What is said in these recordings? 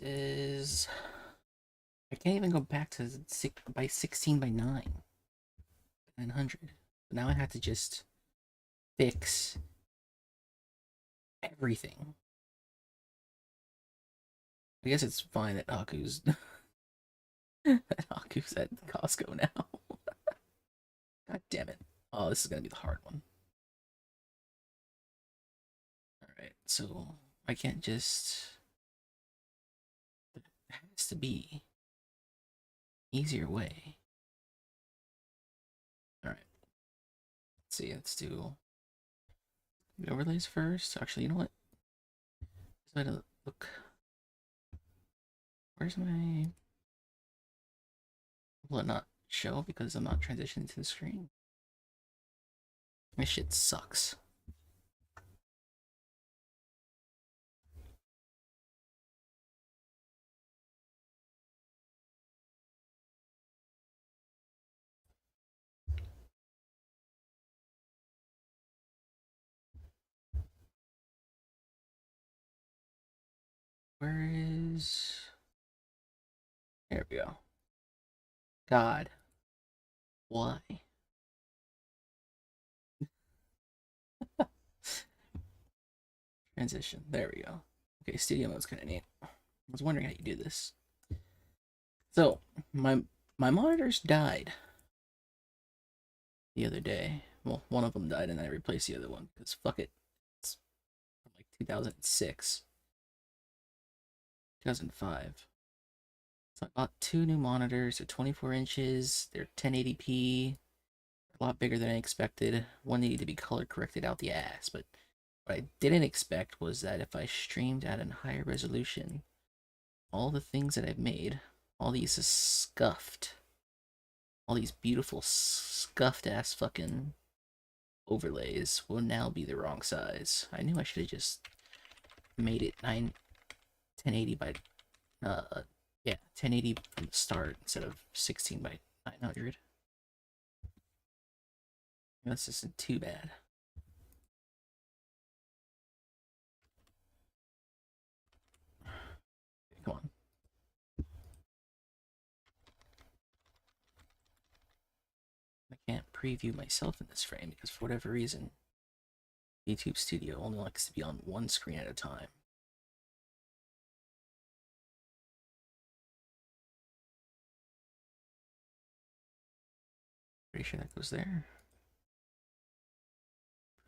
is I can't even go back to 16 by 900. Now I have to just fix everything. I guess it's fine that Haku's that Haku's at Costco now. God damn it. Oh, this is gonna be the hard one. Alright, so I can't just there has to be easier way. Alright, let's see, let's do the overlays first. Actually, you know what? Let's try to look. Where's my will it not show because I'm not transitioning to the screen? This shit sucks. Where is there we go. God. Why? Transition. There we go. Okay, studio mode's kind of neat. I was wondering how you do this. So my monitors died the other day. Well, one of them died, and I replaced the other one because fuck it. It's from like 2006, 2005. So I bought two new monitors. They're 24 inches. They're 1080p. A lot bigger than I expected. One needed to be color corrected out the ass, but what I didn't expect was that if I streamed at a higher resolution, all the things that I've made, all these scuffed, all these beautiful scuffed ass fucking overlays will now be the wrong size. I knew I should have just made it 1080 by yeah, 1080 from the start instead of 16 by 900. This isn't too bad. Come on. I can't preview myself in this frame because for whatever reason, YouTube Studio only likes to be on one screen at a time. Pretty sure that goes there.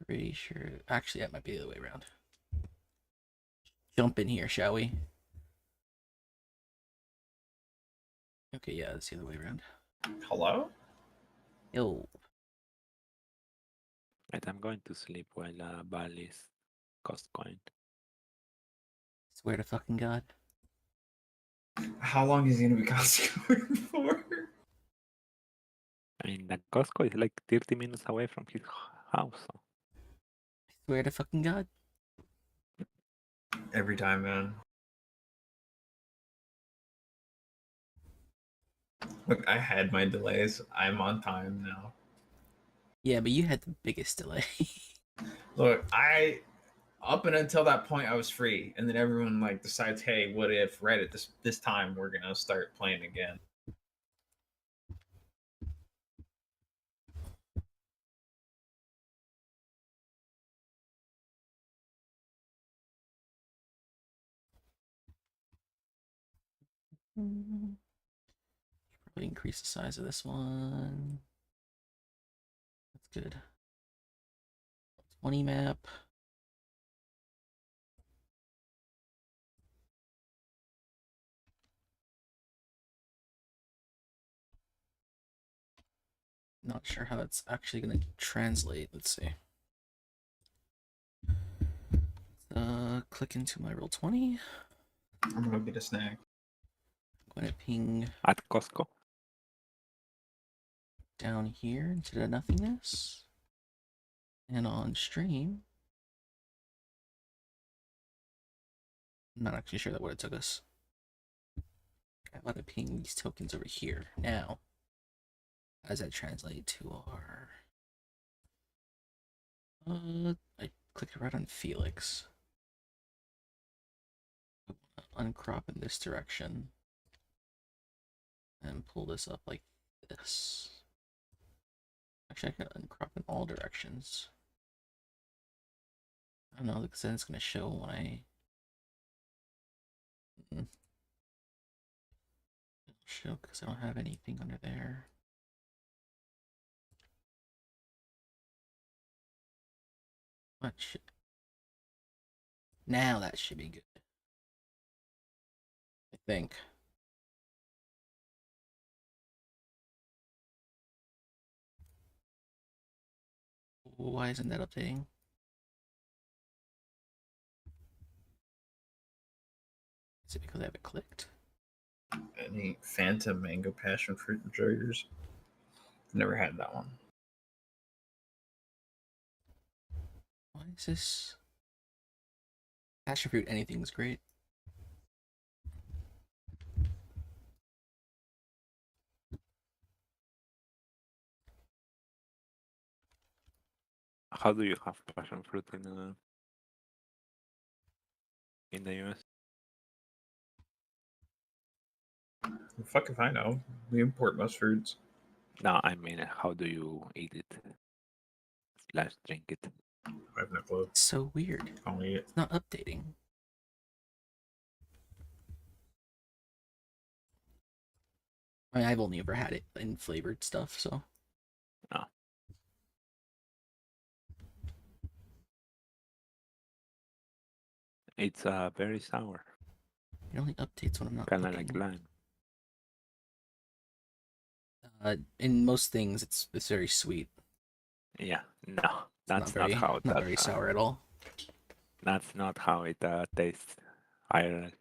Pretty sure. Actually, that might be the other way around. Jump in here, shall we? Okay, yeah, that's the other way around. Hello? Yo. Right, I'm going to sleep while Bal is cost coin. Swear to fucking God. How long is he gonna be Costco for? I mean, the Costco is like 30 minutes away from his house. So. Swear to fucking God. Every time, man. Look, I had my delays. I'm on time now. Yeah, but you had the biggest delay. Look, up and until that point I was free, and then everyone like decides, hey, what if right at this time we're gonna start playing again? Probably increase the size of this one. That's good. 20 map. Not sure how that's actually going to translate. Let's see. Click into my Roll20. I'm gonna go get a snack. I'm going to ping At Costco. down here into the nothingness. And on stream, I'm not actually sure that what it took us. I want to ping these tokens over here. Now, how does that translate to our... I clicked right on Felix. uncrop in this direction and pull this up like this. Actually, I can uncrop in all directions. I don't know, because then it's going to show when I... It'll show because I don't have anything under there. What should... Now that should be good. I think. Why isn't that updating? Is it because I have it clicked? Any Phantom Mango Passion Fruit enjoyers? Never had that one. Why is this? Passion fruit, anything's great. How do you have passion fruit in the US? The fuck if I know. We import most fruits. No, I mean, how do you eat it? Slash drink it. I have no clue. It's so weird. Only it. It's not updating. I mean, I've only ever had it in flavored stuff, so. No. It's very sour. It only updates when I'm not Kind of looking. like lime. In most things, it's very sweet. Yeah, no, It's that's not how very sour at all. That's not how it tastes. I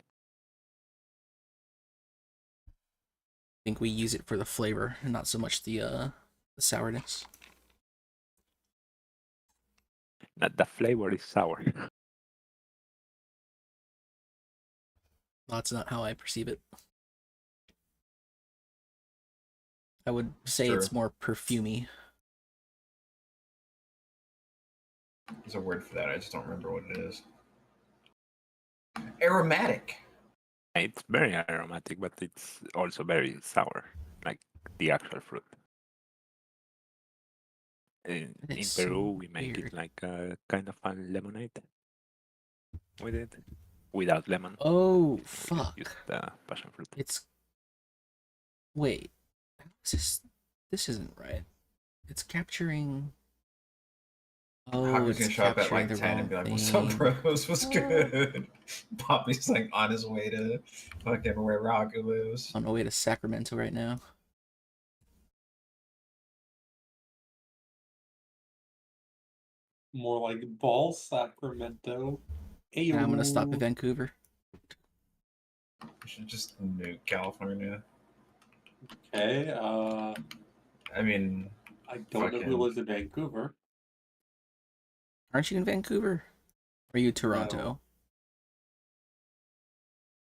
think we use it for the flavor and not so much the sourness. the flavor is sour. That's not how I perceive it. I would say Sure. it's more perfumey. There's a word for that. I just don't remember what it is. Aromatic. It's very aromatic, but it's also very sour, like the actual fruit. In It's Peru, so we make weird. it like a kind of a lemonade with it, without lemon. Oh, We fuck. just use the passion fruit. It's... Wait. How is this... This isn't right. It's capturing... Oh, Hawker's it's gonna show up at capturing like the 10 and be wrong like, "What's up, thing. bros? What's good?" Poppy's like on his way to fucking where Ragu lives. On my way to Sacramento right now. More like Ball Sacramento. And I'm gonna stop Ayo. at Vancouver. We should just nuke California. Okay, I mean, I don't know who Fucking- lives in Vancouver. Aren't you in Vancouver? Or are you Toronto? No.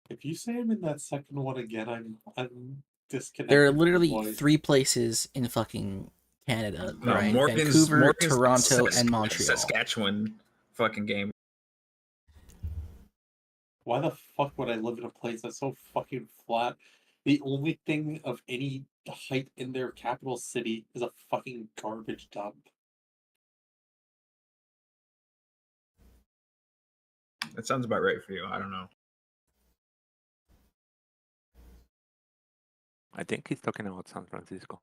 If you say I'm in that second one again, I'm disconnected. There are from literally voice. 3 places in fucking Canada, no, right? Morgan's Vancouver, Morgan's Toronto, and Montreal. Saskatchewan fucking game. Why the fuck would I live in a place that's so fucking flat? The only thing of any height in their capital city is a fucking garbage dump. That sounds about right for you. I don't know. I think he's talking about San Francisco.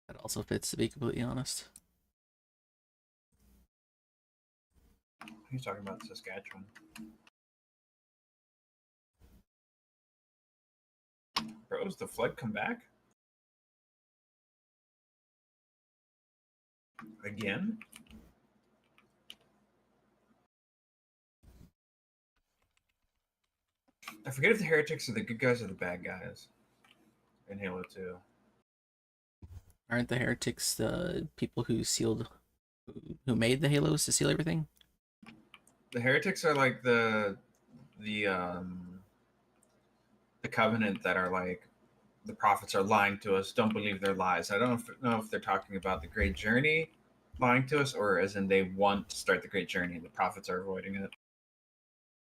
That also fits, to be completely honest. He's talking about Saskatchewan. Bros, the flood come back? Again? I forget if the heretics are the good guys or the bad guys in Halo 2. Aren't the heretics the people who sealed, who made the halos to seal everything? The heretics are like the covenant that are like the prophets are lying to us. Don't believe their lies. I don't know if they're talking about the Great Journey lying to us, or as in they want to start the Great Journey and the prophets are avoiding it.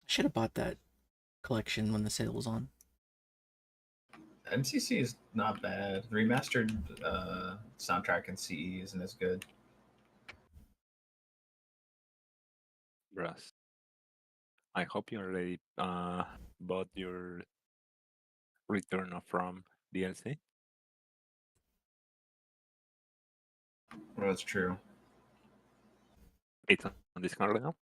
Should have bought that collection when the sale was on. MCC is not bad. Remastered soundtrack in CE isn't as good. Bros. I hope you already bought your Return of Rome DLC. Well, that's true. It's on Discord now.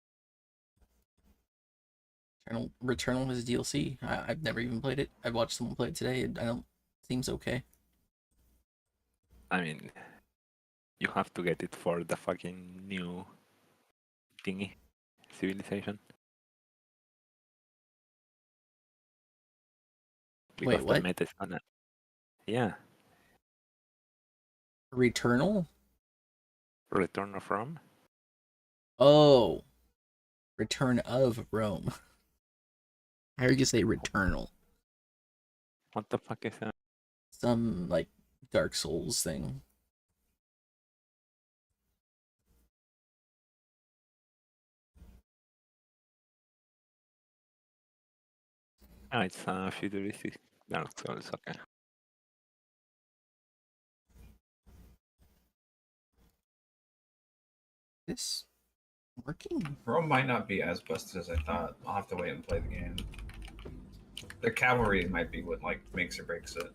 Returnal is DLC. I've never even played it. I watched someone play it today. I don't. Seems okay. I mean, you have to get it for the fucking new thingy, Civilization. Because what? the meta is gonna. Yeah, Returnal? Return of Rome. Oh, Return of Rome. I heard you say Returnal. What the fuck is that? Some like Dark Souls thing. Ah, it's futuristic Dark Souls. Okay. This working? Rome might not be as busted as I thought. I'll have to wait and play the game. The cavalry might be what like makes or breaks it.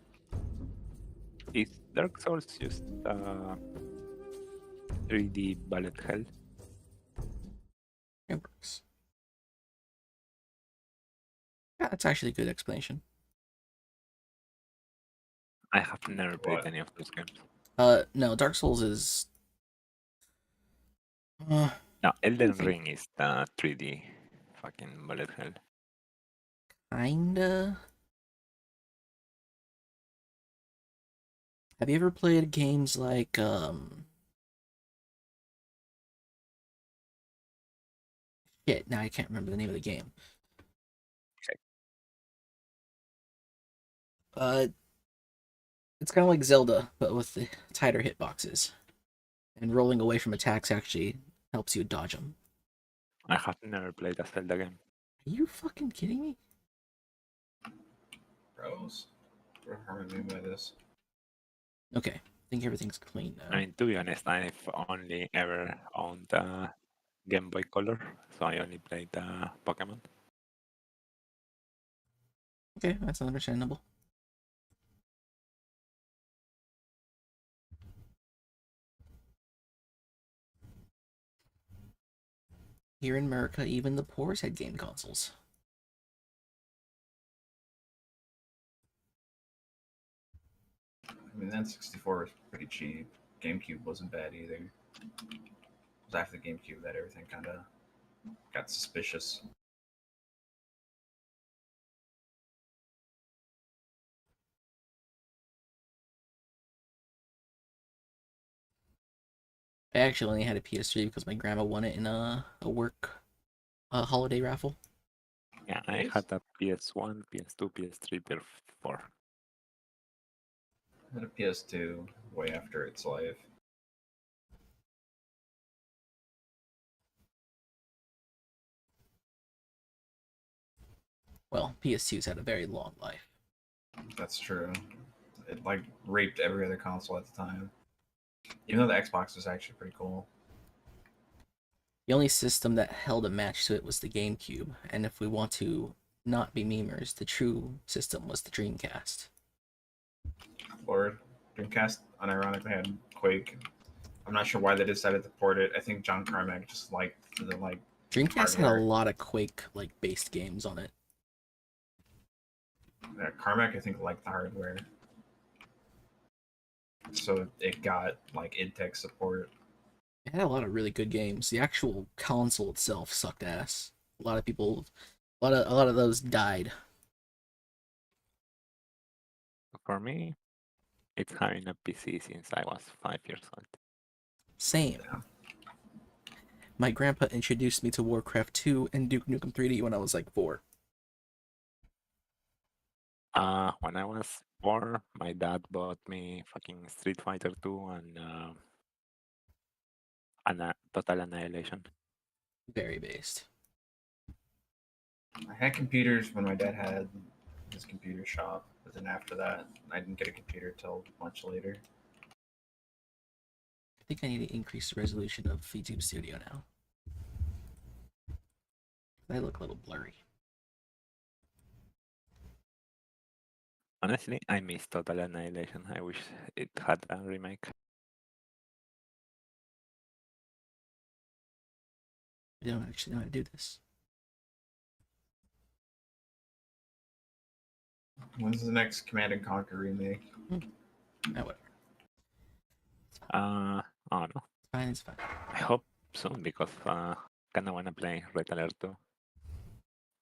Is Dark Souls just 3D bullet hell? It works. Yeah, that's actually a good explanation. I have never played What? any of those games. No, Dark Souls is. No, Elden think- Ring is the 3D fucking bullet hell. Kinda. Have you ever played games like Shit, now I can't remember the name of the game. Okay. It's kind of like Zelda, but with the tighter hitboxes. And rolling away from attacks actually helps you dodge them. I have never played a Zelda game. Are you fucking kidding me? Bros. What harm I mean by this? Okay, I think everything's clean now. I mean, to be honest, I've only ever owned Game Boy Color, so I only played Pokemon. Okay, that's understandable. Here in America, even the poor had game consoles. I mean, that 64 was pretty cheap. GameCube wasn't bad either. It was after the GameCube that everything kind of got suspicious. I actually only had a PS3 because my grandma won it in a work holiday raffle. Yeah, I had a PS1, PS2, PS3, PS4. I had a PS2 way after its life. Well, PS2's had a very long life. That's true. It like raped every other console at the time. Even though the Xbox was actually pretty cool. The only system that held a match to it was the GameCube, and if we want to not be memers, the true system was the Dreamcast. Lord, Dreamcast unironically had Quake. I'm not sure why they decided to port it. I think John Carmack just liked the like Dreamcast had a hardware. lot of Quake like based games on it. Carmack I think liked the hardware. So it got like id Tech support. It had a lot of really good games. The actual console itself sucked ass. A lot of people, a lot of those died. For me, it's having a PC since I was 5 years old. Same. Yeah. My grandpa introduced me to Warcraft 2 and Duke Nukem 3D when I was like 4. When I was 4, my dad bought me fucking Street Fighter 2 and Total Annihilation. Very based. I had computers when my dad had his computer shop, but then after that, I didn't get a computer till much later. I think I need to increase the resolution of YouTube Studio now. They look a little blurry. Honestly, I miss Total Annihilation. I wish it had a remake. I don't actually know how to do this. When's the next Command and Conquer remake? Oh, whatever. I don't know. It's fine, it's fine. I hope soon because kinda wanna play Red Alert 2.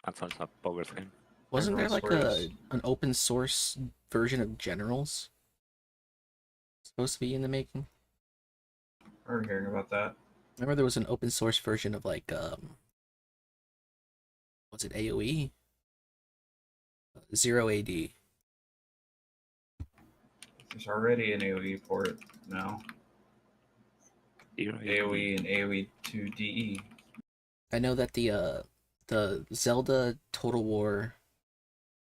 That's also a Power game. Wasn't there like Everyone's an open source version of Generals supposed to be in the making? I remember hearing about that. Remember there was an open source version of like was it AoE? Zero AD. There's already an AoE port now. AoE and AoE 2DE. I know that the Zelda Total War,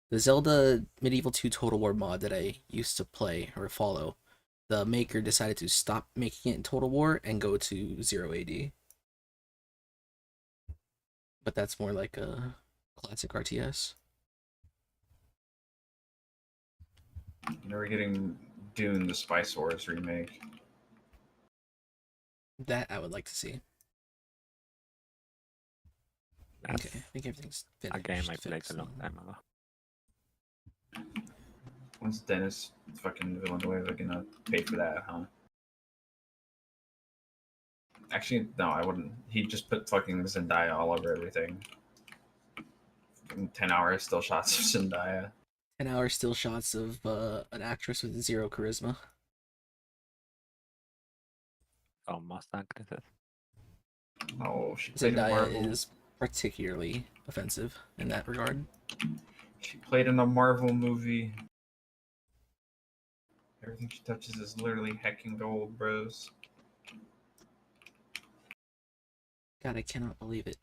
the Zelda Medieval 2 Total War mod that I used to play or follow, the maker decided to stop making it in Total War and go to Zero AD. But that's more like a classic RTS. You know, we're getting Dune: The Spice Wars remake. That I would like to see. That's Okay, I think everything's finished. a game I played fixed, a long so- time ago. When's Dennis fucking Villeneuve gonna pay for that, huh? Actually, no, I wouldn't. He'd just put fucking Zendaya all over everything. 10 hours still shots of Zendaya. 10-hour still shots of an actress with zero charisma. Almost actresses. Oh, she played in Zendaya Marvel. is particularly offensive in that regard. She played in a Marvel movie. Everything she touches is literally hecking gold, bros. God, I cannot believe it.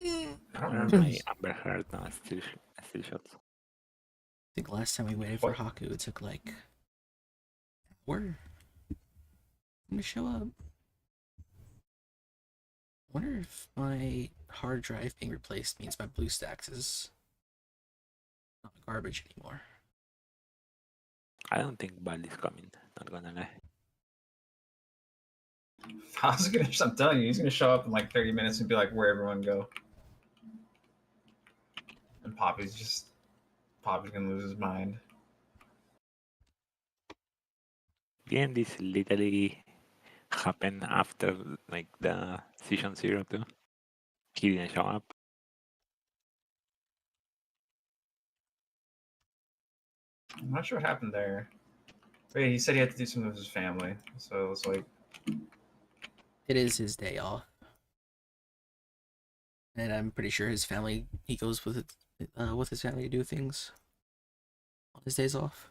I don't Where are remember. my Amber Heard now? Still shots. I think last time we waited for What? Haku, it took like an hour to show up. I wonder if my hard drive being replaced means my BlueStacks is not garbage anymore. I don't think Bal is coming. Not gonna lie. I'm telling you, he's gonna show up in like 30 minutes and be like, "Where everyone go?" And Poppy's gonna lose his mind. Didn't this literally happen after like the season 0 too? He didn't show up. I'm not sure what happened there. But yeah, he said he had to do something with his family, so it's like, It is his day off. And I'm pretty sure his family, he goes with his family to do things on his days off.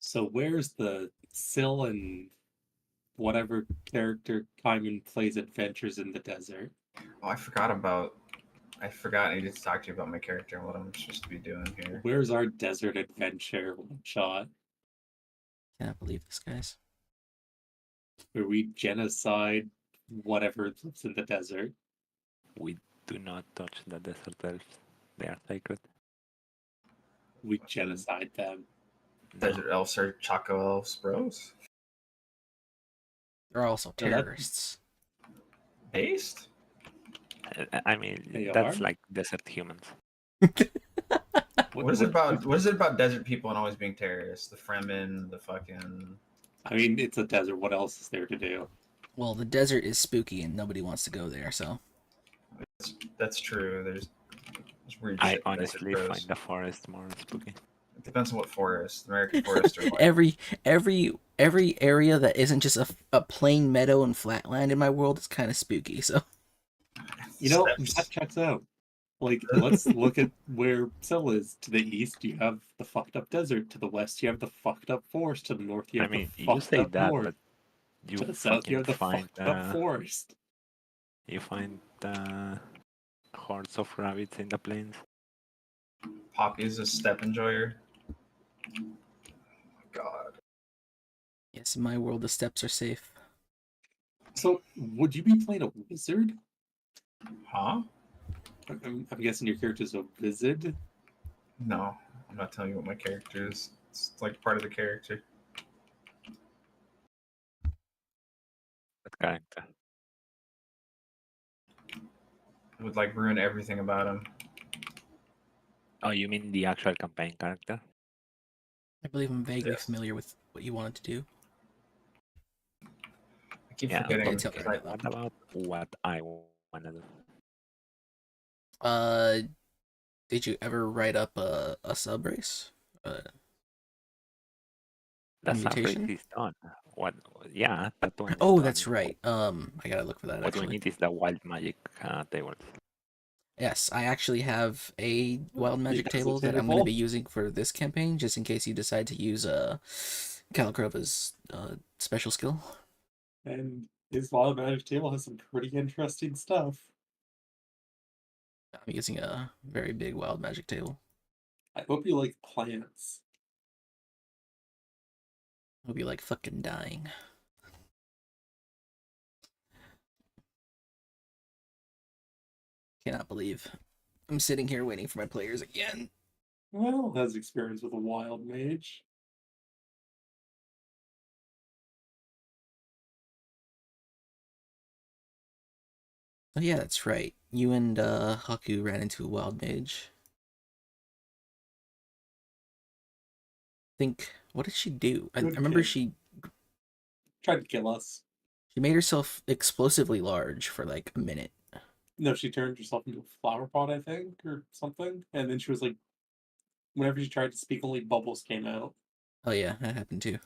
So where's the Syl and whatever character Kaiman plays Adventures in the Desert? oh, I forgot. I needed to talk to you about my character and what I'm supposed to be doing here. Where's our desert adventure one shot Cannot believe this, guys. where we genocide whatever lives in the desert? We do not touch the desert elves. They are sacred. We genocide them. No. Desert elves are Choco elves, bros. They're also No, that- terrorists. Based? I mean, They that's are? like desert humans. What is it about desert people and always being terrorists? The Fremen, the fucking. I mean, it's a desert. What else is there to do? Well, the desert is spooky and nobody wants to go there, so. That's true. There's weird I shit in desert, honestly bros. find the forest more spooky. It depends on what forest. American forests are like. every area that isn't just a plain meadow and flatland in my world is kind of spooky, so. You know, steppes. that checks out. Like, let's look at where Syl is. To the east, you have the fucked up desert. To the west, you have the fucked up forest. To the north, you I have mean, the you fucked say up that, north. but you To the south, you fucking have the find fucked up forest. you find hordes of rabbits in the plains. Poppy is a step enjoyer. God. Yes, in my world, the steps are safe. So, would you be playing a wizard? Huh? I'm guessing your character's a wizard. No, I'm not telling you what my character is. It's like part of the character. What character? It would like ruin everything about him. Oh, you mean the actual campaign character? I believe I'm vaguely Yes. familiar with what you wanted to do. I keep Yeah, forgetting. okay, tell me because right I- now. What about what I wanna do? Did you ever write up a sub race? That's not mutation? is done. What? Yeah, that one. Is Oh, done. that's right. I gotta look for that What we actually. need is the wild magic tables. Yes, I actually have a wild magic Yes, a table that I'm going to table. be using for this campaign, just in case you decide to use Calcrova's special skill. And his wild magic table has some pretty interesting stuff. I'm using a very big wild magic table. I hope you like plants. I'll be like fucking dying. Cannot believe I'm sitting here waiting for my players again. Well, has experience with a wild mage. Oh yeah, that's right. You and Haku ran into a wild mage. Think, what did she do? I Good remember kid. she Tried to kill us. made herself explosively large for like a minute. No, she turned herself into a flower pot, I think, or something. And then she was like, whenever she tried to speak, only bubbles came out. Oh yeah, that happened too.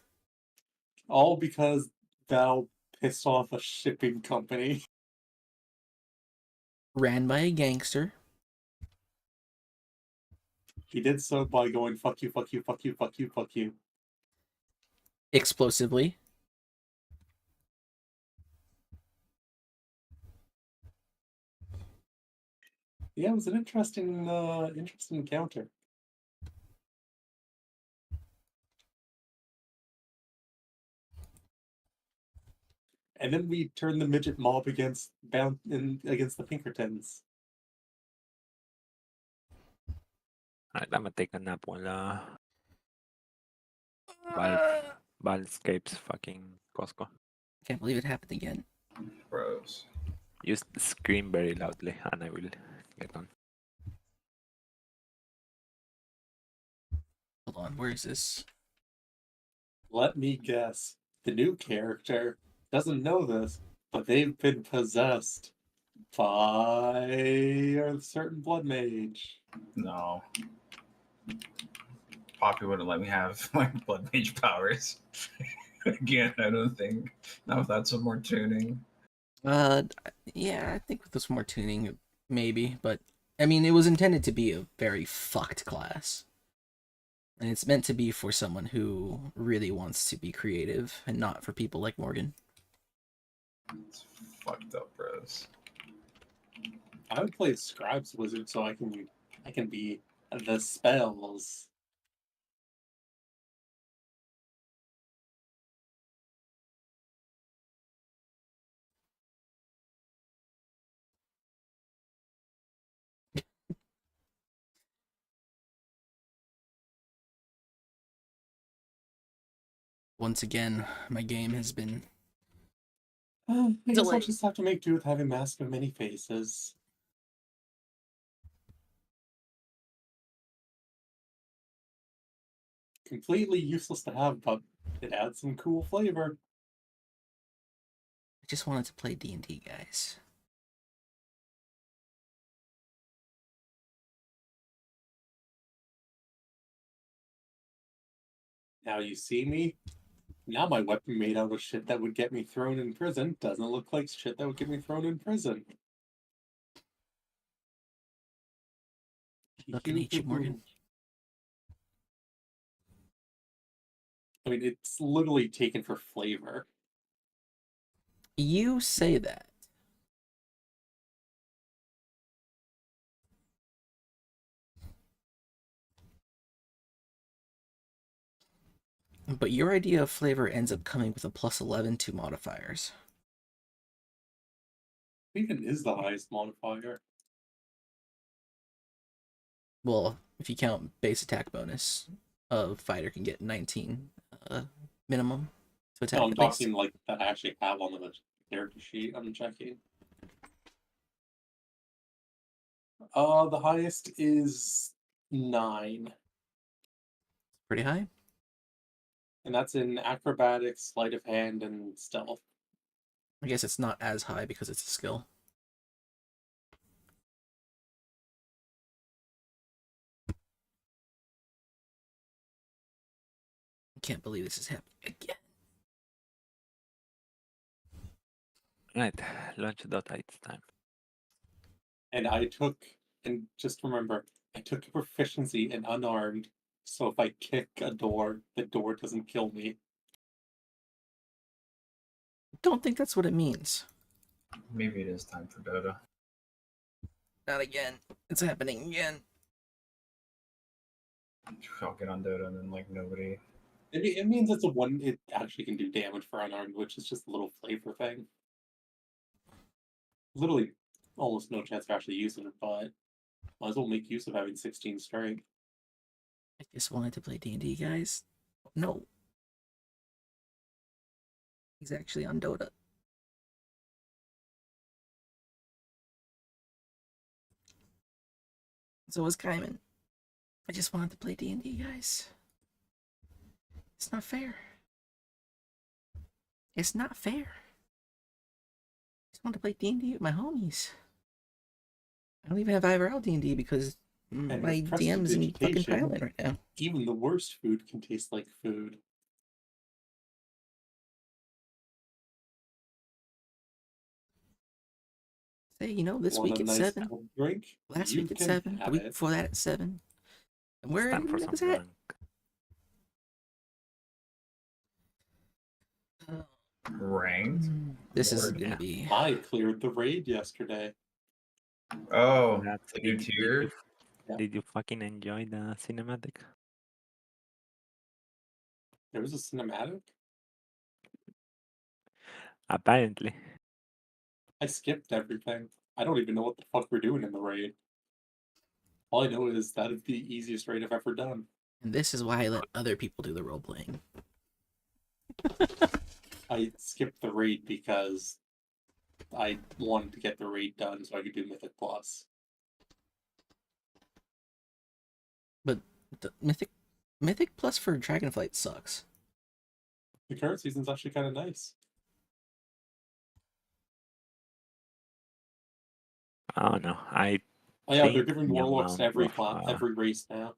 All because Val pissed off a shipping company. Ran by a gangster. He did so by going, fuck you, fuck you, fuck you, fuck you, fuck you. Explosively. Yeah, it was an interesting encounter. And then we turned the midget mob against the Pinkertons. Alright, I'm gonna take a nap while Val escapes fucking Costco. Can't believe it happened again. Bros. You scream very loudly, and I will get on. Hold on, where is this? Let me guess. The new character doesn't know this, but they've been possessed by a certain blood mage. No. Poppy wouldn't let me have my blood mage powers. Again, I don't think. Not without some more tuning. Yeah, I think with some more tuning, maybe, but I mean, it was intended to be a very fucked class. And it's meant to be for someone who really wants to be creative and not for people like Morgan. It's fucked up, bros. I would play a scribes wizard so I can be the spells. Once again, my game has been I guess I'll Delayed. just have to make do with having Mask of Many Faces. Completely useless to have, but it adds some cool flavor. I just wanted to play D&D, guys. Now you see me. Now my weapon made out of shit that would get me thrown in prison doesn't look like shit that would get me thrown in prison. Fucking hate you, Morgan. I mean, it's literally taken for flavor. You say that. But your idea of flavor ends up coming with a +11 to modifiers. Even is the highest modifier. Well, if you count base attack bonus, a fighter can get 19 minimum to attack No, I'm the base. talking like that I actually have on the character sheet. I'm checking. The highest is 9, Pretty high. and that's in acrobatics, sleight of hand, and stealth. I guess it's not as high because it's a skill. I can't believe this is happening again. Right, launch.i, it's time. And just remember, I took a proficiency in unarmed, so if I kick a door, the door doesn't kill me. Don't think that's what it means. Maybe it is time for Dota. Not again. It's happening again. I'll get on Dota and then like nobody. It means it actually can do damage for unarmed, which is just a little flavor thing. Literally almost no chance of actually using it, but might as well make use of having 16 strength. I just wanted to play D&D, guys. No. He's actually on Dota. So was Kaiman. I just wanted to play D&D, guys. It's not fair. It's not fair. I just wanted to play D&D with my homies. I don't even have IRL D&D because my with DM's in fucking prestidigitation, Thailand right now. Even the worst food can taste like food. Say, you know, this Want week a at nice 7. cold drink? Last You week at can 7. The have week it. before that at 7. And It's where time for some was that? rank. Ranked? This is Lord, gonna yeah. be. I cleared the raid yesterday. Oh, Congrats. the new tier. Yeah. Did you fucking enjoy the cinematic? There was a cinematic. Apparently. I skipped everything. I don't even know what the fuck we're doing in the raid. All I know is that is the easiest raid I've ever done. And this is why I let other people do the role playing. I skipped the raid because I wanted to get the raid done so I could do Mythic Plus. But the Mythic Plus for Dragonflight sucks. The current season's actually kind of nice. Oh no, I Oh yeah, they're think giving the warlocks to amount of, every race now.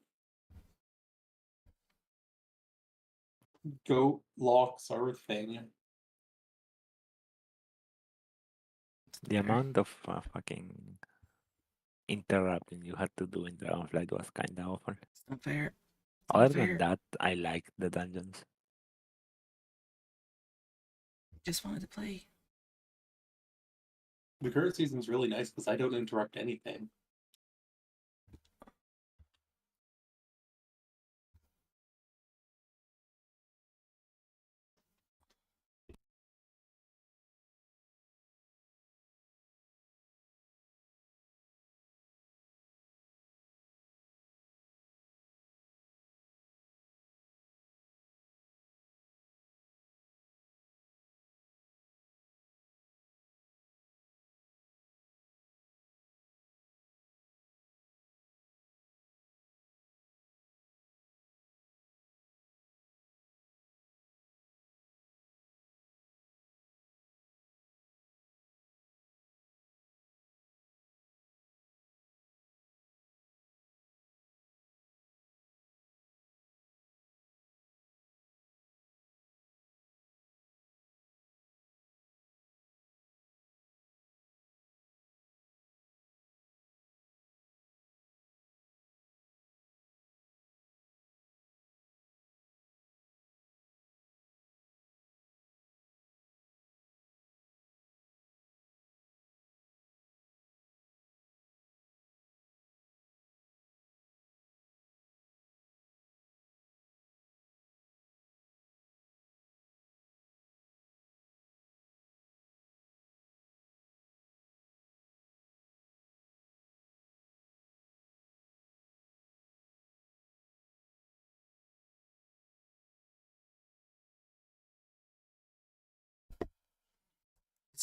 Goat locks are a thing. the amount of fucking interrupting you had to do in Dragonflight was kind of awful. It's not fair. It's not Other fair. than that, I liked the dungeons. Just wanted to play. The current season's really nice because I don't interrupt anything.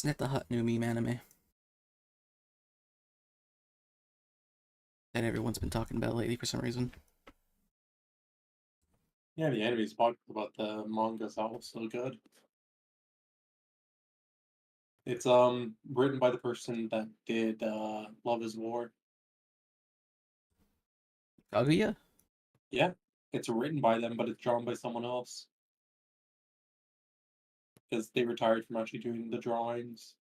Isn't it the hot new meme anime that everyone's been talking about lately for some reason? Yeah, the enemies talked about the manga's also good. It's written by the person that did Love is War. Kaguya? Yeah, it's written by them, but it's drawn by someone else. Because they retired from actually doing the drawings.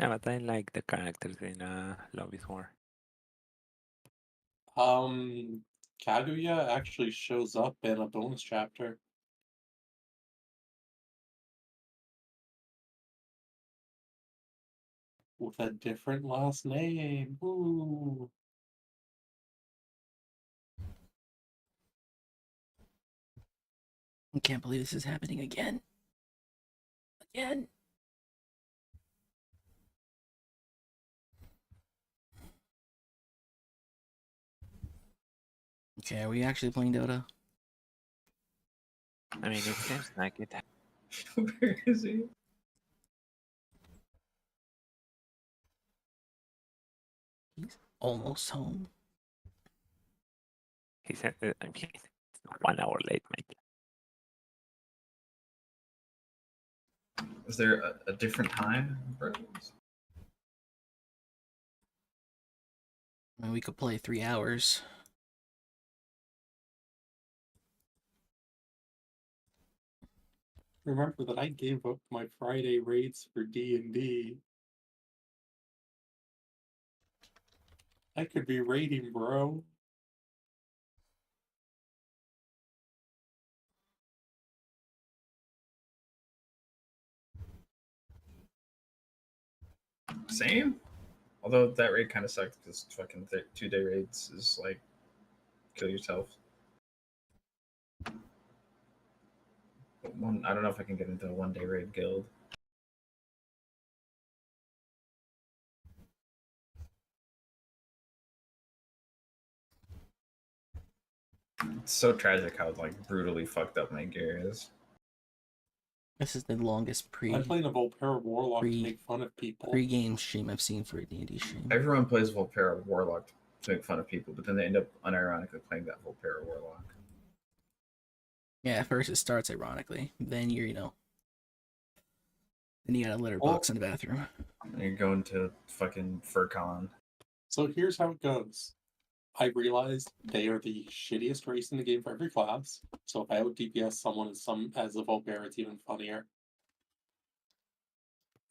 Yeah, but I like the characters in Love is War. Kaguya actually shows up in a bonus chapter. With a different last name. Ooh. I can't believe this is happening again. Again. Okay, are we actually playing Dota? I mean, it seems like it. Where is he? He's almost home. He said, I mean, it's 1 hour late, mate. Is there a different time? I mean, we could play 3 hours. Remember that I gave up my Friday raids for D&D. I could be raiding, bro. Same. Although that raid kind of sucked because fucking 2-day raids is like kill yourself. But I don't know if I can get into a 1-day raid guild. It's so tragic how like brutally fucked up my gear is. This is the longest I'm playing a Volpera Warlock to pre- make fun of people. pre-game stream I've seen for a D&D stream. Everyone plays Volpera Warlock to make fun of people, but then they end up unironically playing that Volpera Warlock. Yeah, at first it starts ironically. Then you're, then you got a litter box in the bathroom. And you're going to fucking FurCon. So here's how it goes. I realized they are the shittiest race in the game for every class. So if I out DPS someone as a Volpera, it's even funnier.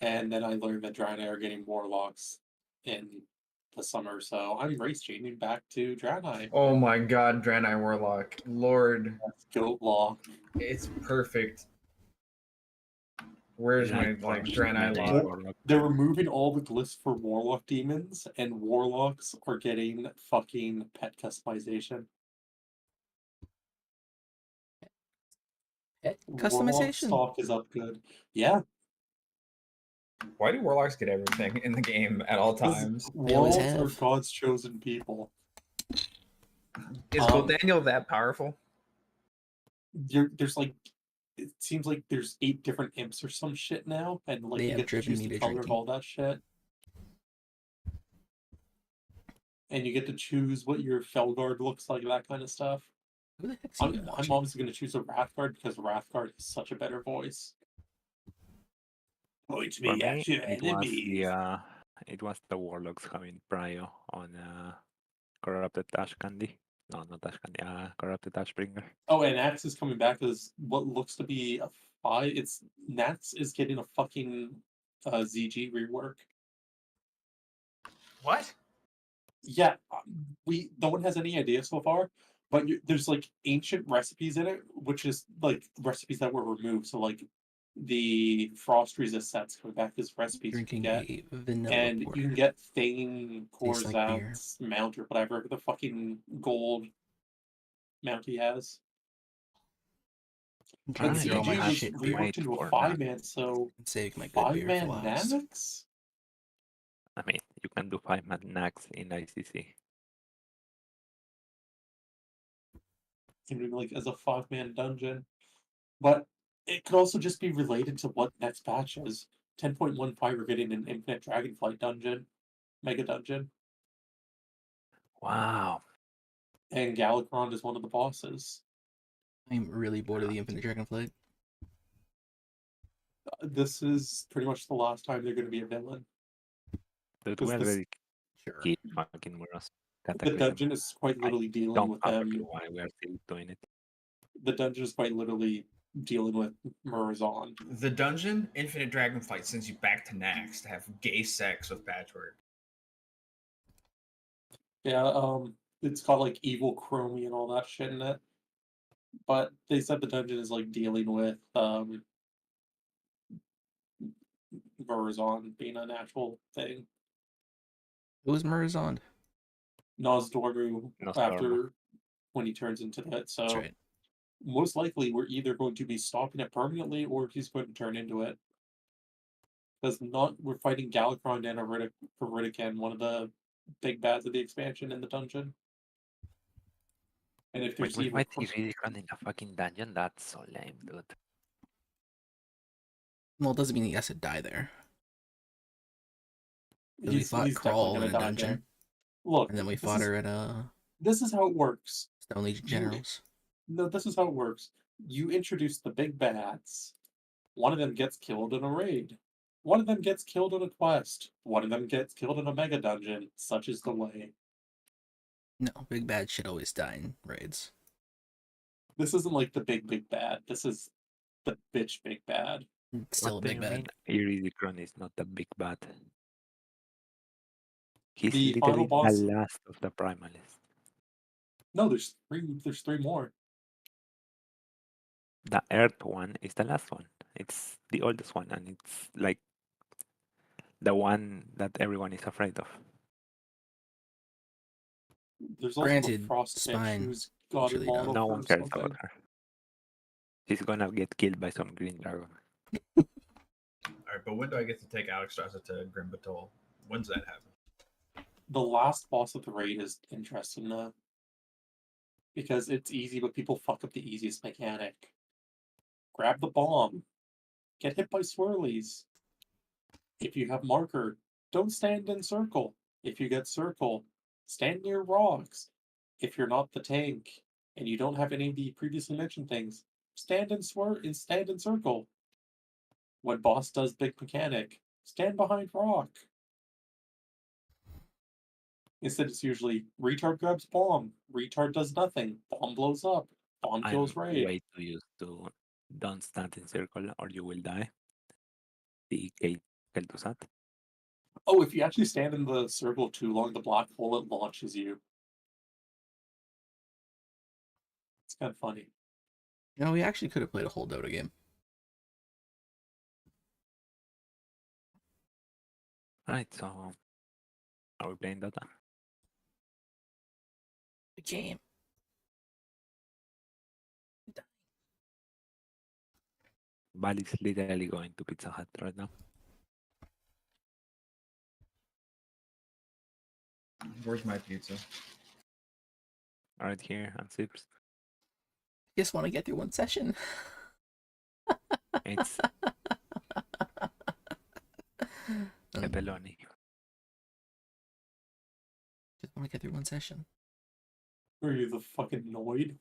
And then I learned that Draenei are getting Warlocks in the summer, so I'm race changing back to Draenei. Oh my god, Draenei Warlock. Lord. That's goat law. It's perfect. Where's my like Draenei Warlock. lock? They're removing all the glyphs for Warlock demons, and Warlocks are getting fucking pet customization. Pet Warlock customization? stock is up good. Yeah. Why do Warlocks get everything in the game at all 'Cause times? Warlocks have. are God's chosen people. Is Gold Daniel that powerful? There's like, it seems like there's 8 different imps or some shit now, and like They you have get to driven choose me the to color of drinking. all that shit. And you get to choose what your Felguard looks like, that kind of stuff. Who the heck's even I'm watching? obviously going to choose a Wrathguard because Wrathguard is such a better voice. Point For me me, at your it was the Warlocks having Prio on Corrupted Ash Candy. No, not Ash Candy. Corrupted Ashbringer. Oh, and Axe is coming back as what looks to be a 5. It's Nats is getting a fucking ZG rework. What? Yeah, no one has any idea so far, but there's like ancient recipes in it, which is like recipes that were removed. So like the Frost Resist sets coming back as recipes you can Drinking get, a vanilla and porter. you can get Thane Tastes like beer. Korzak's mount or whatever the fucking gold mount he has. I'm But trying to Right, get all my you ZG was shit wait reworked into a for 5-man, so and save my good beer for 5-man last. Namex? I mean, you can do 5-man Nax in ICC. Like as a 5-man dungeon. But It could also just be related to what next patch is. 10.15, we're getting an Infinite Dragonflight dungeon, Mega Dungeon, Wow. and Galakrond is one of the bosses. I'm really bored of the Infinite Dragonflight. This is pretty much the last time they're going to be a villain. Dude, Because we this, already Sure. killed fucking Muros. the Cataclysm. dungeon is quite literally dealing Don't with have a them. clue why we are still doing it. The dungeon is quite literally dealing with Murazon. The dungeon, Infinite Dragonflight, sends you back to Nax to have gay sex with Patchwork. Yeah, it's got like evil Chromie and all that shit in it. But they said the dungeon is like dealing with Murazon being an actual thing. Who's Murazond? Nozdormu Nozdormu. after when he turns into that. So That's right. most likely we're either going to be stopping it permanently or he's going to turn into it. Because we're fighting Galakrond and Iridican, one of the big bads of the expansion in the dungeon. And if Wait, there's we evil fight Iridicon in a fucking dungeon? That's so lame, dude. Well, it doesn't mean he has to die there. Because we fought he's definitely Crawl gonna in a die dungeon, there. Look, and then we this fought is- her at This is how it works. Stone Legion You- Generals. No, this is how it works. You introduce the big bads. One of them gets killed in a raid. One of them gets killed in a quest. One of them gets killed in a mega dungeon. Such is the way. No, big bad should always die in raids. This isn't like the big bad. This is the bitch big bad. It's still What a do big you bad. mean Iridicon is not a big bad? He's The literally final boss- the last of the primalists. No, there's three. There's three more. The Earth one is the last one. It's the oldest one, and it's like the one that everyone is afraid of. There's also Granted, the frost bitch Spine who's got really immortal don't. No for one cares something. about her. She's gonna get killed by some green dragon. All right, but when do I get to take Alexstrasza to Grim Batol? When's that happen? The last boss of the raid is interesting though. Because it's easy, but people fuck up the easiest mechanic. Grab the bomb. Get hit by swirlies. If you have marker, don't stand in circle. If you get circle, stand near rocks. If you're not the tank and you don't have any of the previously mentioned things, stand in circle. When boss does big mechanic, stand behind rock. Instead, it's usually retard grabs bomb, retard does nothing, bomb blows up, bomb kills I'm raid. way too used to don't stand in circle or you will die. The Kel'Thuzad. Oh, if you actually stand in the circle too long, the black hole it launches you. It's kind of funny. You know, we actually could have played a whole Dota game. Right, so are we playing Dota? The game. Val is literally going to Pizza Hut right now. Where's my pizza? Right here on Sips. Just want to get through one session. It's pepperoni. Just want to get through one session. Are you the fucking Noid?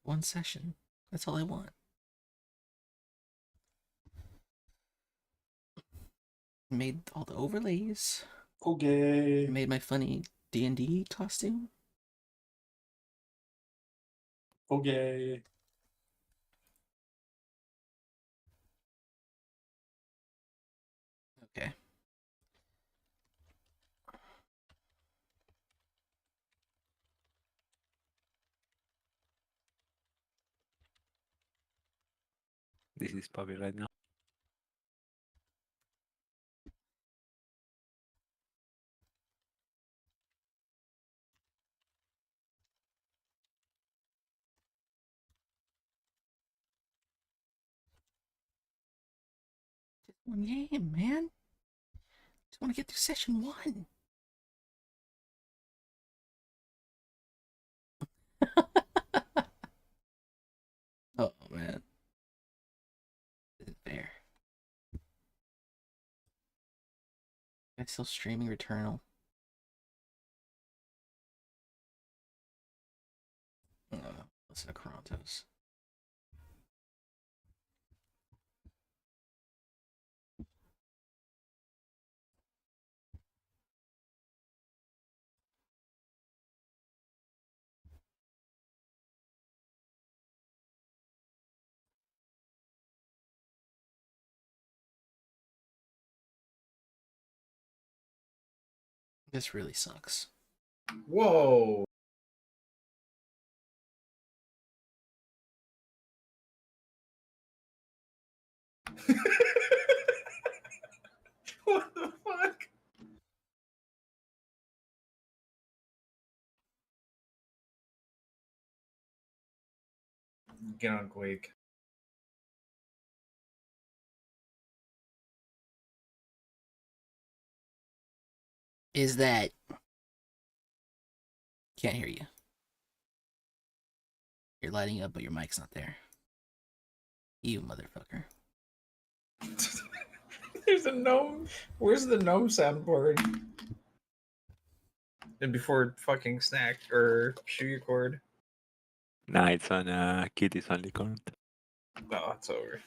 One session. That's all I want. Made all the overlays. Okay. Made my funny D&D costume. Okay. Okay. This is Bobby right now. Just one game, man. Just want to get through session 1. Oh, man. still streaming Returnal? Listen to Krontos. This really sucks. Whoa. What the fuck? Get on Quake. Is that... Can't hear you. You're lighting up, but your mic's not there. You motherfucker. There's a gnome. Where's the gnome soundboard? And before fucking snack or shoe your cord. Nah, it's on Kitty's only count. No, it's over.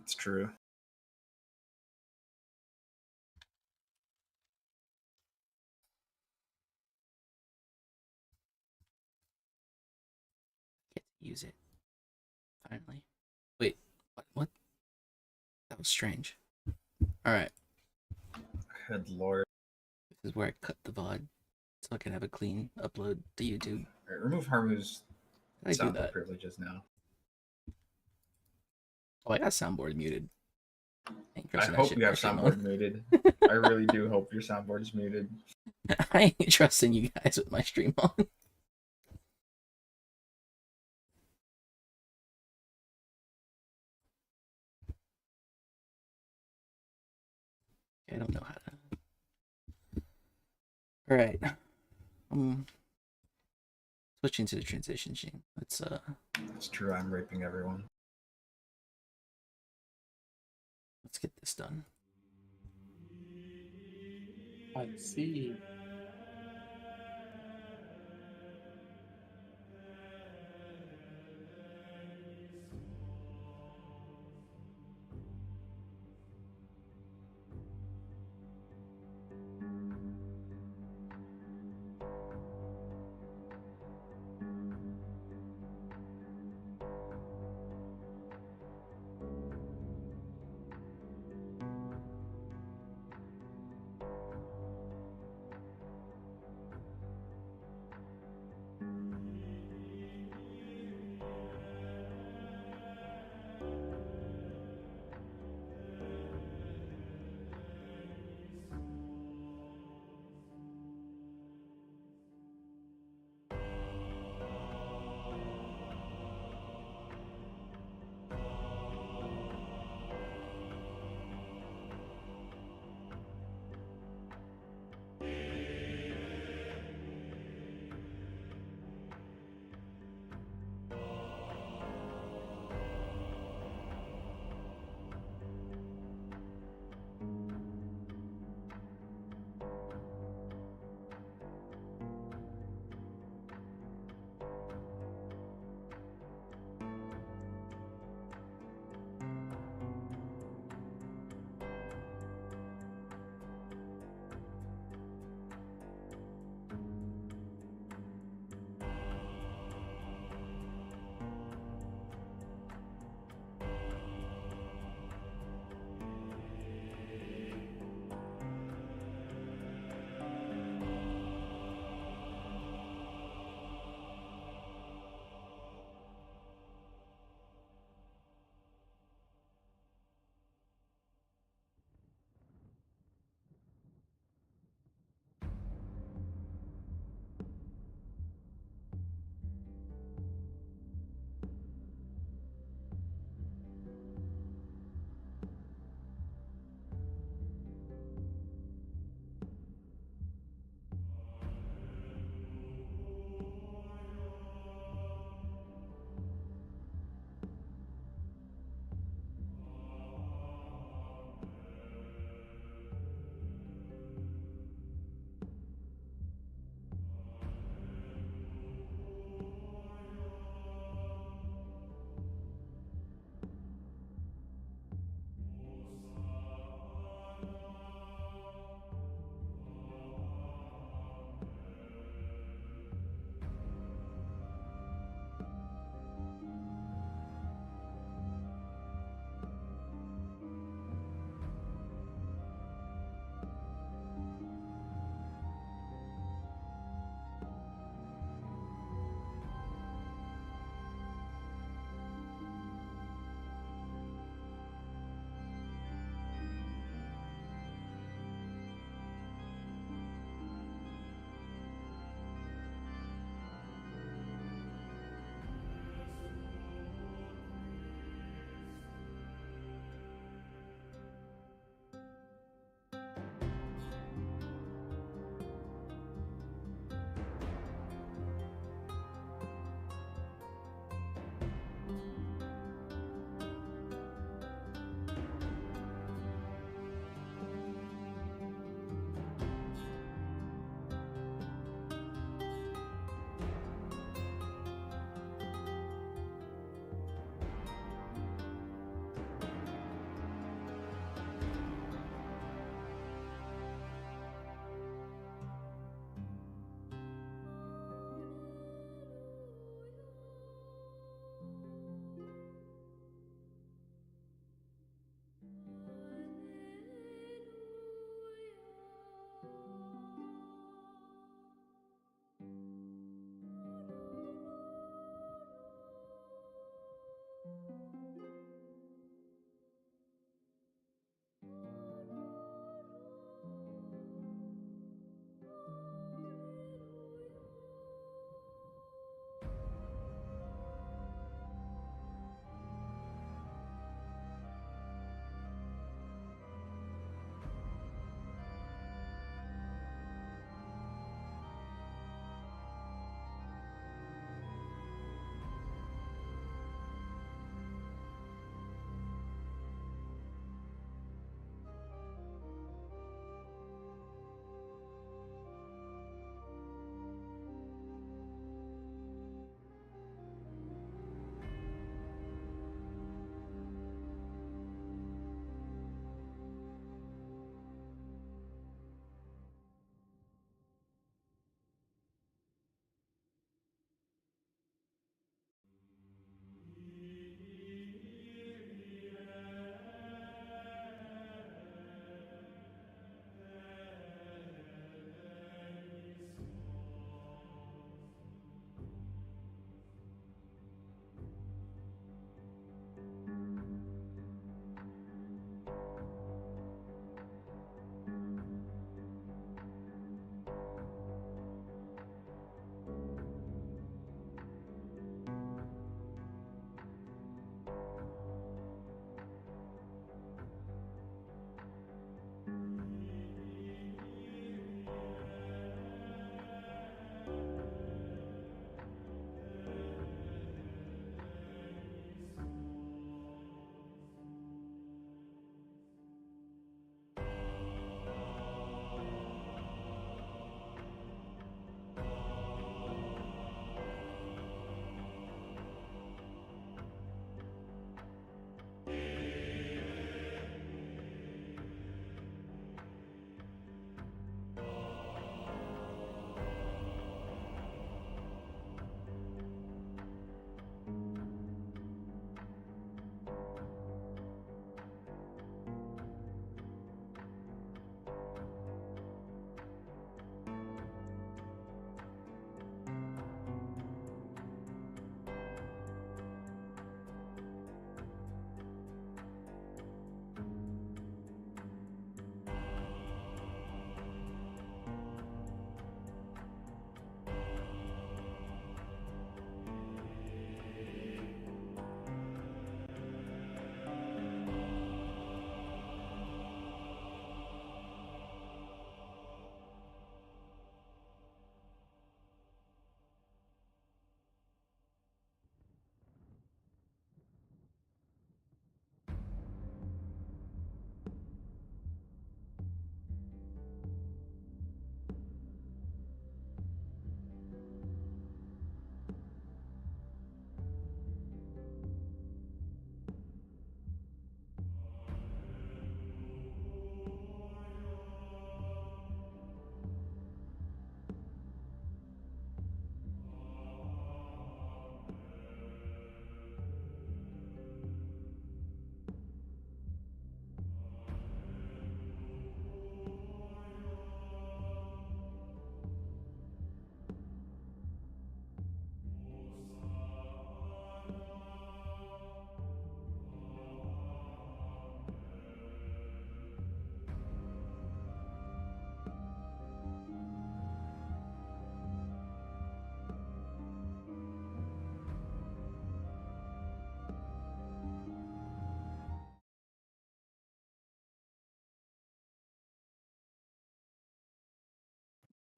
It's true. Get to use it. Finally. Wait, what? That was strange. Alright, Good lord. this is where I cut the VOD so I can have a clean upload to YouTube. All right, remove Harmu's How did I do soundboard that? privileges now. Oh, I got soundboard muted. I hope you have soundboard muted. I really do hope your soundboard is muted. I ain't trusting you guys with my stream on. I don't know how to. Alright. Switching to the transition scene. Let's It's true, I'm raping everyone. let's get this done. I see.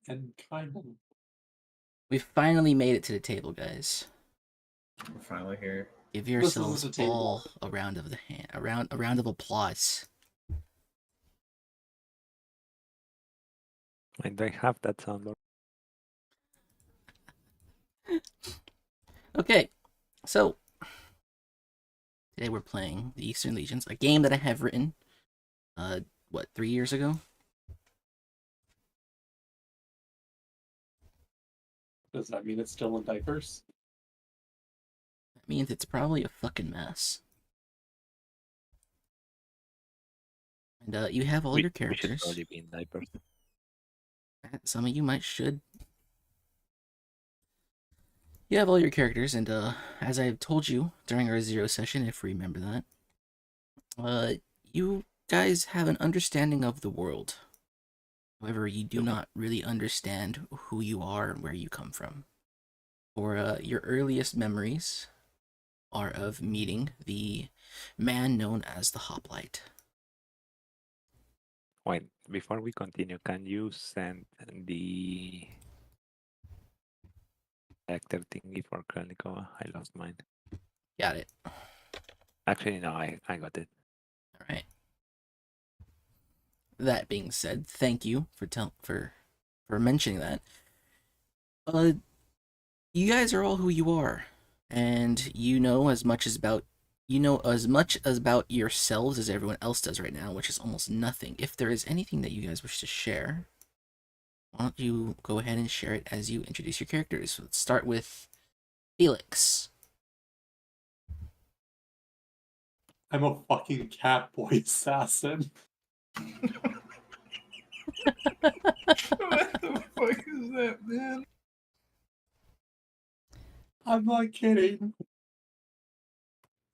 And kind of. We finally made it to the table, guys. We're finally here. Give This yourselves isn't a table. all a round of a round of applause. Why do I have that sound? Okay, so today we're playing the Eastern Legions, a game that I have written, 3 years ago? Does that mean it's still in diapers? That means it's probably a fucking mess. And you have all your We should characters. probably be in diapers. Some of you might should. You have all your characters, and as I told you during our zero session, if you remember that, you guys have an understanding of the world. However, you do not really understand who you are and where you come from. For your earliest memories are of meeting the man known as the Hoplite. Wait, before we continue, can you send the actor thingy for Kranikoa? I lost mine. Got it. Actually, no, I got it. All right. That being said, thank you for mentioning that. You guys are all who you are, and you know as much about yourselves as everyone else does right now, which is almost nothing. If there is anything that you guys wish to share, why don't you go ahead and share it as you introduce your characters? Let's start with Felix. I'm a fucking catboy assassin. What the fuck is that, man? I'm not kidding.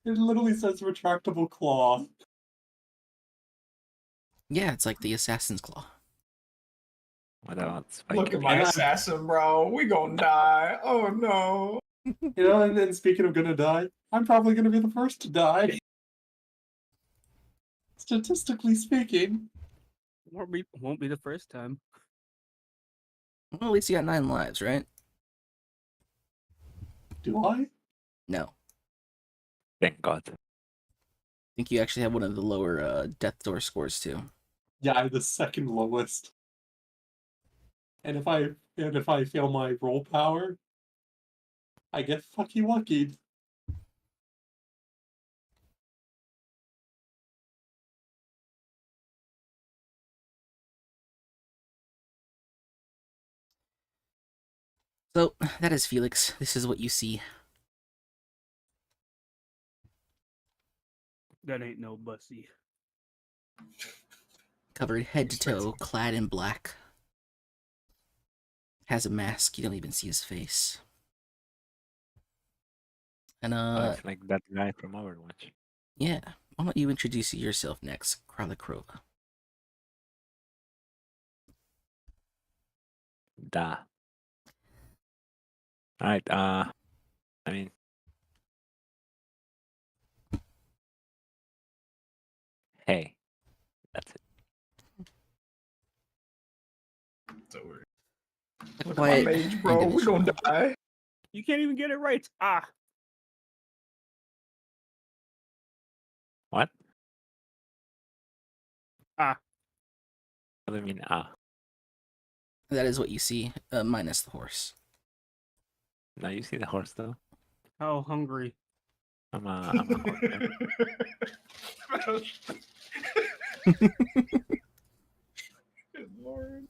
It literally says retractable claw. Yeah, it's like the Assassin's Claw. What about Spike? Look at my And I'm- assassin, bro. We gonna die. Oh no. You know, and then speaking of gonna die, I'm probably gonna be the first to die. Statistically speaking. Won't be the first time. Well, at least you got 9 lives, right? Do I? No. Thank God. I think you actually have one of the lower death door scores too. Yeah, I'm the second lowest. And if I fail my roll power, I get fucky lucky. So that is Felix. This is what you see. That ain't no bussy. Covered head to toe, clad in black. Has a mask, you don't even see his face. And It's like that guy from Overwatch. yeah. Why don't you introduce yourself next, Kralakrova? Da. Alright, I mean. Hey. That's it. It's over. A Look at my mage, bro. We individual. gonna die. You can't even get it right. Ah, What? Ah. What do you mean, That is what you see, minus the horse. Now you see the horse though? how hungry. I'm a horse guy. Good lord.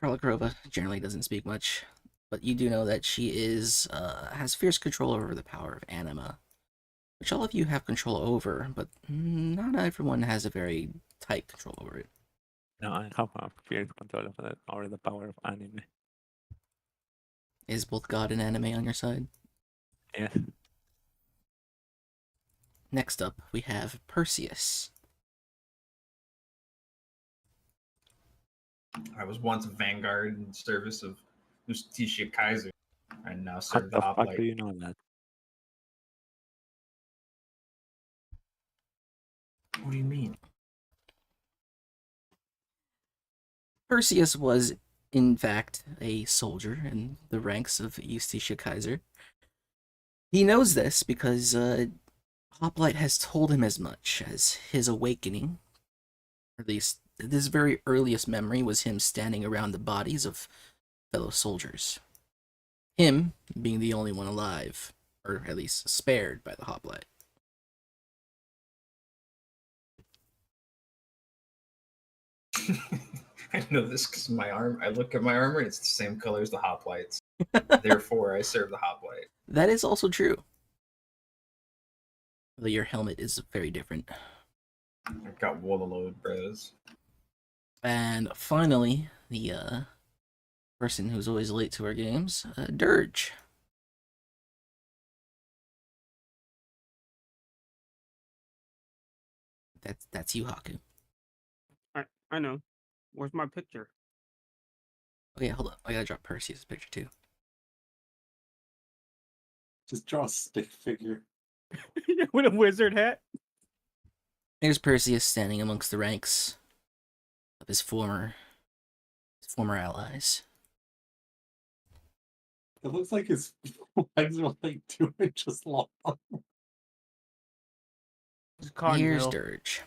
Kralakrova generally doesn't speak much, but you do know that she has fierce control over the power of anima, which all of you have control over, but not everyone has a very tight control over it. No, I have a fierce control of that over the power of anime. Is both God and anime on your side? Yes. Next up, we have Perseus. I was once a vanguard in service of Justitia Kaiser, and now How serve the the fuck hoplite. do you know that? What do you mean? Perseus was, in fact, a soldier in the ranks of Eustacia Kaiser. He knows this because Hoplite has told him as much, as his awakening, or at least this very earliest memory, was him standing around the bodies of fellow soldiers. Him being the only one alive, or at least spared by the Hoplite. I know this because my arm. I look at my armor and it's the same color as the hoplites. Therefore, I serve the hoplite. That is also true. Although your helmet is very different. I've got Warlord bros. And finally, the person who's always late to our games, Dirge. That's you, Haku. I know. Where's my picture? Okay, hold on. I gotta drop Perseus' picture too. Just draw a stick figure. With a wizard hat. There's Perseus standing amongst the ranks of his former allies. It looks like his legs are like 2 inches long. It's Cotton Here's Hill. Dirge.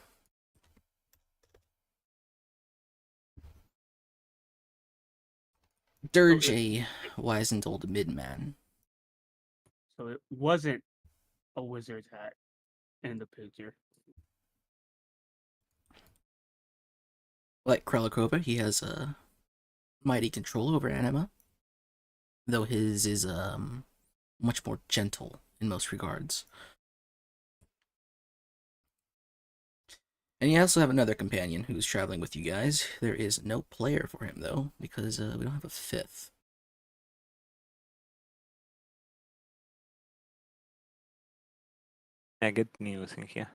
Dirge, a wizened old midman. So it wasn't a wizard's hat in the picture. Like Krelakova, he has a mighty control over anima, though his is much more gentle in most regards. And you also have another companion who's traveling with you guys. There is no player for him, though, because we don't have a fifth. I get news in here.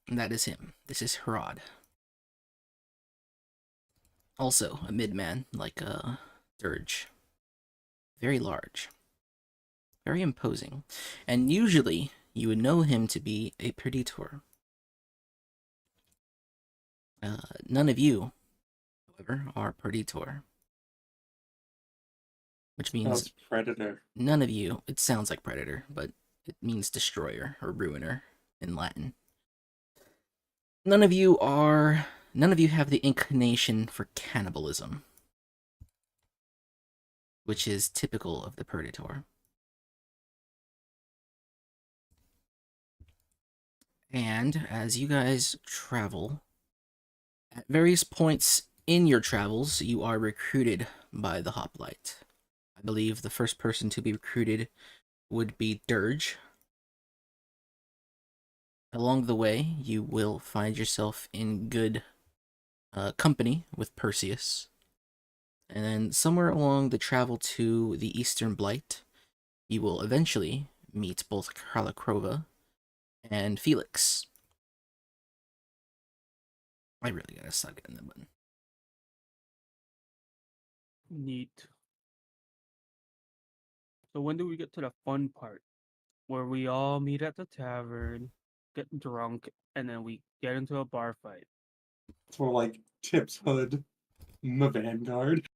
And that is him. This is Harad. Also a midman, like Dirge. Very large. Very imposing. And usually, you would know him to be a Perditor. None of you, however, are Perditor. Which means That's Predator. none of you, it sounds like Predator, but it means destroyer or ruiner in Latin. None of you have the inclination for cannibalism, which is typical of the Perditor. And as you guys travel, at various points in your travels, you are recruited by the Hoplite. I believe the first person to be recruited would be Dirge. Along the way, you will find yourself in good company with Perseus. And then somewhere along the travel to the Eastern Blight, you will eventually meet both Kralakova and Felix. I really gotta suck it in the button. Neat. So when do we get to the fun part? Where we all meet at the tavern, get drunk, and then we get into a bar fight. It's more like Tip's Hood, the Vanguard.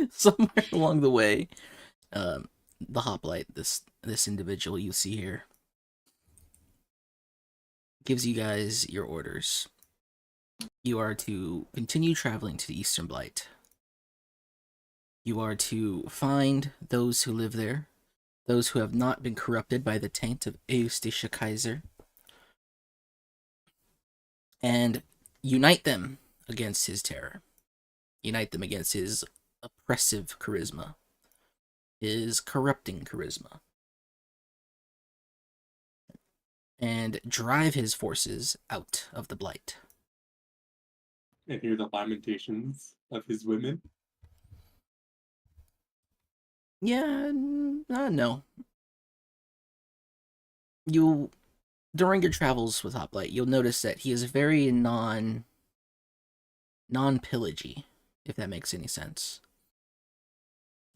Somewhere along the way, the Hoplite, this individual you see here, gives you guys your orders. You are to continue traveling to the Eastern Blight. You are to find those who live there, those who have not been corrupted by the taint of Eustacia Kaiser, and unite them against his terror. Unite them against his oppressive charisma, his corrupting charisma, and drive his forces out of the Blight. And hear the lamentations of his women. Yeah, no. During your travels with Hoplite, you'll notice that he is very non-pillagey, if that makes any sense.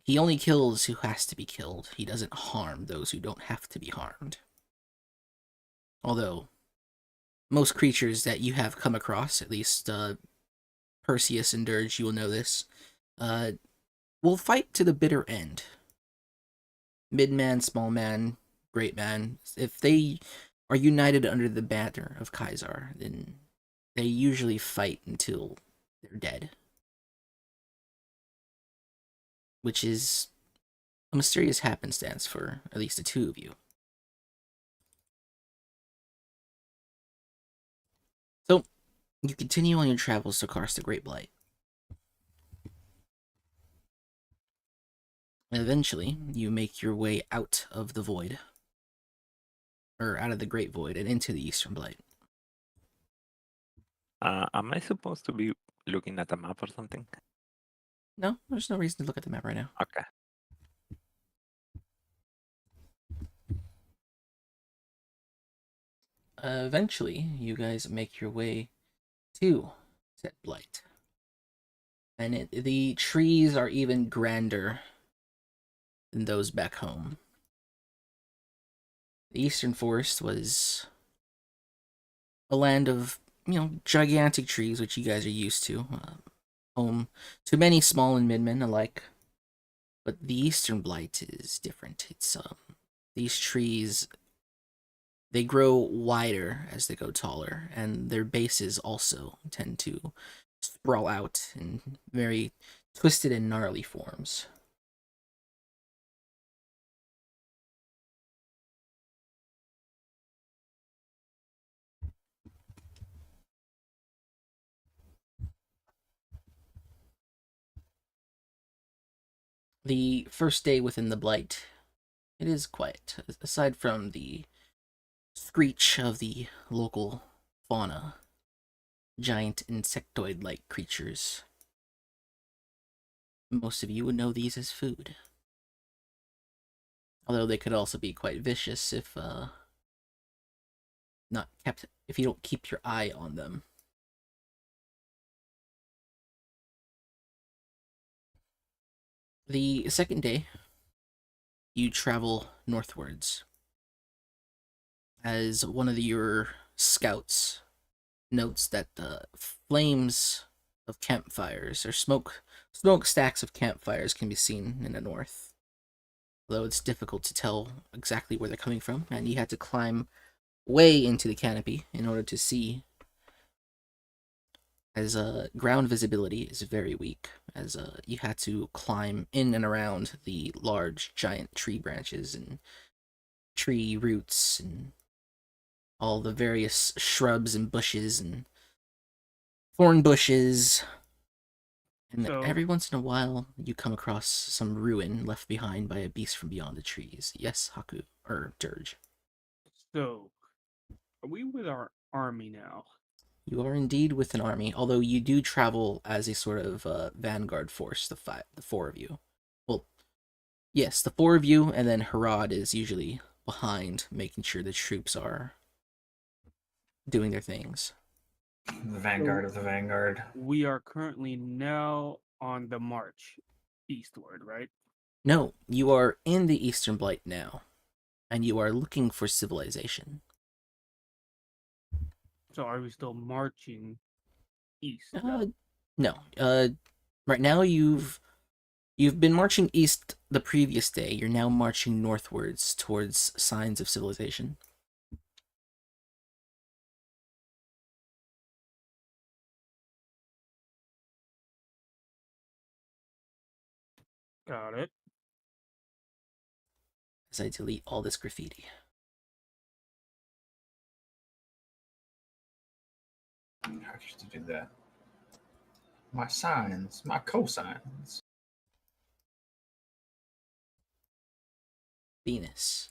He only kills who has to be killed. He doesn't harm those who don't have to be harmed. Although, most creatures that you have come across, at least Perseus and Dirge, you will know this, will fight to the bitter end. Mid-man, small man, great man. If they are united under the banner of Kaisar, then they usually fight until they're dead. Which is a mysterious happenstance for at least the two of you. So, you continue on your travels to Karst the Great Blight. And eventually, you make your way out of the void. Or out of the Great Void and into the Eastern Blight. Am I supposed to be looking at a map or something? No, there's no reason to look at the map right now. Okay. Eventually, you guys make your way to said Blight. And the trees are even grander than those back home. The Eastern Forest was a land of, gigantic trees, which you guys are used to. Home to many small and midmen alike. But the Eastern Blight is different. It's, these trees, they grow wider as they go taller, and their bases also tend to sprawl out in very twisted and gnarly forms. The first day within the Blight, it is quiet, aside from the screech of the local fauna, giant insectoid-like creatures. Most of you would know these as food. Although they could also be quite vicious if if you don't keep your eye on them. The second day, you travel northwards. As one of your scouts notes that the flames of campfires, or smokestacks of campfires, can be seen in the north. Although it's difficult to tell exactly where they're coming from, and you had to climb way into the canopy in order to see, as ground visibility is very weak, as you had to climb in and around the large giant tree branches and tree roots and all the various shrubs and bushes and thorn bushes. And So- every once in a while, you come across some ruin left behind by a beast from beyond the trees. Yes, Haku, or Dirge. So, are we with our army now? You are indeed with an army, although you do travel as a sort of vanguard force, the four of you. Well, yes, the four of you, and then Harad is usually behind, making sure the troops are doing their things. The vanguard of the vanguard. We are currently now on the march eastward, right? No, you are in the Eastern Blight now, and you are looking for civilization. So are we still marching east? No. Right now you've been marching east the previous day. You're now marching northwards towards signs of civilization. Got it. As I delete all this graffiti. How used to do that? My sines, my cosines. Venus.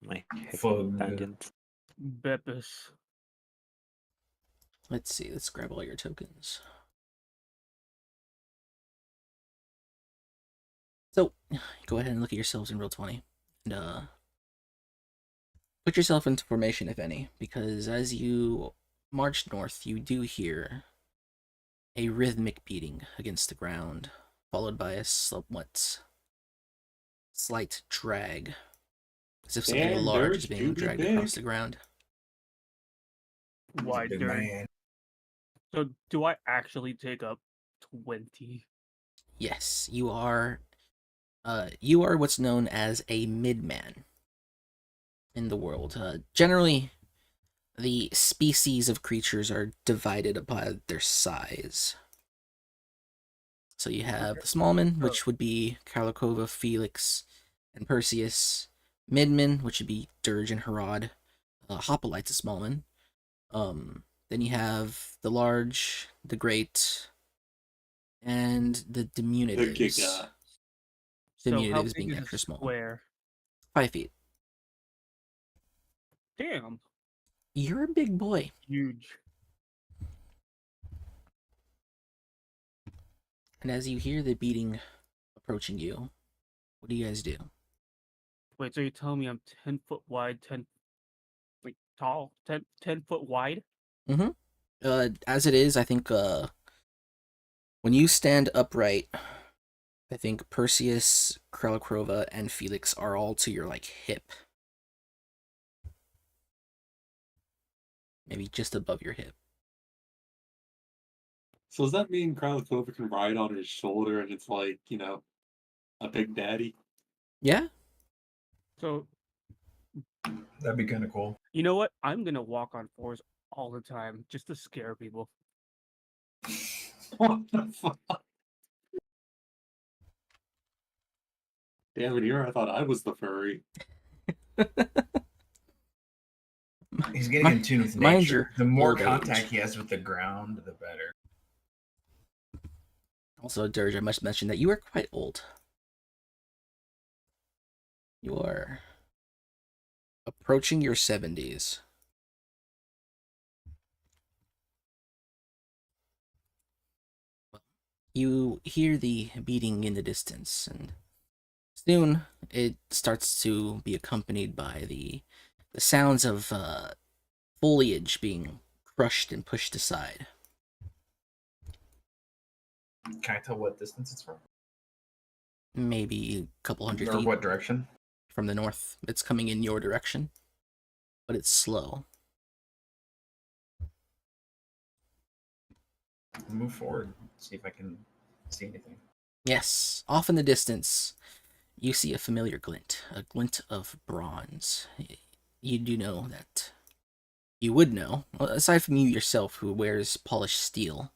My Fug. tangent. Beppis. Let's see. Let's grab all your tokens. So, go ahead and look at yourselves in Roll20. And, put yourself into formation, if any, because as you march north, you do hear a rhythmic beating against the ground, followed by a somewhat slight drag, as if something Damn, large Dirge, is being you be dragged big. across the ground. Why, Big Dirge? man. So do I actually take up 20? Yes, you are. You are what's known as a midman in the world. Generally, the species of creatures are divided by their size. So you have the smallmen, Oh. which would be Karlakova, Felix, and Perseus. Midmen, which would be Dirge and Herod. Hoplite's a smallman. Then you have the large, the great, and the The diminutives. Giga. So how Diminutives big being is a extra small. square? 5 feet. Damn, You're a big boy. huge. And as you hear the beating approaching you, what do you guys do? Wait, so you're telling me I'm 10 foot wide, 10 like tall, 10 foot wide? As it is, I think when you stand upright, I think Perseus, Kralakrova, and Felix are all to your like hip. Maybe just above your hip. So does that mean Krylakova can ride on his shoulder and it's like, you know, a big daddy? Yeah? So That'd be kind of cool. you know what? I'm gonna walk on fours all the time just to scare people. What the fuck? Damn it, here I thought I was the furry. He's getting Mi- in tune with mind nature. your The more old contact age. he has with the ground, the better. Also, Dirge, I must mention that you are quite old. You are approaching your 70s. You hear the beating in the distance, and soon it starts to be accompanied by the sounds of foliage being crushed and pushed aside. Can I tell what distance it's from? Maybe a couple hundred Or feet what direction? from the north. It's coming in your direction, but it's slow. I'll move forward, see if I can see anything. Yes, off in the distance, you see a familiar glint, a glint of bronze. You do know that. You would know, aside from you yourself, who wears polished steel.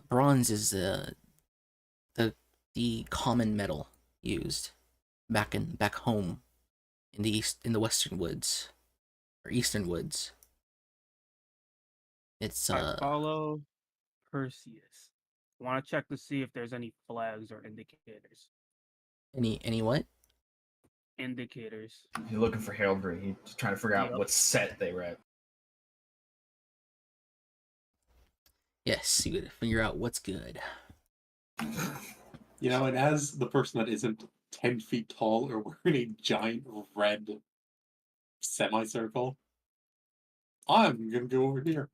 Bronze is the common metal used back home in the western woods or eastern woods. It's I follow Perseus. I want to check to see if there's any flags or indicators. any what? Indicators. You're looking for heraldry. He's trying to figure out Yep. what set they were at. Yes, you gotta figure out what's good. You know, and as the person that isn't 10 feet tall or wearing a giant red semicircle, I'm gonna go over here.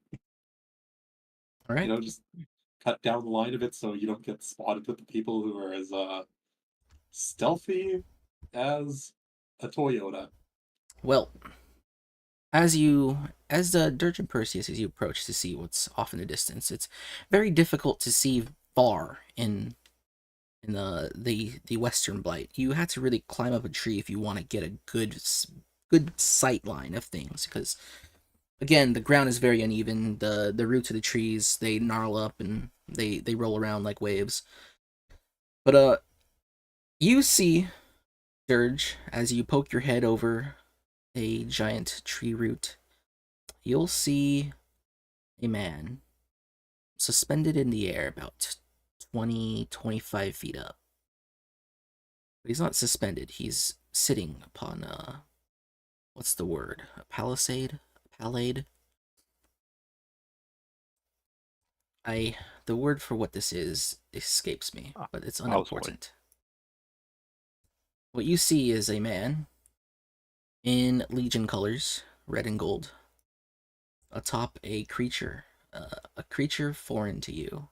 All right. You know, just cut down the line of it so you don't get spotted with the people who are as stealthy as a Toyota. Well, as the Dirge and Perseus, as you approach to see what's off in the distance, it's very difficult to see far in the Western Blight. You had to really climb up a tree if you want to get a good sight line of things, because again, the ground is very uneven. The roots of the trees, they gnarl up and they roll around like waves. But you see Dirge as you poke your head over a giant tree root. You'll see a man suspended in the air about 20-25 feet up. But he's not suspended. He's sitting upon what's the word? A palisade? A pallade? The word for what this is escapes me, but it's unimportant. What you see is a man in Legion colors, red and gold, atop a creature foreign to you.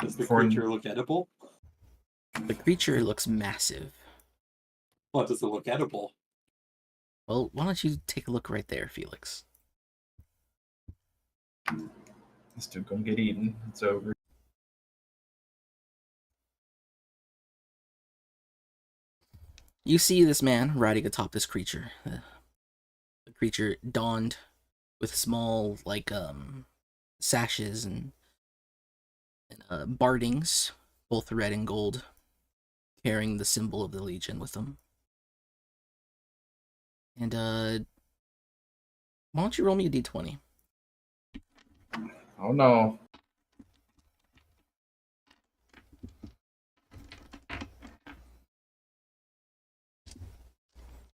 Does the Foreign- creature look edible? The creature looks massive. What does it look edible? Well, why don't you take a look right there, Felix? This dude gonna get eaten. It's over. You see this man riding atop this creature. The creature donned with small, like, sashes and bardings, both red and gold, carrying the symbol of the Legion with them. And, why don't you roll me a d20? Oh no.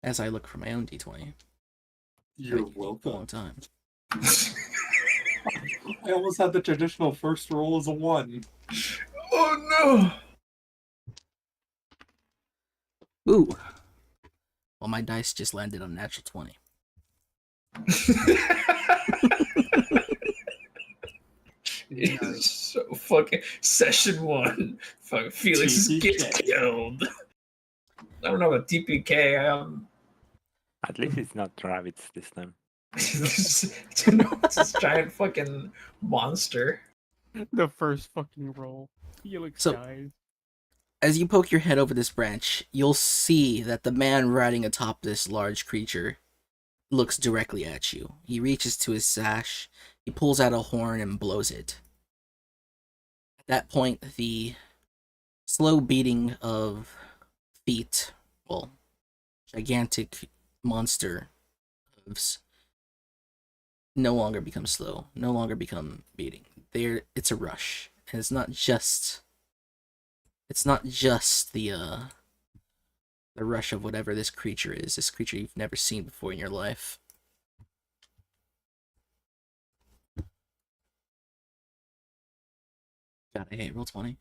As I look for my own d20. You're A long welcome. time. I almost had the traditional first roll as a 1. Oh Ooh! Well, my dice just landed on a natural 20. no. It's so fucking session 1. Fuck, Felix TPK. gets killed. I don't know about TPK. At least it's not rabbits this time. It's this giant fucking monster. The first fucking roll. Felix So- dies. As you poke your head over this branch, you'll see that the man riding atop this large creature looks directly at you. He reaches to his sash, he pulls out a horn and blows it. At that point, the slow beating of feet, well, gigantic monster hooves, no longer become slow, no longer become beating. It's a rush. And it's not just the rush of whatever this creature is, this creature you've never seen before in your life. Got a roll 20.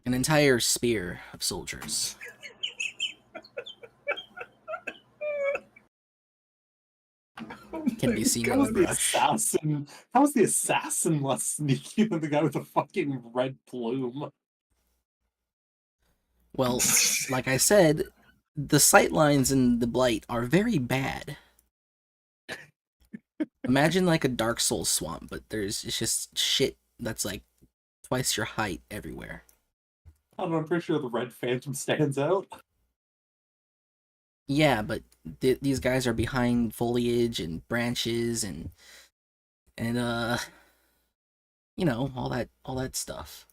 An entire spear of soldiers. Can be seen in How's the the brush. assassin? How's the assassin less sneaky than the guy with the fucking red plume? Well, like I said, the sightlines in the Blight are very bad. Imagine like a Dark Souls swamp, but it's just shit that's like twice your height everywhere. I don't know, I'm pretty sure the red phantom stands out. Yeah, but these guys are behind foliage and branches and you know, all that stuff.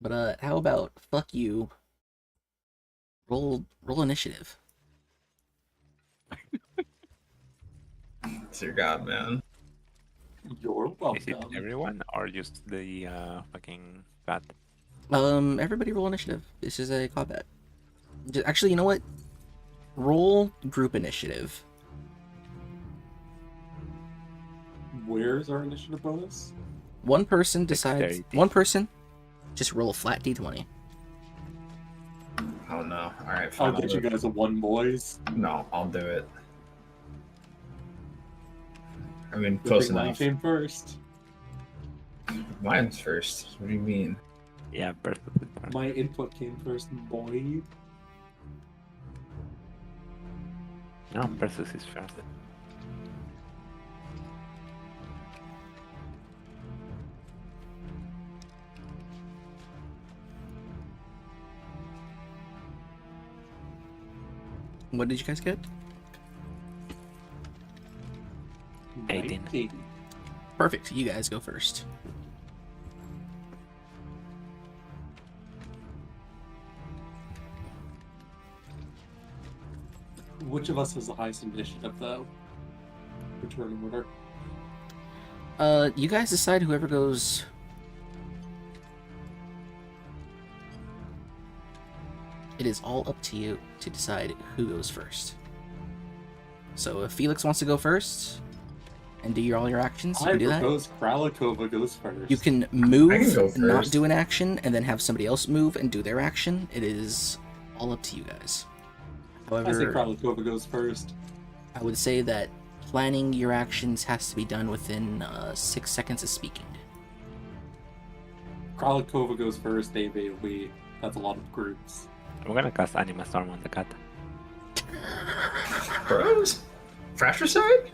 But how about fuck you? Roll initiative. Dear God, man. You're Is it welcome. everyone or just the fucking bat? Everybody roll initiative. This is a combat. Actually, you know what? Roll group initiative. Where's our initiative bonus? One person decides. Dexterity. One person just roll a flat d20. Oh no. Alright, I'll fine. get you guys a 1, boys. No, I'll do it. I mean, Good close thing mine enough. came first. Mine's first. What do you mean? Yeah, perfect. My input came first, boy. No, Perseus is first. What did you guys get? 18. 19. Perfect. You guys go first. Which of us has the highest initiative, though? Return order. You guys decide whoever goes. It is all up to you to decide who goes first. So if Felix wants to go first and do all your actions, you I can do that. propose Kralakova goes first. You can move, I can go and not first. do an action, and then have somebody else move and do their action. It is all up to you guys. I say However, Kralakova goes first. I would say that planning your actions has to be done within 6 seconds of speaking. Kralakova goes first, AV, we That's a lot of groups. I'm gonna cast Anima Storm on the cat. Bros? Fratricide?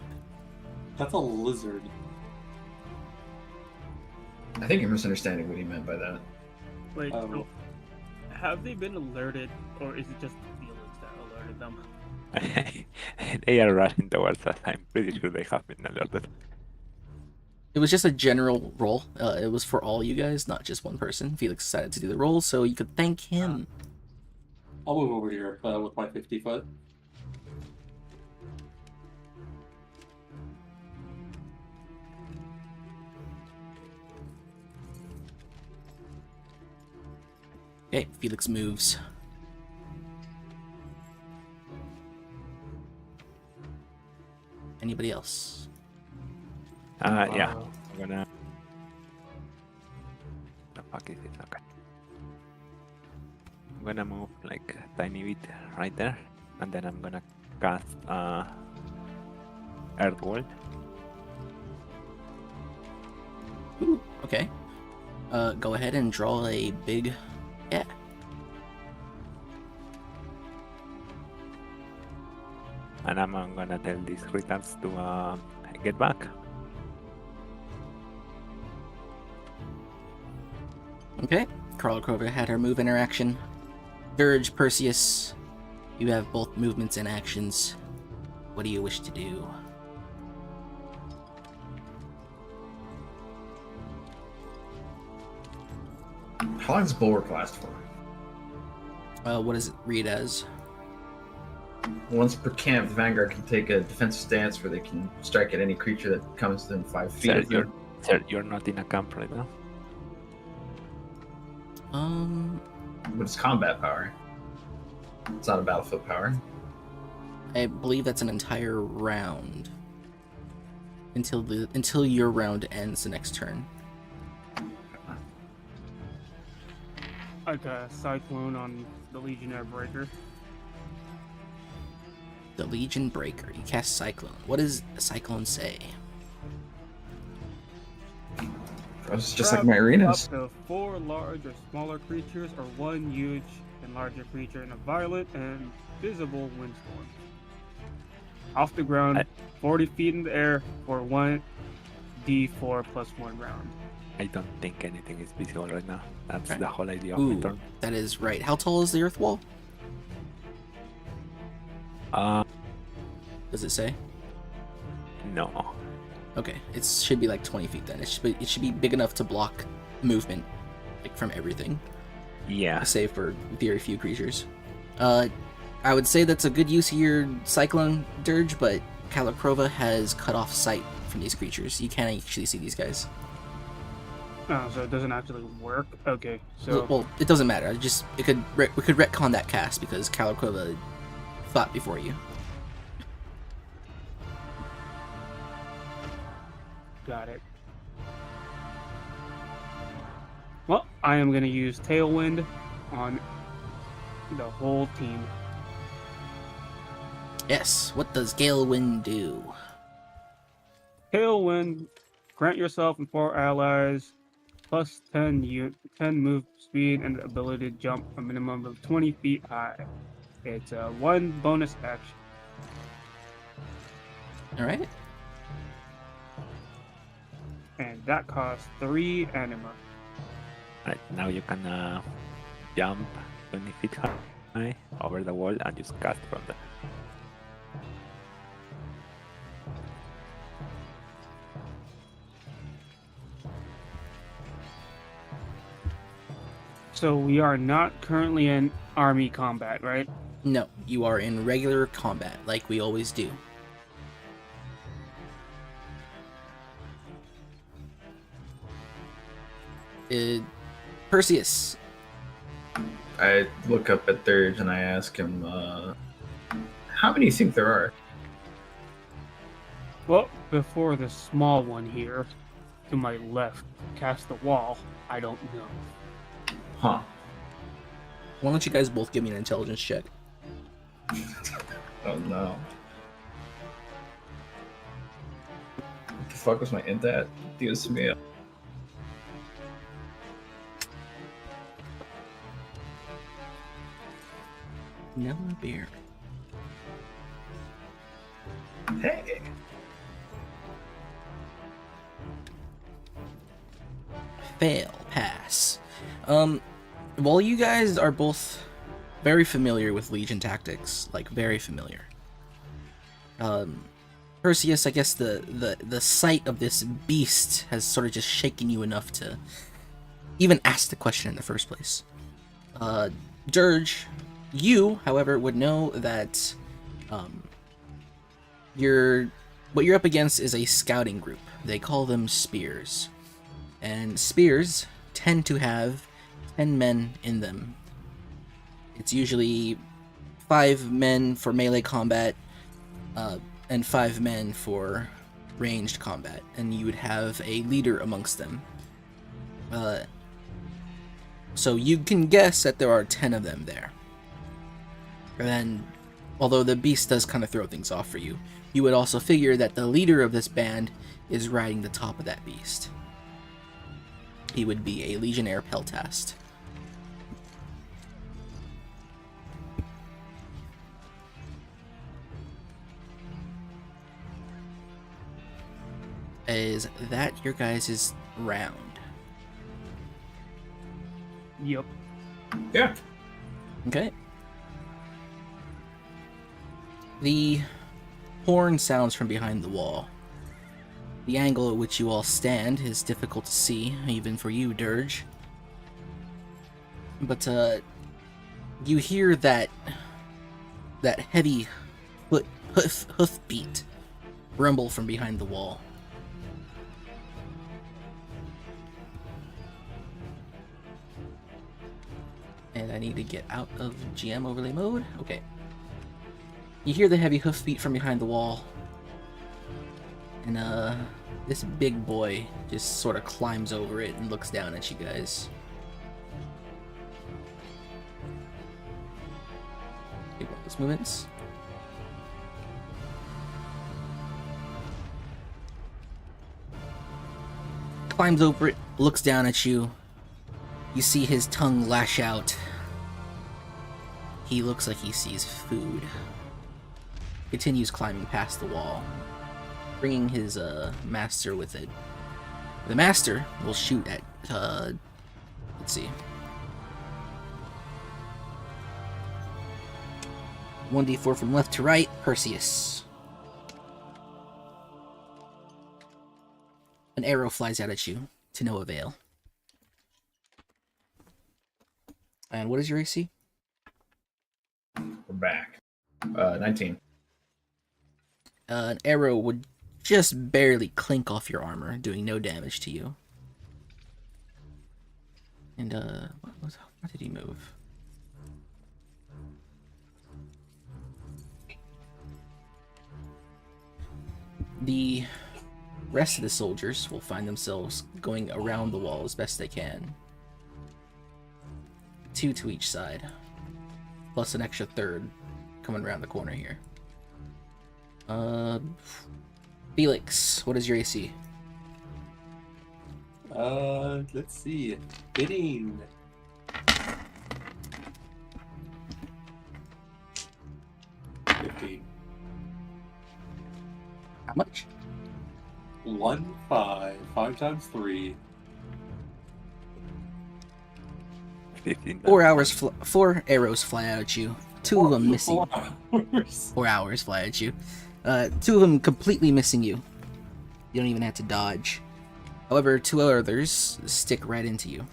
That's a lizard. I think you're misunderstanding what he meant by that. Wait, Oh. so have they been alerted, or is it just Felix that alerted them? They are rushing towards us. I'm pretty sure they have been alerted. It was just a general roll. It was for all you guys, not just one person. Felix decided to do the roll, so you could thank him. I'll move over here with my 50 foot. Okay, Felix moves. Anybody else? Yeah. I'm gonna. The fuck is it? Okay. I'm gonna move like a tiny bit right there, and then I'm gonna cast Earth Wall. Ooh, okay. Go ahead and draw a big... Yeah. And I'm gonna tell these retards to get back. Okay. Carlacrova had her move interaction. Dirge, Perseus, you have both movements and actions. What do you wish to do? How long does Bulwark last for? What does it read as? Once per camp, the Vanguard can take a defensive stance where they can strike at any creature that comes within 5 feet of them. Sir, you're not in a camp right now. But it's combat power. It's not a battlefield power. I believe that's an entire round. Until your round ends the next turn. Like a cyclone on the Legionnaire Breaker. The Legion Breaker. You cast Cyclone. What does a Cyclone say? It's just like my arenas. Up to 4 large or smaller creatures, or 1 huge and larger creature in a violent and visible windstorm. Off the ground, 40 feet in the air for 1d4 plus 1 round. I don't think anything is visible right now. That's Okay. the whole idea of Ooh, my turn. that is right. How tall is the Earth Wall? Does it say? No. Okay, it should be like 20 feet then. It should be big enough to block movement, like from everything, Yeah. save for very few creatures. I would say that's a good use of your Cyclone Dirge, but Calakrova has cut off sight from these creatures. You can't actually see these guys. Oh, so it doesn't actually work? Okay, so... Well, it doesn't matter. We could retcon that cast because Calakrova thought before you. Got it. Well, I am going to use Tailwind on the whole team. Yes. What does Galewind do? Tailwind, grant yourself and 4 allies plus 10 move speed and the ability to jump a minimum of 20 feet high. It's a 1 bonus action. All right. And that costs 3 anima. Right, now you can jump 20 feet high over the wall and just cast from there. So we are not currently in army combat, right? No, you are in regular combat, like we always do. Perseus. I look up at Thurge and I ask him, how many do you think there are? Well, before the small one here, to my left, cast the wall, I don't know. Huh. Why don't you guys both give me an intelligence check? Oh no. What the fuck was my int at? Dios mío. Noah Beer. Hey. Fail. Pass. While you guys are both very familiar with Legion tactics, like very familiar, Perseus, I guess the sight of this beast has sort of just shaken you enough to even ask the question in the first place. Dirge, you, however, would know that what you're up against is a scouting group. They call them spears. And spears tend to have 10 men in them. It's usually 5 men for melee combat, and 5 men for ranged combat, and you would have a leader amongst them. So you can guess that there are 10 of them there. And then, although the beast does kind of throw things off for you, you would also figure that the leader of this band is riding the top of that beast. He would be a Legionnaire Peltast. Is that your guys' round? Yep. Yeah. Okay. The horn sounds from behind the wall. The angle at which you all stand is difficult to see, even for you, Dirge. But, you hear that heavy hoof beat rumble from behind the wall. And I need to get out of GM overlay mode. Okay. You hear the heavy hoofbeat from behind the wall. And, this big boy just sort of climbs over it and looks down at you guys. Big bonus movements. Climbs over it, looks down at you. You see his tongue lash out. He looks like he sees food. Continues climbing past the wall, bringing his master with it. The master will shoot at, let's see. 1d4 from left to right, Perseus. An arrow flies out at you, to no avail. And what is your AC? We're back. 19. An arrow would just barely clink off your armor, doing no damage to you. And, what did he move? The rest of the soldiers will find themselves going around the wall as best they can. 2 to each side, plus an extra third coming around the corner here. Felix, what is your AC? Let's see. Hitting. $15. How much? 1, 5. 5 times 3. 15. 4 hours. 4 arrows fly out at you. 2 of them missing. 4 hours. 4 hours fly at you. 2 of them completely missing you. You don't even have to dodge. However, 2 others stick right into you.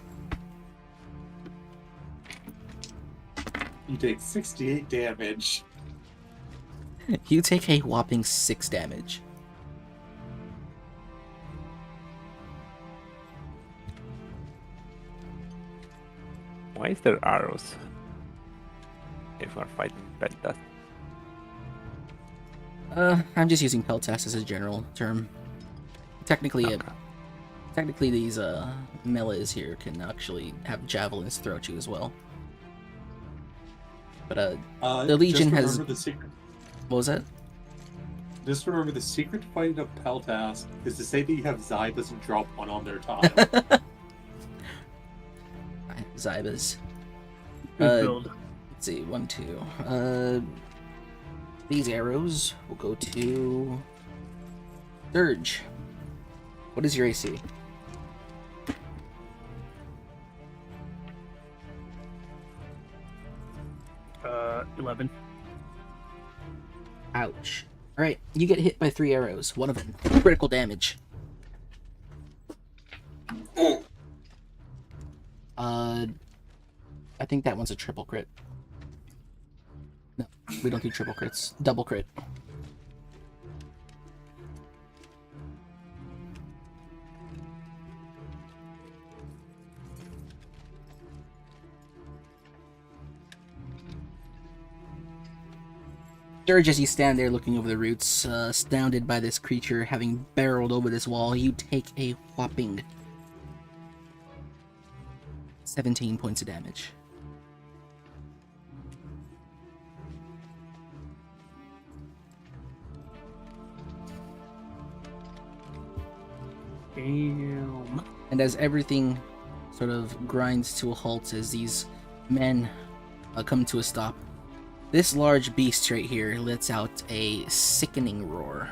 You take 68 damage. You take a whopping 6 damage. Why is there arrows if we're fighting Peltast? I'm just using Peltast as a general term. Technically, Okay. these melees here can actually have javelins thrown at you as well. But the Legion just has. remember the secret. What was that? Just remember the secret to fighting a Peltast is to say that you have Zybas and drop one on their tile. Zybas. Good build. see. 1, 2. These arrows will go to Surge. What is your AC? Uh, 11. Ouch. Alright, you get hit by 3 arrows. One of them critical damage. I think that one's a triple crit. No, we don't do triple crits. Double crit. Surge, as you stand there looking over the roots, astounded by this creature having barreled over this wall, you take a whopping 17 points of damage. Damn. And as everything sort of grinds to a halt as these men come to a stop, this large beast right here lets out a sickening roar.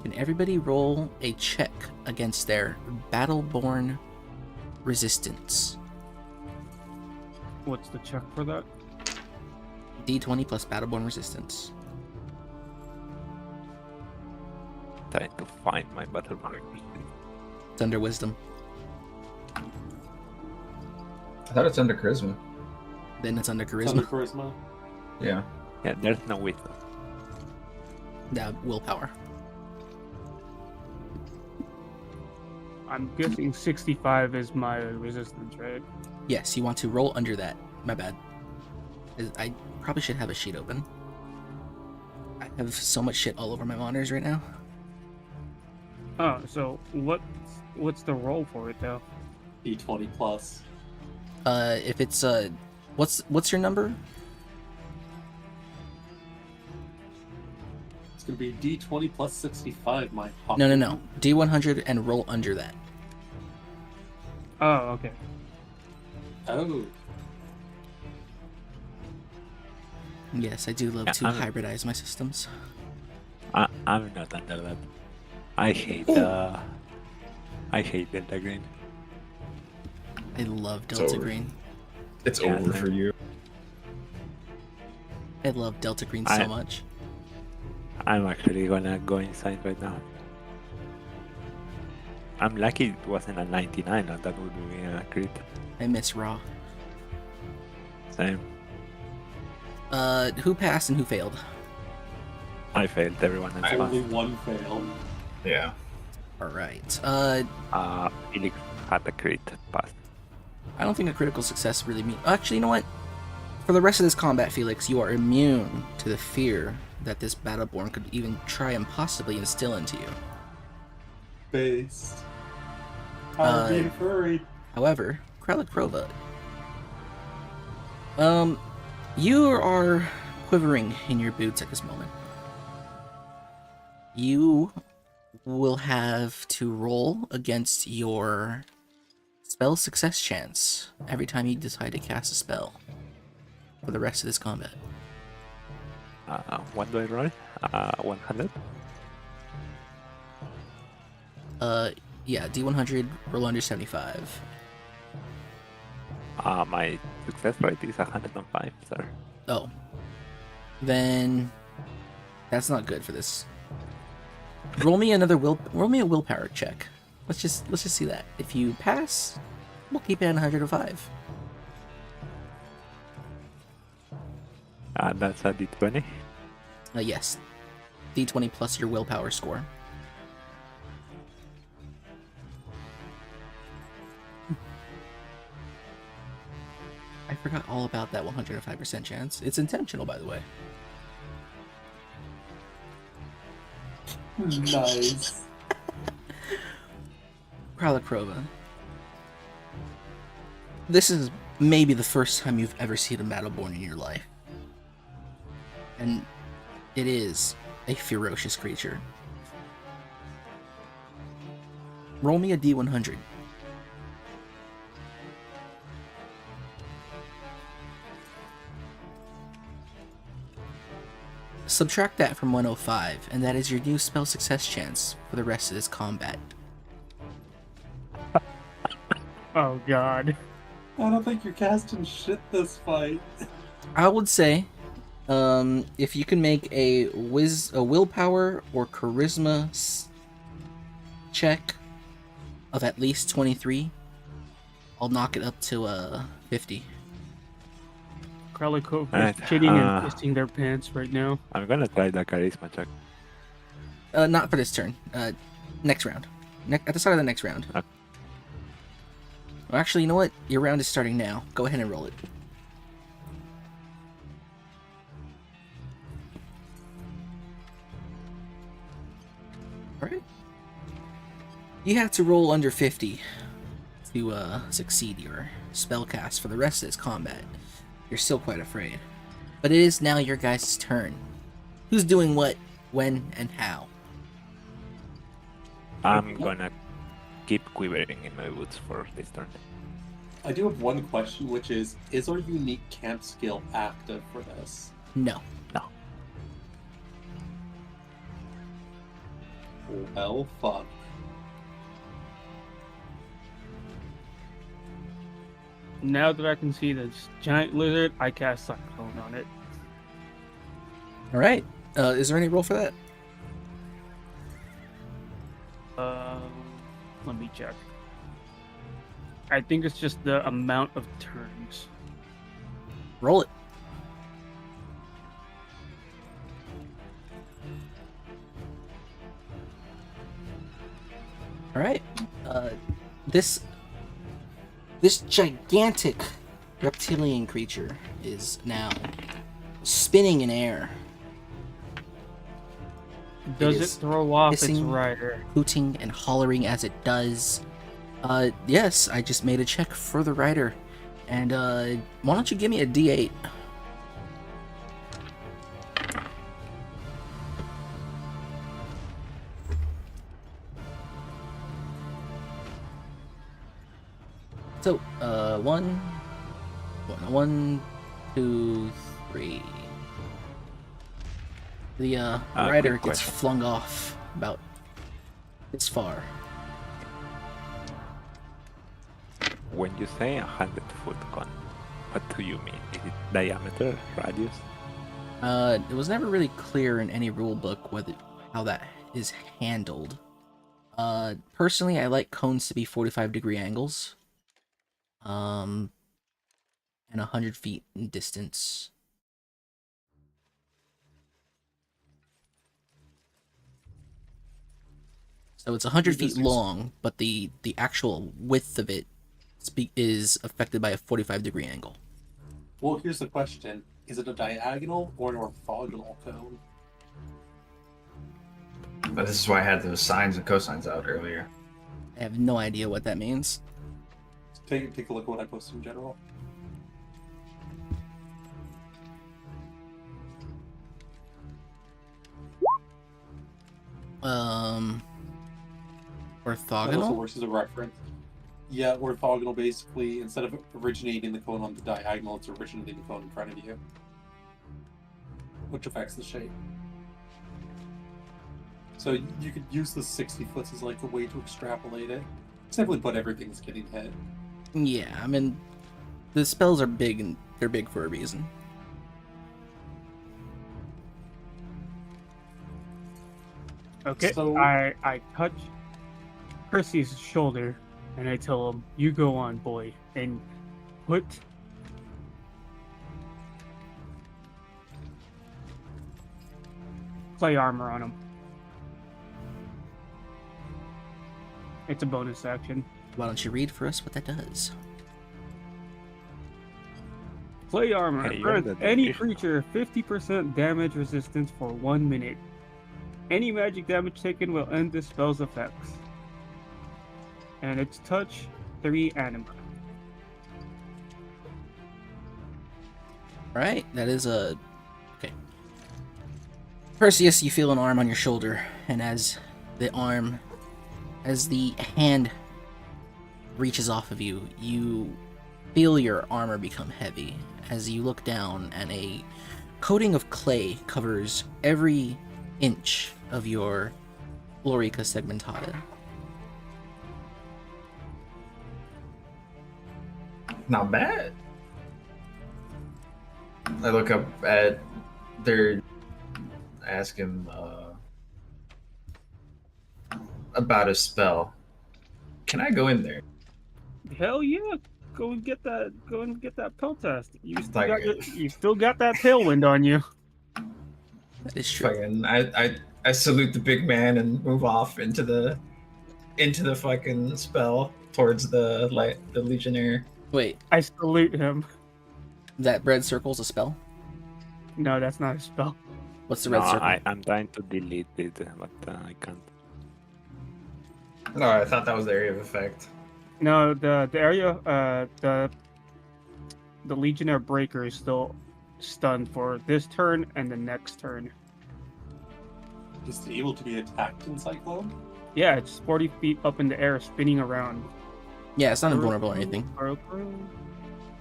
Can everybody roll a check against their Battleborn resistance? What's the check for that? D20 plus Battleborn resistance. Trying to find my battle mark. It's under wisdom. I thought it's under charisma. Then it's under It's charisma. under charisma. Yeah. Yeah, there's no wisdom. Willpower. I'm guessing 65 is my resistance, right? Yes, you want to roll under that. My bad. I probably should have a sheet open. I have so much shit all over my monitors right now. Oh, so what's the roll for it though? D20 plus. If it's what's your number? It's gonna be D20 plus 65. My No. D100 and roll under that. Oh, okay. Oh, Yes, I do love Yeah, to I'm- hybridize my systems. I'm not under that. I hate Delta Green. I love Delta So- Green. It's Yeah, over same. for you. I love Delta Green so I- much. I'm actually gonna go inside right now. I'm lucky it wasn't a 99, or that would be a crit. I miss Raw. Same. Who passed and who failed? I failed everyone else. only one failed. Yeah. Alright. Felix had a crit pass. I don't think a critical success really means. Actually, you know what? For the rest of this combat, Felix, you are immune to the fear that this Battleborn could even try and possibly instill into you. Based. Power being furry. However, Kralakrova, you are quivering in your boots at this moment. You will have to roll against your spell success chance every time you decide to cast a spell for the rest of this combat. What do I roll? 100? Yeah, D100, roll under 75. My success rate is 105, sir. Oh. Then that's not good for this. Roll me a willpower check. Let's just see that. If you pass, we'll keep it at 105. That's a D20. Yes. D20 plus your willpower score. I forgot all about that 105% chance. It's intentional, by the way. Nice. Kralakrova. This is maybe the first time you've ever seen a Battleborn in your life. And it is a ferocious creature. Roll me a D100. subtract that from 105, and that is your new spell success chance for the rest of this combat. Oh god. I don't think you're casting shit this fight. I would say, if you can make a willpower or charisma check of at least 23, I'll knock it up to 50. Kralik is Alright, shitting and pissing their pants right now. I'm gonna try the charisma check. Not for this turn. Next round. At the start of the next round. Okay. Well, actually, you know what? Your round is starting now. Go ahead and roll it. Alright. You have to roll under 50 to succeed your spell cast for the rest of this combat. You're still quite afraid. But it is now your guys' turn. Who's doing what, when, and how? I'm gonna keep quivering in my boots for this turn. I do have one question, which is our unique camp skill active for this? No. Well, fuck. Now that I can see this giant lizard, I cast Cyclone on it. Alright. Is there any roll for that? Let me check. I think it's just the amount of turns. Roll it. Alright. This gigantic reptilian creature is now spinning in air, Does it is throw off its hissing. rider? hooting and hollering as it does. Yes, I just made a check for the rider. And why don't you give me a D8? So, one, 2, 3. The rider quick gets question. flung off about this far. When you say 100-foot cone, what do you mean? Is it diameter, radius? It was never really clear in any rule book how that is handled. Personally, I like cones to be 45-degree angles. And 100 feet in distance. So it's 100 feet long, but the actual width of it is affected by a 45-degree angle. Well, here's the question. Is it a diagonal or an orthogonal cone? But this is why I had those sines and cosines out earlier. I have no idea what that means. Take a look at what I posted in general. That also Orthogonal? works as a reference. Yeah, orthogonal basically, instead of originating the cone on the diagonal, it's originating the cone in front of you. Which affects the shape. So you could use the 60 foot as like a way to extrapolate it. Simply put, everything's getting hit. Yeah, I mean, the spells are big, and they're big for a reason. Okay. So- I touch Percy's shoulder and I tell him, "You go on, boy, and put play armor on him." It's a bonus action. Why don't you read for us what that does? Play armor. Hey, you're Grants the any division. creature 50% damage resistance for 1 minute. Any magic damage taken will end the spell's effects. And it's touch 3 anima. Alright, that is a... Okay. Perseus, you feel an arm on your shoulder, and as the hand reaches off of you, you feel your armor become heavy as you look down and a coating of clay covers every inch of your Lorica segmentata. Not bad. I look up at their. Ask him about a spell. Can I go in there? Hell yeah. Go and get that pill test. You still Like- got that tailwind on you. That is true. Fucking, I salute the big man and move off into the fucking spell towards the legionnaire. Wait, I salute him. that red circle's a spell? No, that's not a spell. What's the No, red circle? I'm trying to delete it, but I can't. No, I thought that was the area of effect. No, the area the Legionnaire Breaker is still stunned for this turn and the next turn. Is able to be attacked in Cyclone? Yeah, it's 40 feet up in the air, spinning around. Yeah, it's not invulnerable or anything. Whirlpool.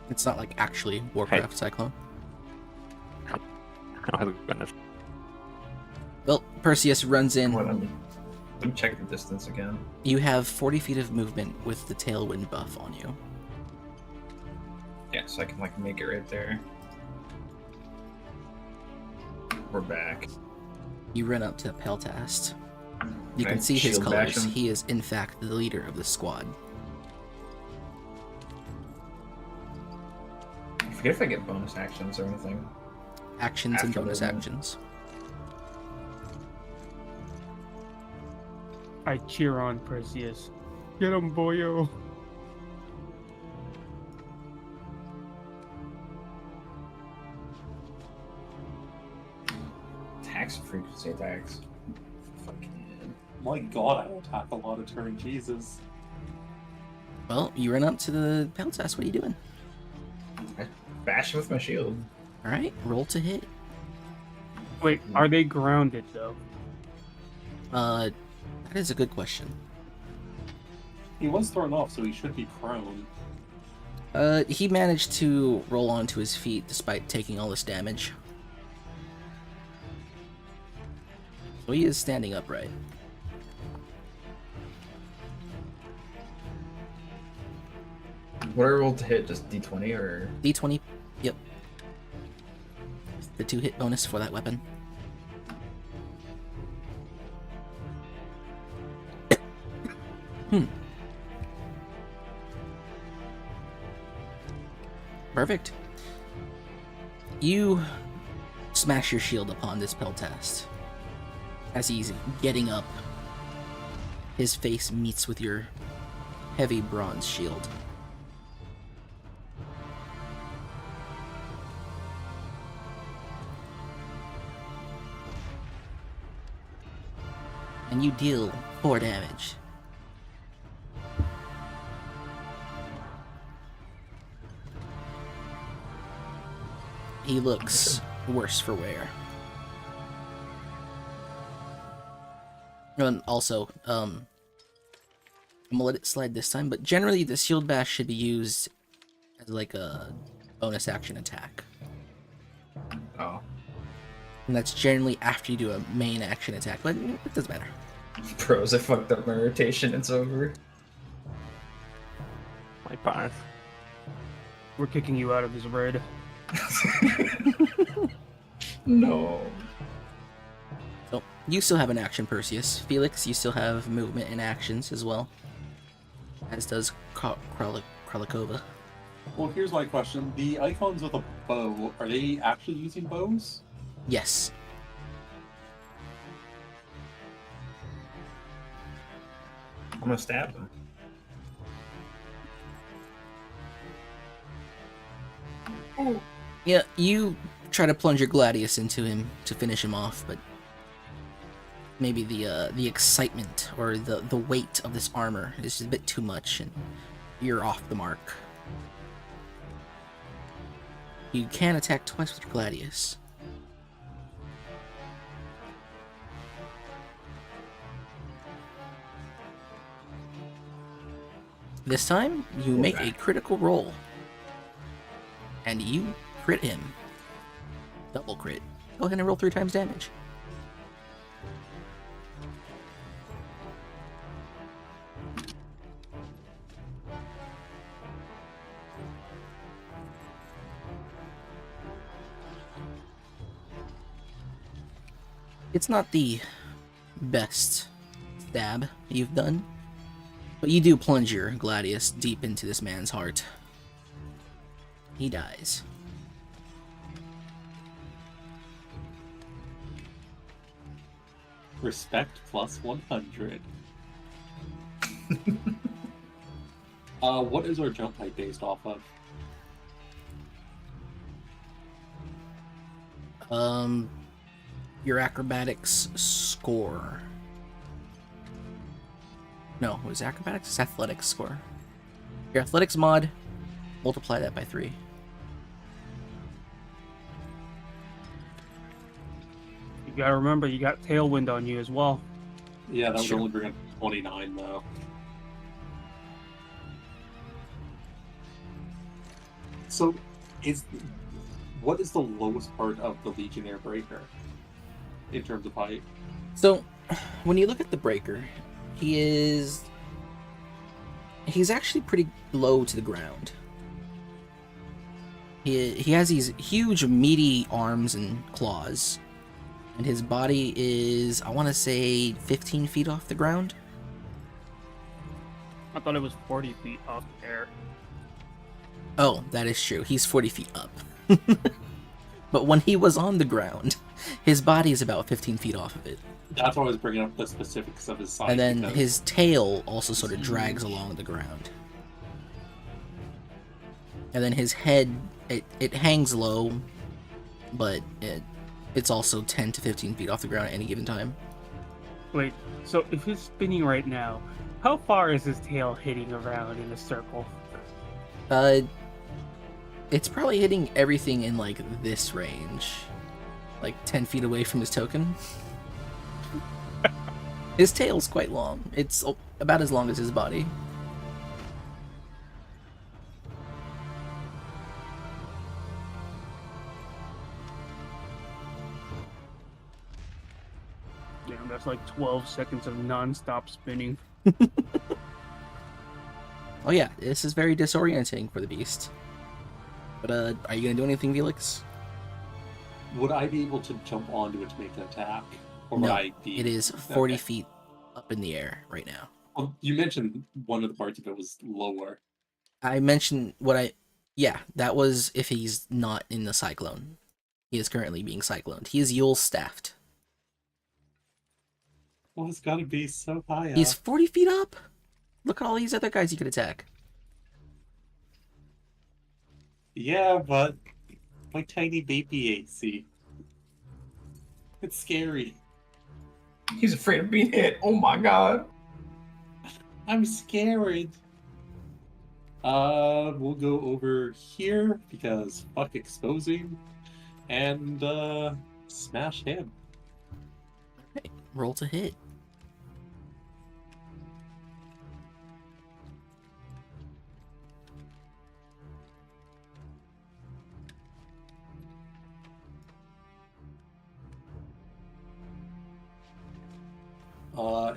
It's not like actually Warcraft Cyclone. I was gonna. Well, Perseus runs in. Let me check the distance again. You have 40 feet of movement with the tailwind buff on you. Yeah, so I can like make it right there. We're back. You run up to Peltast. You Okay, can see his shield bash colors. him. He is, in fact, the leader of the squad. I forget if I get bonus actions or anything. Actions and After bonus movement. actions. I cheer on Perseus. Get him, boyo. Attacks and frequency attacks. Fucking. My god, I attack a lot of turn. Jesus. Well, you run up to the Peltast. What are you doing? Bash him with my shield. All right, roll to hit. Wait, are they grounded though? That is a good question. He was thrown off, so he should be prone. He managed to roll onto his feet despite taking all this damage. So he is standing upright. What I rolled to hit? Just D20 or? D20. Yep. The 2 hit bonus for that weapon. Perfect. You smash your shield upon this Peltast. As he's getting up, his face meets with your heavy bronze shield. And you deal 4 damage. He looks worse for wear. And also, I'm gonna let it slide this time, but generally the shield bash should be used as like a bonus action attack. Oh, And that's generally after you do a main action attack, but it doesn't matter. pros! I fucked up my rotation. It's over. My part. We're kicking you out of this raid. No. So, you still have an action, Perseus. Felix, you still have movement and actions as well. As does Kralikova. Well, here's my question. The icons with a bow, are they actually using bows? Yes. I'm gonna stab him. Yeah, you try to plunge your Gladius into him to finish him off, but maybe the excitement or the weight of this armor is just a bit too much, and you're off the mark. You can attack twice with your Gladius. This time, you make a critical roll. And you crit him. Double crit. Go ahead and roll 3 times damage. It's not the best stab you've done, but you do plunge your Gladius deep into this man's heart. He dies. Respect plus 100. What is our jump height based off of? Your acrobatics score. No, what is acrobatics? It's athletics score. Your athletics mod, multiply that by 3. You gotta remember, you got Tailwind on you as well. Yeah, that would Sure. only bring up 29 though. So, what is the lowest part of the Legionnaire Breaker in terms of height? So, when you look at the Breaker, he's actually pretty low to the ground. He has these huge meaty arms and claws, and his body is, I want to say, 15 feet off the ground. I thought it was 40 feet off the air. Oh, that is true. He's 40 feet up. But when he was on the ground, his body is about 15 feet off of it. That's why I was bringing up the specifics of his size. And then because his tail also sort of drags along the ground. And then his head, it hangs low, but it's also 10 to 15 feet off the ground at any given time. Wait, so if he's spinning right now, how far is his tail hitting around in a circle? It's probably hitting everything in like this range, like 10 feet away from his token. His tail's quite long. It's about as long as his body. Damn, that's like 12 seconds of non-stop spinning. Oh yeah, this is very disorienting for the beast. But are you gonna do anything, Felix? would I be able to jump onto it to make an attack? Or would No, I be... it is 40 Okay. feet up in the air right now. Well, you mentioned one of the parts of it was lower. I mentioned yeah, that was if he's not in the cyclone. He is currently being cycloned. He is Yule staffed. Well, it's gotta be so high He's up. 40 feet up. Look at all these other guys you could attack. Yeah, but my tiny baby AC. It's scary. He's afraid of being hit. Oh my god. I'm scared. We'll go over here because fuck exposing, and smash him. Okay, roll to hit.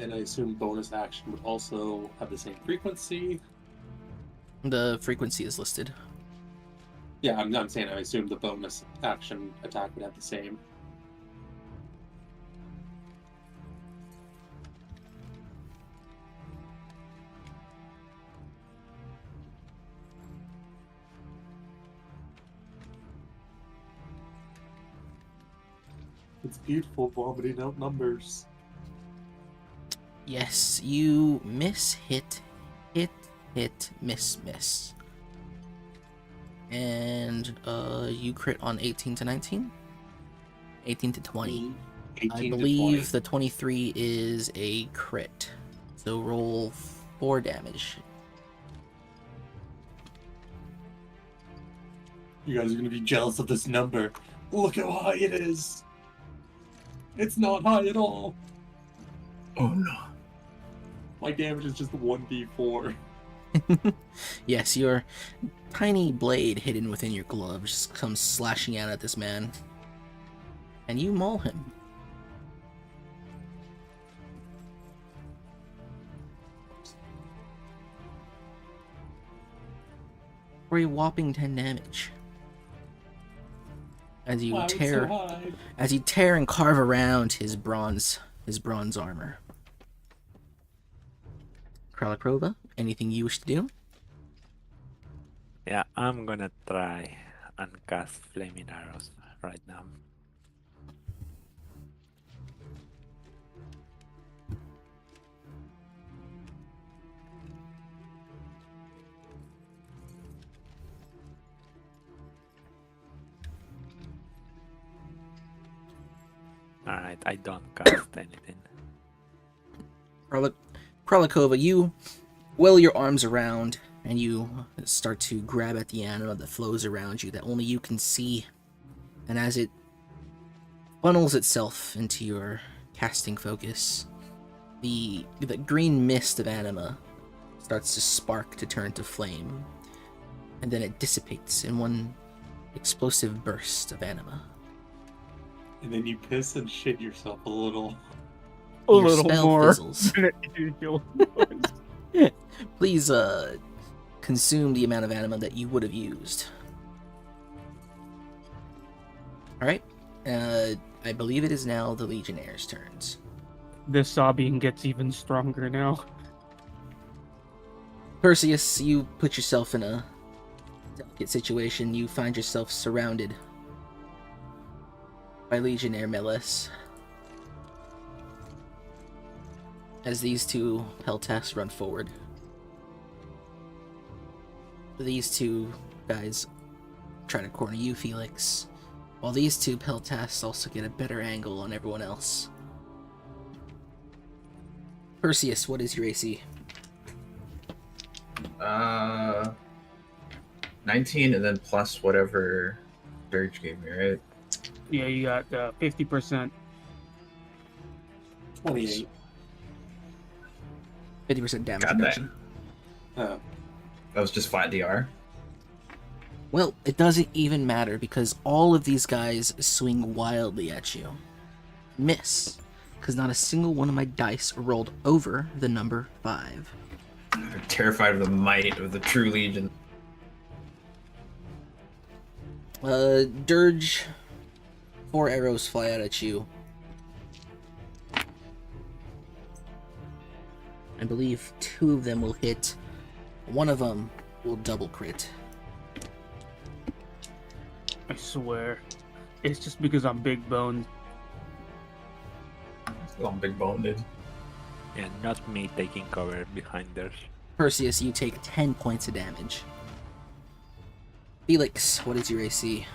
And I assume bonus action would also have the same frequency. The frequency is listed. Yeah, I'm saying I assume the bonus action attack would have the same. It's beautiful vomiting out numbers. Yes, you miss, hit, miss. And you crit on 18 to 19? 18 to 20. 18 I to believe 20. the 23 is a crit. So roll 4 damage. You guys are gonna be jealous of this number. Look how high it is. It's not high at all. Oh no. My damage is just 1d4. Yes, your tiny blade hidden within your glove just comes slashing out at this man. and you maul him. For a whopping 10 damage. As you Wow, it's so tear high. as you tear and carve around his bronze armor. Kralakrova, anything you wish to do? Yeah, I'm gonna try and cast flaming arrows right now. Alright, I don't cast anything. Kralakova, you whirl your arms around and you start to grab at the anima that flows around you that only you can see. And as it funnels itself into your casting focus, the green mist of anima starts to spark to turn to flame. And then it dissipates in one explosive burst of anima. And then you piss and shit yourself a little. A Your little spell more. fizzles. Usual. Please consume the amount of anima that you would have used. Alright. I believe it is now the Legionnaires' turns. This sobbing gets even stronger now. Perseus, you put yourself in a delicate situation. You find yourself surrounded by Legionnaire Melis. As these two Peltas run forward. These two guys try to corner you, Felix, while these two Peltas also get a better angle on everyone else. Perseus, what is your AC? 19 and then plus whatever Dirge gave me, right? Yeah, you got 50%. 28. 50% damage Got that. reduction. Oh. That was just flat DR. Well, it doesn't even matter because all of these guys swing wildly at you. Miss, because not a single one of my dice rolled over the number 5. They're terrified of the might of the true Legion. Dirge, 4 arrows fly out at you. I believe 2 of them will hit. One of them will double crit. I swear. It's just because I'm big boned. I'm big boned, dude. And not me taking cover behind theirs. Perseus, you take 10 points of damage. Felix, what is your AC?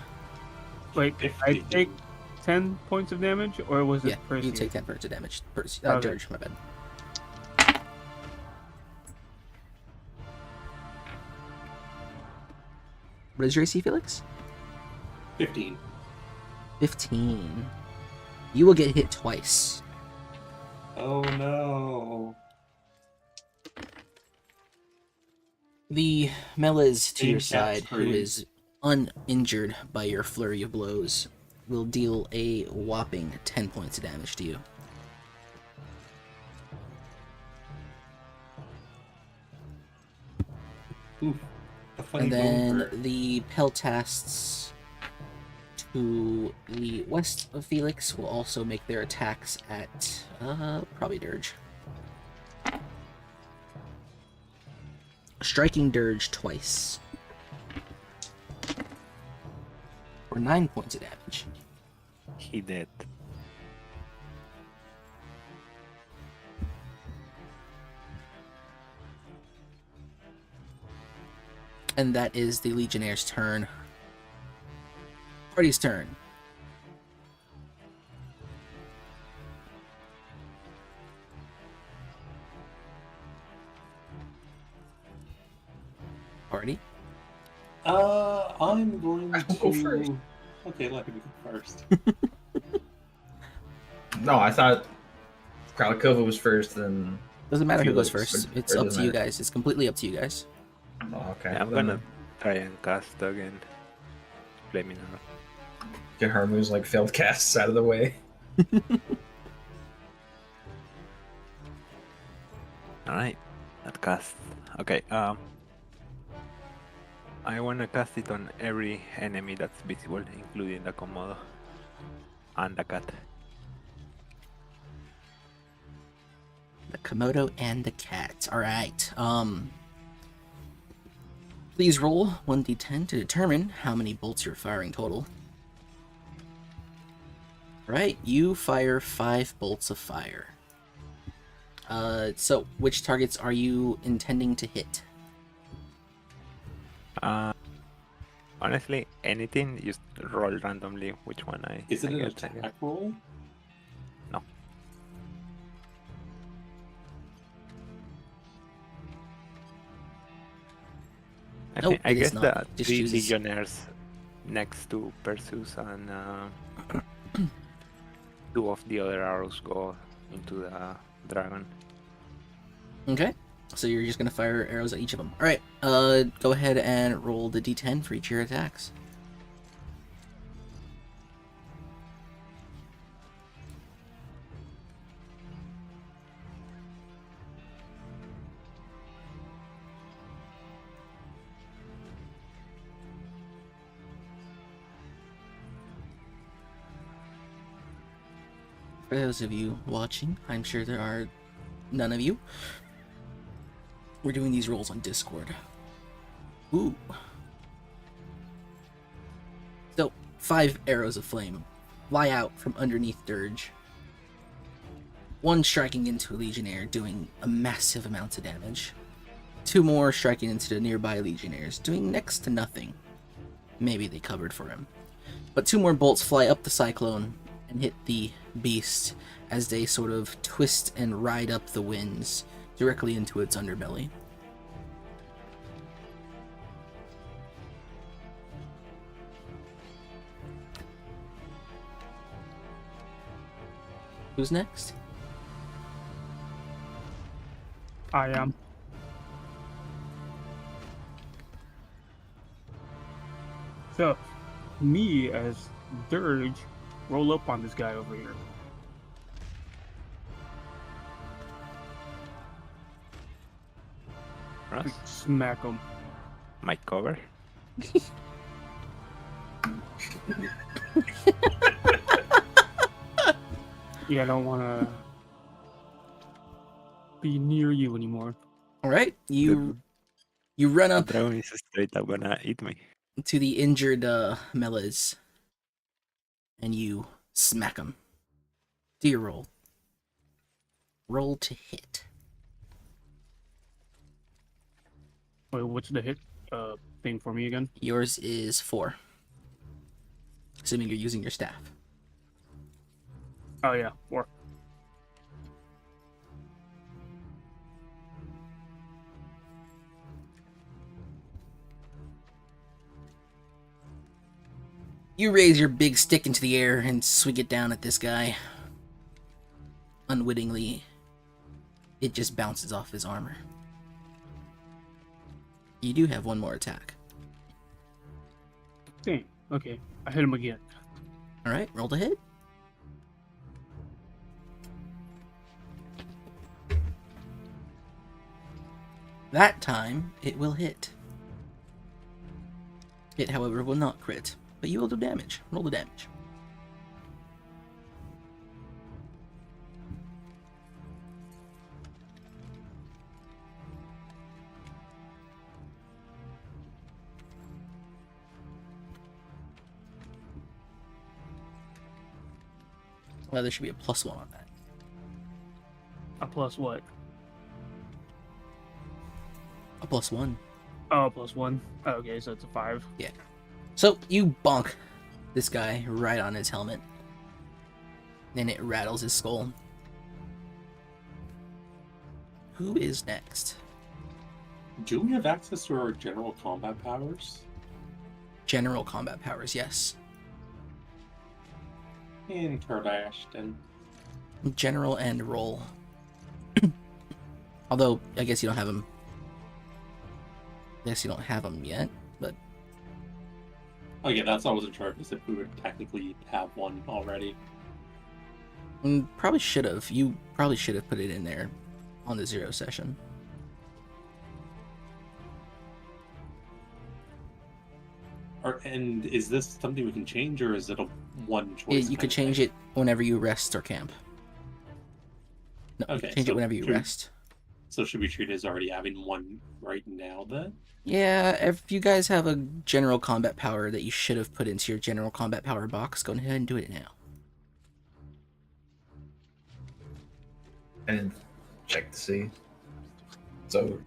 Wait, I 50. take 10 points of damage, or was it Yeah, Perseus? you take 10 points of damage. Okay. Dirge, my bad. What is your AC, Felix? 15. 15. You will get hit twice. Oh no. The Meles to Team your Cat side, who scream. is uninjured by your flurry of blows, will deal a whopping 10 points of damage to you. Oof. A funny And bone then hurt. the Peltasts to the west of Felix will also make their attacks at probably Dirge. Striking Dirge twice. For 9 points of damage. He did. And that is the Legionnaire's turn. Party's turn. Party? I'm going I to will go first. Okay, let me go first. No, I thought Kralakova was first, then. Doesn't matter who goes Felix, first. or It's up doesn't to you matter? guys. It's completely up to you guys. Oh, okay. I'm then- gonna try and cast again. Flaming arrow. Get Harmu's like failed casts out of the way. All right, that cast. Okay. I want to cast it on every enemy that's visible, including the Komodo and the cat. The Komodo and the cat. Alright. Please roll 1d10 to determine how many bolts you're firing total. Alright, you fire 5 bolts of fire. So which targets are you intending to hit? Honestly, anything, just roll randomly which one Is it I an get, I guess. attack roll? No. Nope, I it is guess not. the Just 3 chooses- legionnaires next to Perseus and 2 of the other arrows go into the dragon. Okay. So you're just gonna fire arrows at each of them. Alright, go ahead and roll the d10 for each of your attacks. For those of you watching, I'm sure there are none of you. We're doing these rolls on Discord. Ooh. So, 5 arrows of flame fly out from underneath Dirge. One striking into a Legionnaire, doing a massive amount of damage. 2 more striking into the nearby Legionnaires, doing next to nothing. Maybe they covered for him. But 2 more bolts fly up the Cyclone and hit the beast as they sort of twist and ride up the winds directly into its underbelly. Who's next? I am. So, me as Dirge, roll up on this guy over here. Russ, Smack him. my cover. Yeah, I don't want to be near you anymore. All right, you run The up dragon is straight up gonna eat me. to the injured Melas, and you smack him. Do your roll. Roll to hit. Wait, what's the hit thing for me again? Yours is 4. Assuming you're using your staff. Oh yeah, 4. You raise your big stick into the air and swing it down at this guy. Unwittingly, it just bounces off his armor. You do have 1 more attack. Dang. Okay, I hit him again. Alright, roll to hit. That time, it will hit. It, however, will not crit, but you will do damage. Roll the damage. Well, there should be a +1 on that. A plus what? A +1. Oh, +1. Okay, so it's a 5. So you bonk this guy right on his helmet. Then it rattles his skull. Who is next? Do we have access to our general combat powers? General combat powers, yes. Interesting. General and roll. Although, I guess you don't have them. I guess you don't have them yet, but Okay, that's I wasn't sure if we would technically have one already. Probably should have. You probably should have put it in there on the 0 session. And is this something we can change, or is it a one Yeah, choice? you could change it whenever you rest or camp. No, you Okay, can change it so whenever you should we- rest. So should we treat it as already having one right now then? Yeah, if you guys have a general combat power that you should have put into your general combat power box, go ahead and do it now. And check to see. So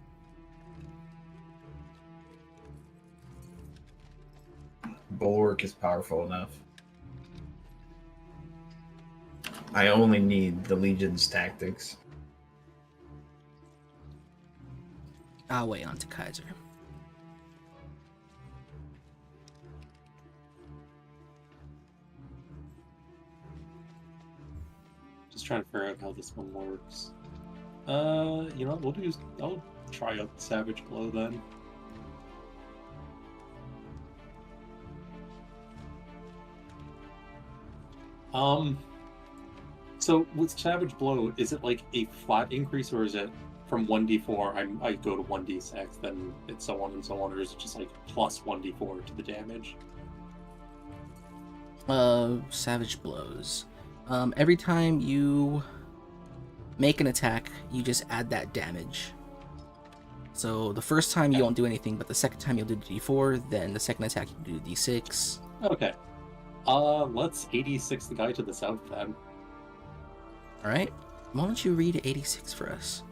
Bulwark is powerful enough. I only need the Legion's tactics. I'll wait on to Kaiser. Just trying to figure out how this one works. You know what, I'll try out Savage Blow then. So with Savage Blow, is it like a flat increase, or is it from 1d4 I go to 1d6, then it's so on and so on, or is it just like plus 1d4 to the damage? Savage blows. Every time you make an attack, you just add that damage. So the first time you won't do anything, but the second time you'll do d4, then the second attack you do d6. Okay. Let's 86 the guy to the south then. Alright, why don't you read 86 for us?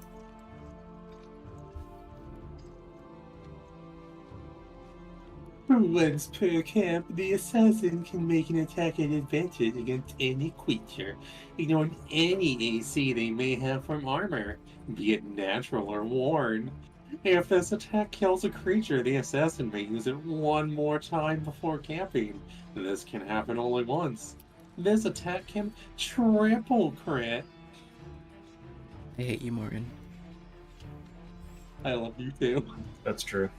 Once per camp, the assassin can make an attack at advantage against any creature, ignoring any AC they may have from armor, be it natural or worn. If this attack kills a creature, the assassin may use it one more time before camping. This can happen only once. This attack can triple crit. I hate you, Morgan. I love you too. That's true.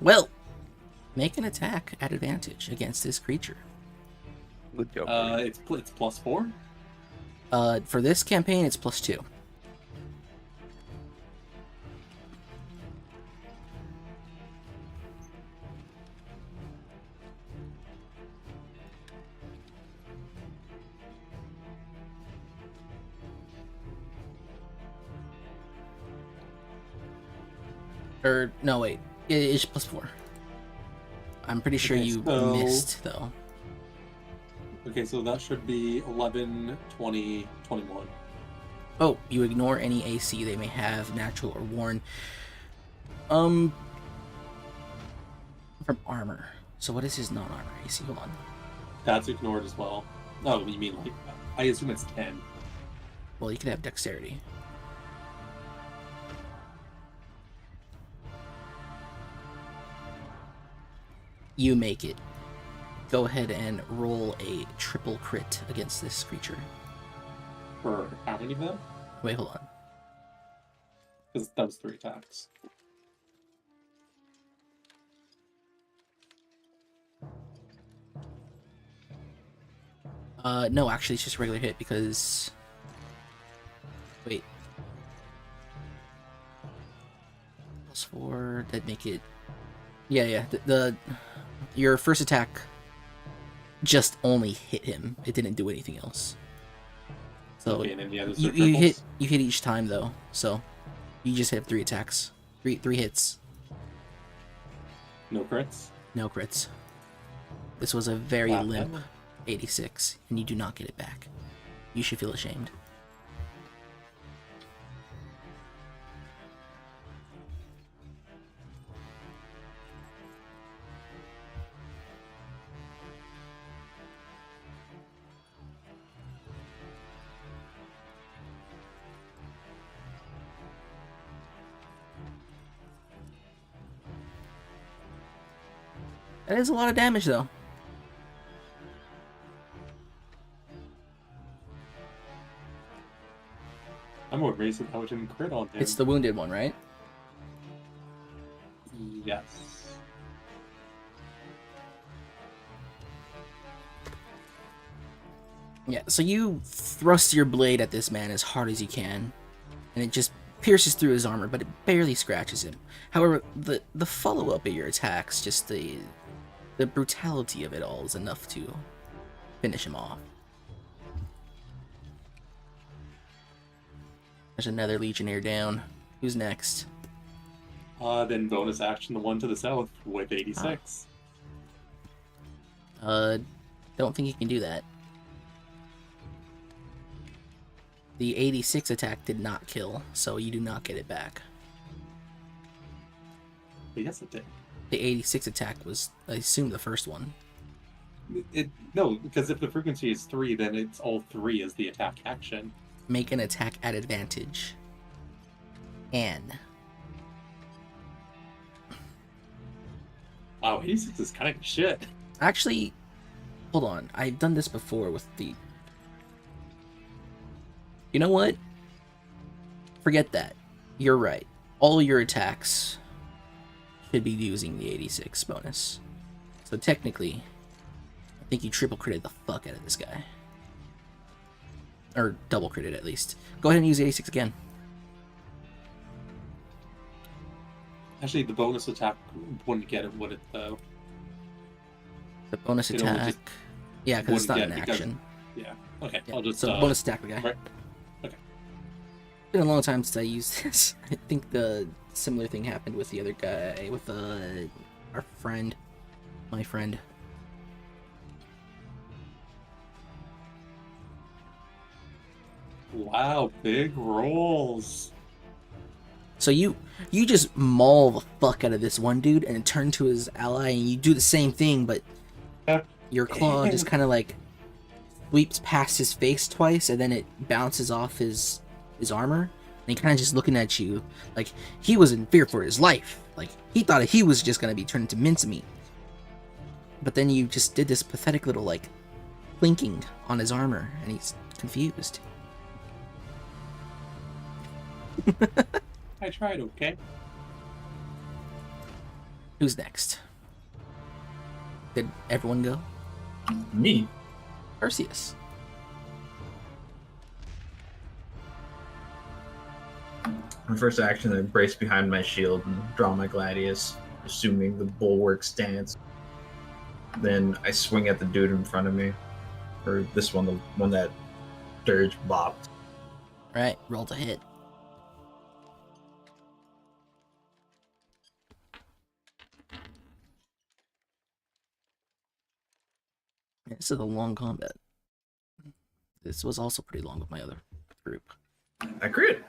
Well, make an attack at advantage against this creature. Good job. It's plus 4. For this campaign, it's +2. Or, no, wait. It's +4. I'm pretty sure Okay, you so- missed, though. Okay, so that should be 11, 20, 21. Oh, you ignore any AC they may have, natural or worn. From armor. So what is his non-armor AC? Hold on. That's ignored as well. Oh, you mean like, I assume it's 10. Well, you could have dexterity. You make it. Go ahead and roll a triple crit against this creature. For how many of them? Wait, hold on. Because that was 3 attacks. No, actually, it's just a regular hit because... Wait. +4, that'd make it... Yeah, your first attack just only hit him. It didn't do anything else. So Okay, and then the others you, are you hit triples? you hit each time though. So you just hit 3 attacks. Three hits. No crits? No crits. This was a very Wow. limp 86, and you do not get it back. You should feel ashamed. That is a lot of damage though. I'm amazed at how it didn't crit on him. It's the wounded one, right? Yes. Yeah, so you thrust your blade at this man as hard as you can, and it just pierces through his armor, but it barely scratches him. However, the follow-up of your attacks, just the brutality of it all is enough to finish him off. There's another Legionnaire down. Who's next? Then bonus action, the one to the south with 86. Don't think you can do that. The 86 attack did not kill, so you do not get it back. But yes, it did. The 86 attack was, I assume, the first one. No, because if the frequency is 3, then it's all 3 as the attack action. Make an attack at advantage. N. Wow, 86 is kind of shit. Actually, hold on. I've done this before with the... You know what? Forget that. You're right. All your attacks should be using the 86 bonus. So technically, I think you triple critted the fuck out of this guy. Or double critted at least. Go ahead and use the 86 again. Actually, the bonus attack wouldn't get it, would it, though? The bonus It only attack... just Yeah, because it's not wouldn't an get it because- action. Yeah. Okay, Yeah, I'll just... so bonus attack the guy. right. Okay. It's been a long time since I used this. I think the similar thing happened with the other guy, with our friend, my friend. Wow, big rolls. So you just maul the fuck out of this one dude and turn to his ally, and you do the same thing, but your claw just kind of like sweeps past his face twice, and then it bounces off his armor, and he kind of just looking at you like he was in fear for his life. Like he thought he was just gonna be turned into mincemeat. But then you just did this pathetic little like clinking on his armor, and he's confused. I tried, okay? Who's next? Did everyone go? Me. Perseus. My first action, I brace behind my shield and draw my gladius, assuming the bulwark stance. Then I swing at the dude in front of me, or this one, the one that Dirge bopped. Right, roll to hit. This is a long combat. This was also pretty long with my other group. I crit.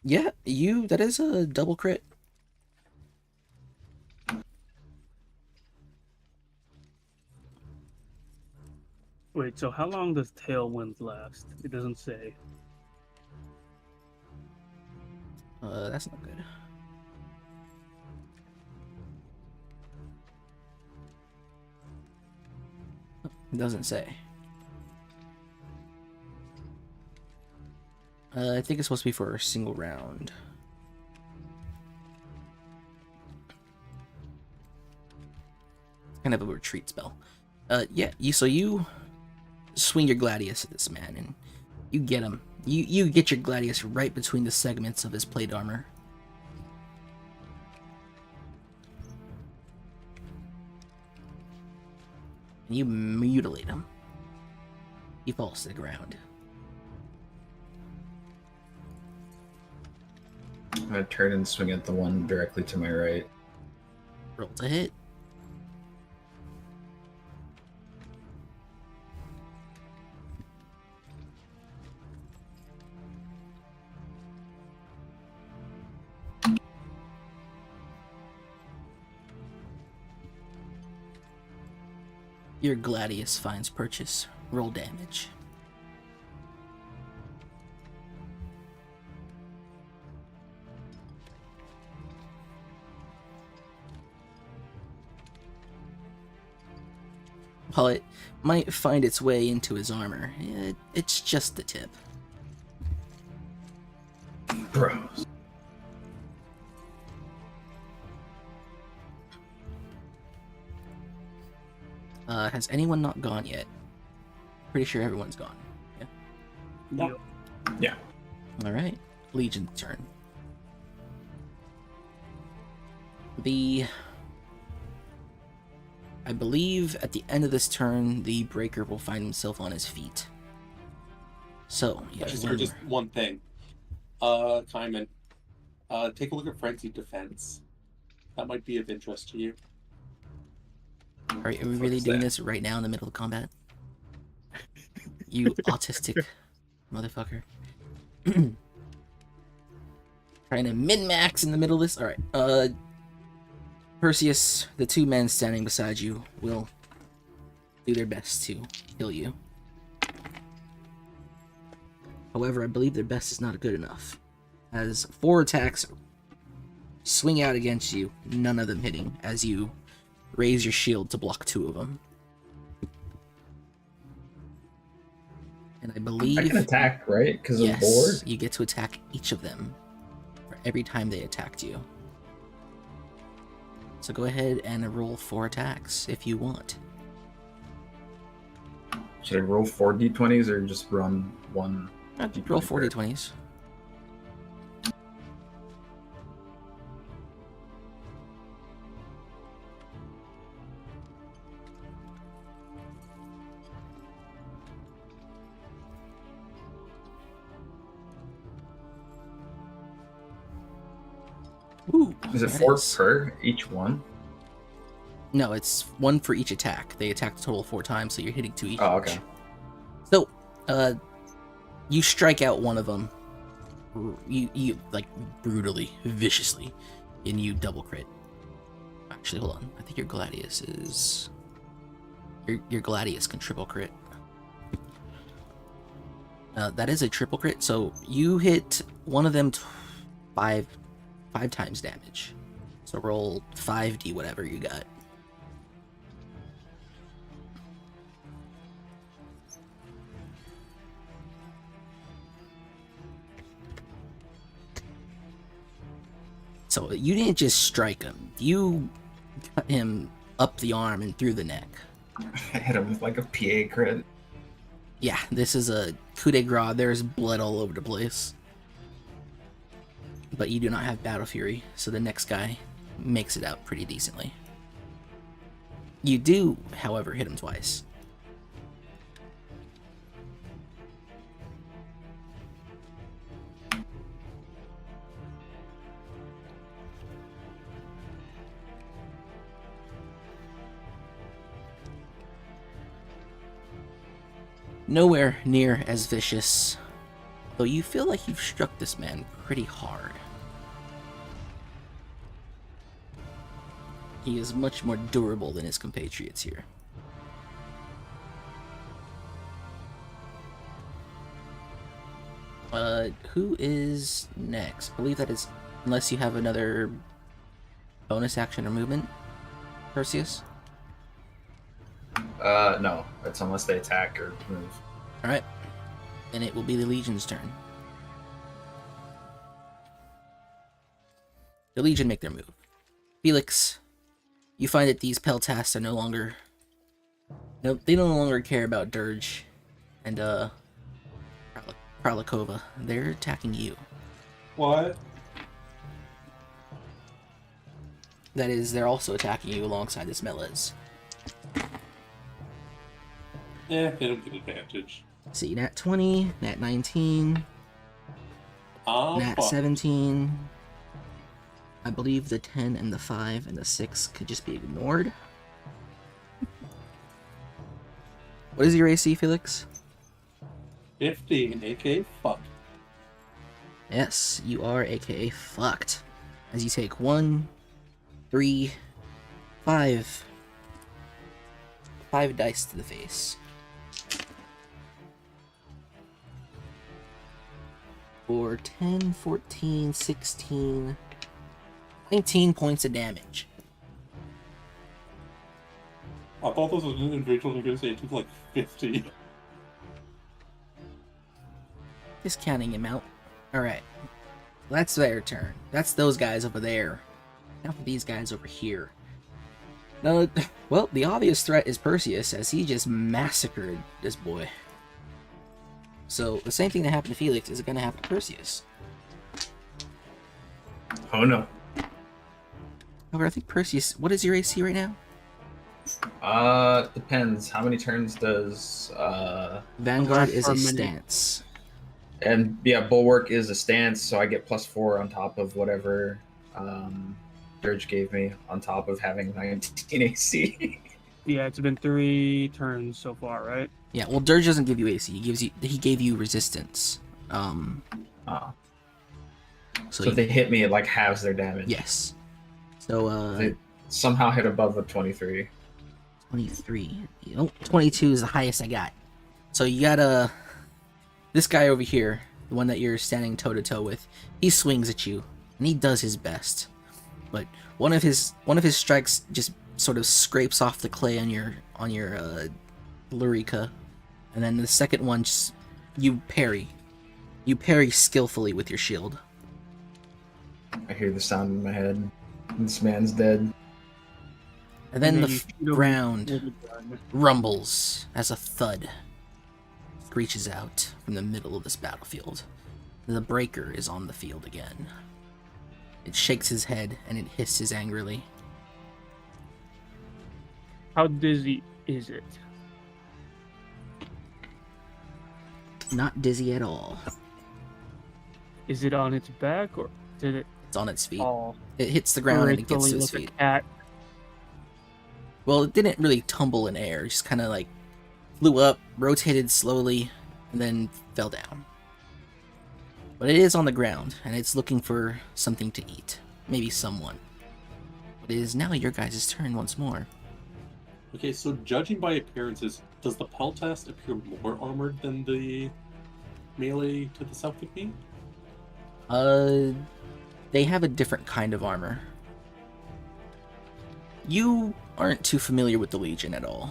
Yeah, that is a double crit. Wait, so how long does Tailwind last? It doesn't say. That's not good. It doesn't say. I think it's supposed to be for a single round. Kind of a retreat spell. Yeah, you swing your gladius at this man, and you get him. You get your gladius right between the segments of his plate armor. And you mutilate him. He falls to the ground. I turn and swing at the one directly to my right. Roll to hit. Your gladius finds purchase. Roll damage. While it might find its way into his armor, it's just the tip. Bros. Has anyone not gone yet? Pretty sure everyone's gone. No. Deal. All right, Legion's turn. I believe at the end of this turn, the Breaker will find himself on his feet. So, yeah, Just one thing. Kaiman, take a look at Frenzied Defense. That might be of interest to you. are we Fuck really is doing that? this right now in the middle of combat? You autistic motherfucker. Trying to min-max in the middle of this? Alright, Perseus, the two men standing beside you will do their best to kill you. However, I believe their best is not good enough, as 4 attacks swing out against you, none of them hitting, as you raise your shield to block 2 of them. And I believe... I can attack, right? Because of yes, board? you get to attack each of them for every time they attacked you. So go ahead and roll 4 attacks if you want. Should I roll 4 d20s or just run 1? Roll 4 d20s. Ooh, Is it that 4 per each one? No, it's 1 for each attack. They attack a total of 4 times, so you're hitting 2 each. Oh, okay. So, you strike out one of them. You like brutally, viciously, and you double crit. Actually, hold on. I think your Gladius is your Gladius can triple crit. That is a triple crit. So you hit one of them 5 times damage. So roll 5d whatever you got. So you didn't just strike him. You cut him up the arm and through the neck. I hit him with like a PA crit. Yeah, this is a coup de grace. There's blood all over the place. But you do not have Battle Fury, so the next guy makes it out pretty decently. You do, however, hit him twice. Nowhere near as vicious, though you feel like you've struck this man pretty hard. He is much more durable than his compatriots here. Who is next? I believe that is, unless you have another bonus action or movement, Perseus? No. It's unless they attack or move. Alright. Then it will be the Legion's turn. The Legion make their move. Felix, you find that these Peltasts are no longer... No, they no longer care about Dirge and, Kralakova. They're attacking you. What? That is, they're also attacking you alongside this Melez. Yeah, they don't get advantage. See, Nat 20, Nat 19, Nat Fuck. 17. I believe the 10 and the 5 and the 6 could just be ignored. What is your AC, Felix? 15, aka fuck. Yes, you are aka fucked. As you take 1, 3, 5 dice to the face. For 10, 14, 16, 19 points of damage. I thought this was an individual going to say it took like 50. Just counting him out. Alright. That's their turn. That's those guys over there. Now for these guys over here. No, well, the obvious threat is Perseus, as he just massacred this boy. So the same thing that happened to Felix is going to happen to Perseus. Oh no. However, I think Perseus, what is your AC right now? Depends. How many turns does Vanguard is for a a minute. stance. and yeah, Bulwark is a stance, so I get +4 on top of whatever Dirge gave me, on top of having 19 AC. Yeah, it's been 3 turns so far, right? Yeah, well, Dirge doesn't give you AC. He gave you resistance. Oh. So So if they hit me, it like halves their damage. yes. So They somehow hit above a 23. 23. 22 is the highest I got. So you got this guy over here, the one that you're standing toe to toe with. He swings at you, and he does his best. But one of his strikes just sort of scrapes off the clay on your Lurica, and then the second one just you parry skillfully with your shield. I hear the sound in my head. This man's dead. And then the you shoot him ground with the gun. rumbles as a thud screeches out from the middle of this battlefield. The breaker is on the field again. It shakes his head and it hisses angrily. How dizzy is it? Not dizzy at all. Is it on its back or did it It's on its feet. fall? It hits the ground and it gets to gracefully its like a feet. cat? Well, it didn't really tumble in air. It just kind of like flew up, rotated slowly, and then fell down. But it is on the ground, and it's looking for something to eat. Maybe someone. But it is now your guys' turn once more. Okay, so judging by appearances, does the Peltast appear more armored than the melee to the south of me? They have a different kind of armor. You aren't too familiar with the Legion at all.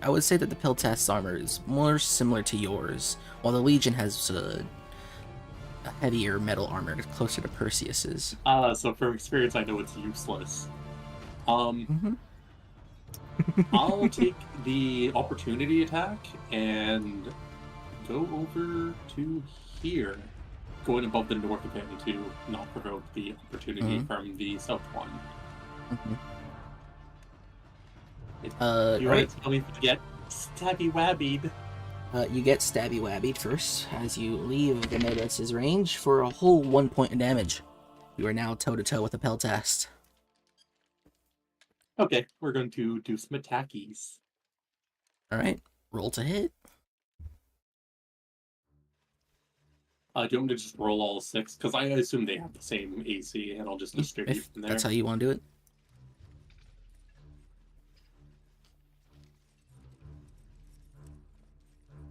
I would say that the Peltast's armor is more similar to yours, while the Legion has a heavier metal armor closer to Perseus's. So from experience, I know it's useless. Mm-hmm. I'll take the opportunity attack and go over to here, going above the north of him to not provoke the opportunity from the south one. Mm-hmm. You Right. want to tell me to get stabby wabbied? You get stabby wabbied first as you leave the Medes' range for a whole 1 point of damage. You are now toe to toe with the Peltast. Okay, we're going to do some attackies. Alright, roll to hit. Do you want me to just roll all 6? Because I assume they have the same AC, and I'll just distribute If from there. that's how you want to do it.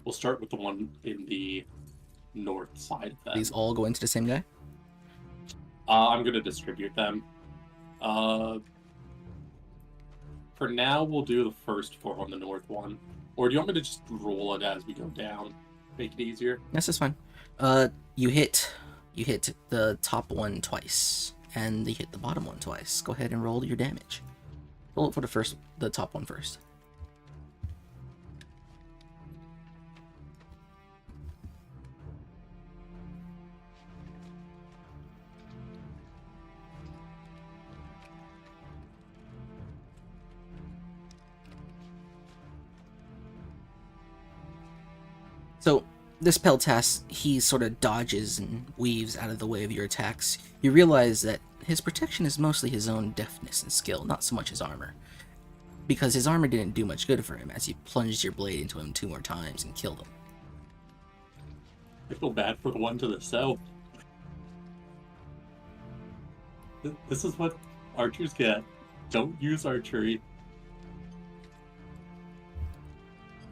We'll start with the one in the north side of These them. all go into the same guy. I'm going to distribute them. For now, we'll do the first 4 on the north one. Or do you want me to just roll it as we go down? Make it easier? Yes, that's fine. You hit the top one twice, and you hit the bottom one twice. Go ahead and roll your damage. Roll it for the top one first. So, this Peltast, he sort of dodges and weaves out of the way of your attacks. You realize that his protection is mostly his own deftness and skill, not so much his armor. Because his armor didn't do much good for him as you plunged your blade into him 2 more times and killed him. I feel bad for the one to the south. This is what archers get. Don't use archery.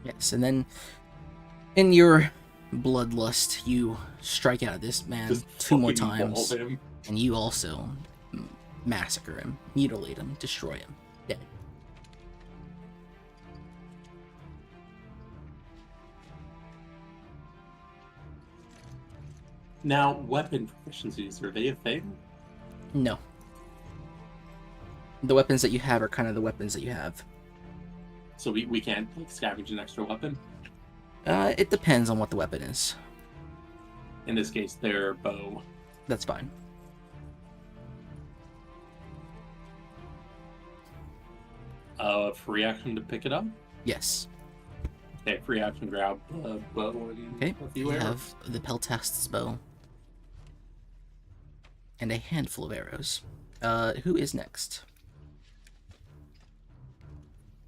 Yes, and then in your bloodlust, you strike out at this man Just 2 more fucking maul times, him. and you also massacre him, mutilate him, destroy him, dead. Now, weapon proficiencies, are they a thing? No. The weapons that you have are kind of the weapons that you have. So we can't like scavenge an extra weapon? It depends on what the weapon is. In this case, their bow. That's fine. Free action to pick it up. Yes. Okay, free action grab the bow and Okay. a few You arrows. have the Peltast's bow. And a handful of arrows. Who is next?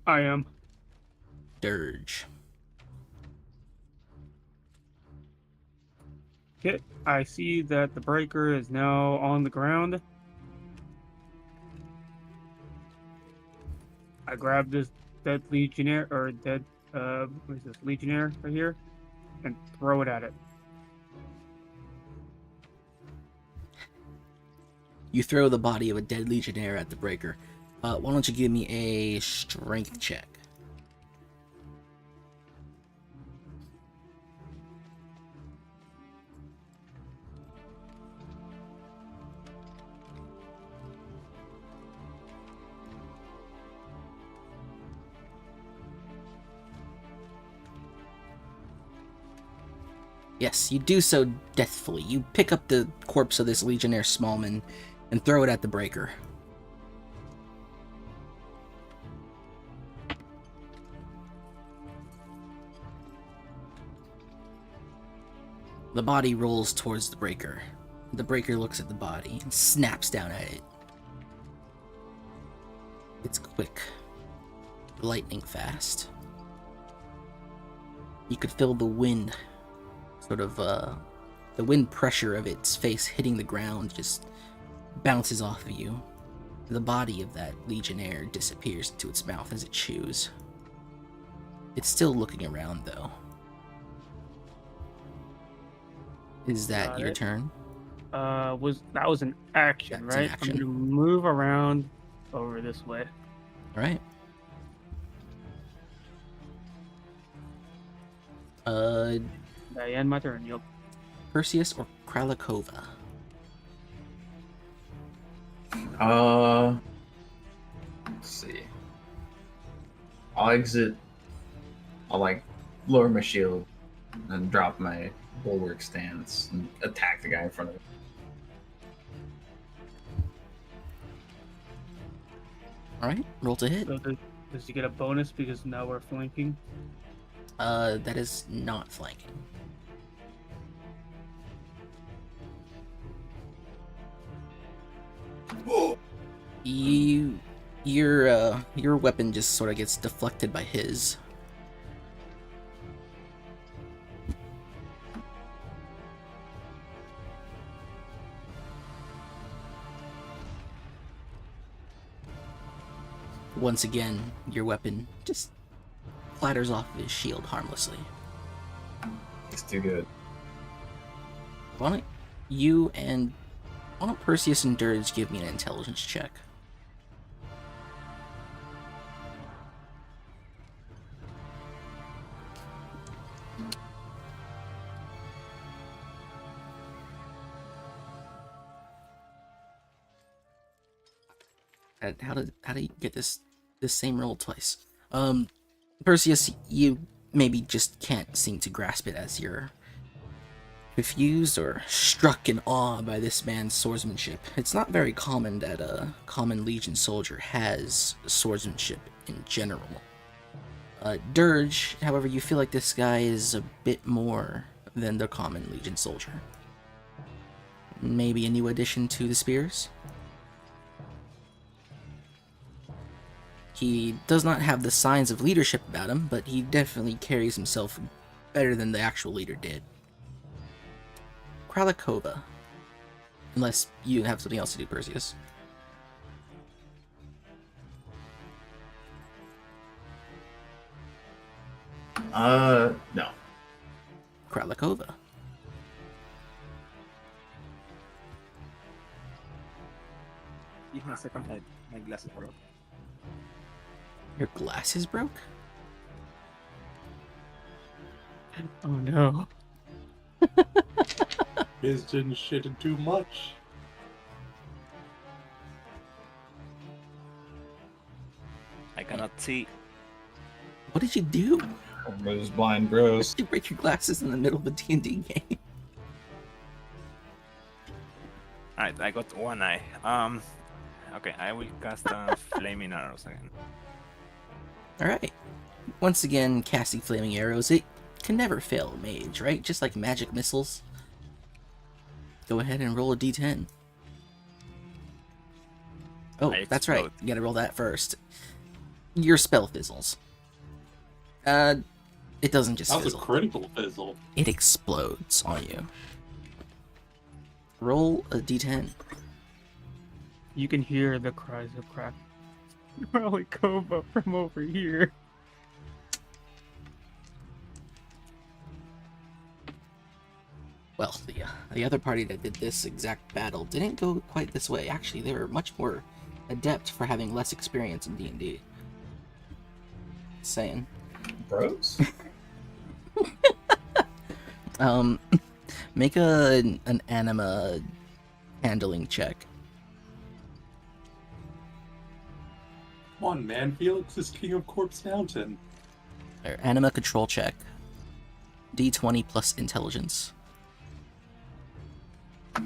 I am. Dirge. Okay, I see that the breaker is now on the ground. I grab this dead legionnaire, or dead, what is this, legionnaire right here, and throw it at it. You throw the body of a dead legionnaire at the breaker. Why don't you give me a strength check? Yes, you do so deathfully. You pick up the corpse of this Legionnaire Smallman and throw it at the breaker. The body rolls towards the breaker. The breaker looks at the body and snaps down at it. It's quick, lightning fast. You could feel the wind, the wind pressure of its face hitting the ground just bounces off of you. The body of that Legionnaire disappears into its mouth as it chews. It's still looking around, though. Is that Got your it. turn? That was an action, That's an right? action. I'm gonna move around over this way. Alright. I end my turn. Yup. Perseus or Kralakova? Let's see. I'll exit. I'll like lower my shield and drop my bulwark stance and attack the guy in front of me. Alright, roll to hit. So does he get a bonus because now we're flanking? That is not flanking. Your weapon just sort of gets deflected by his. Once again, your weapon just clatters off of his shield harmlessly. It's too good. Why don't Perseus and Dirge give me an intelligence check? How do you get this same roll twice? Perseus, you maybe just can't seem to grasp it as you're confused or struck in awe by this man's swordsmanship. It's not very common that a common Legion soldier has swordsmanship in general. Dirge, however, you feel like this guy is a bit more than the common Legion soldier. Maybe a new addition to the spears? He does not have the signs of leadership about him, but he definitely carries himself better than the actual leader did. Kralakova. Unless you have something else to do, Perseus. No. Kralakova. Give me a second, my glasses broke. Your glasses broke? Oh no. Biz didn't shit it too much. I cannot see. What did you do? Moves blind gross. You break your glasses in the middle of a D&D game. Alright, I got one eye. Okay, I will cast flaming arrows again. Alright. Once again, casting flaming arrows. It can never fail a mage, right? Just like magic missiles. Go ahead and roll a d10. Oh, that's right. explode. You gotta roll that first. Your spell fizzles. It doesn't just That was a fizzle. critical fizzle. It explodes on you. Roll a d10. You can hear the cries of crack. Probably come up from over here. Well, the other party that did this exact battle didn't go quite this way. Actually, they were much more adept for having less experience in D&D. Saying. Bros? Make an anima handling check. Come on, man. Felix is king of Corpse Mountain. Or anima control check. D20 plus intelligence.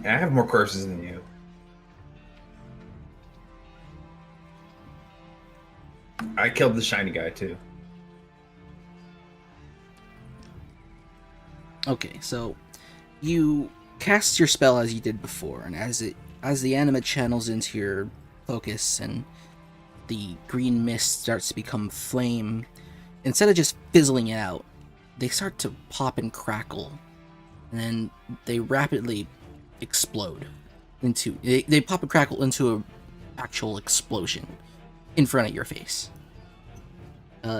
Yeah, I have more courses than you. I killed the shiny guy too. Okay, so you cast your spell as you did before, and as the anima channels into your focus and the green mist starts to become flame, instead of just fizzling out, they start to pop and crackle, and then they rapidly explode into they pop and crackle into an actual explosion in front of your face.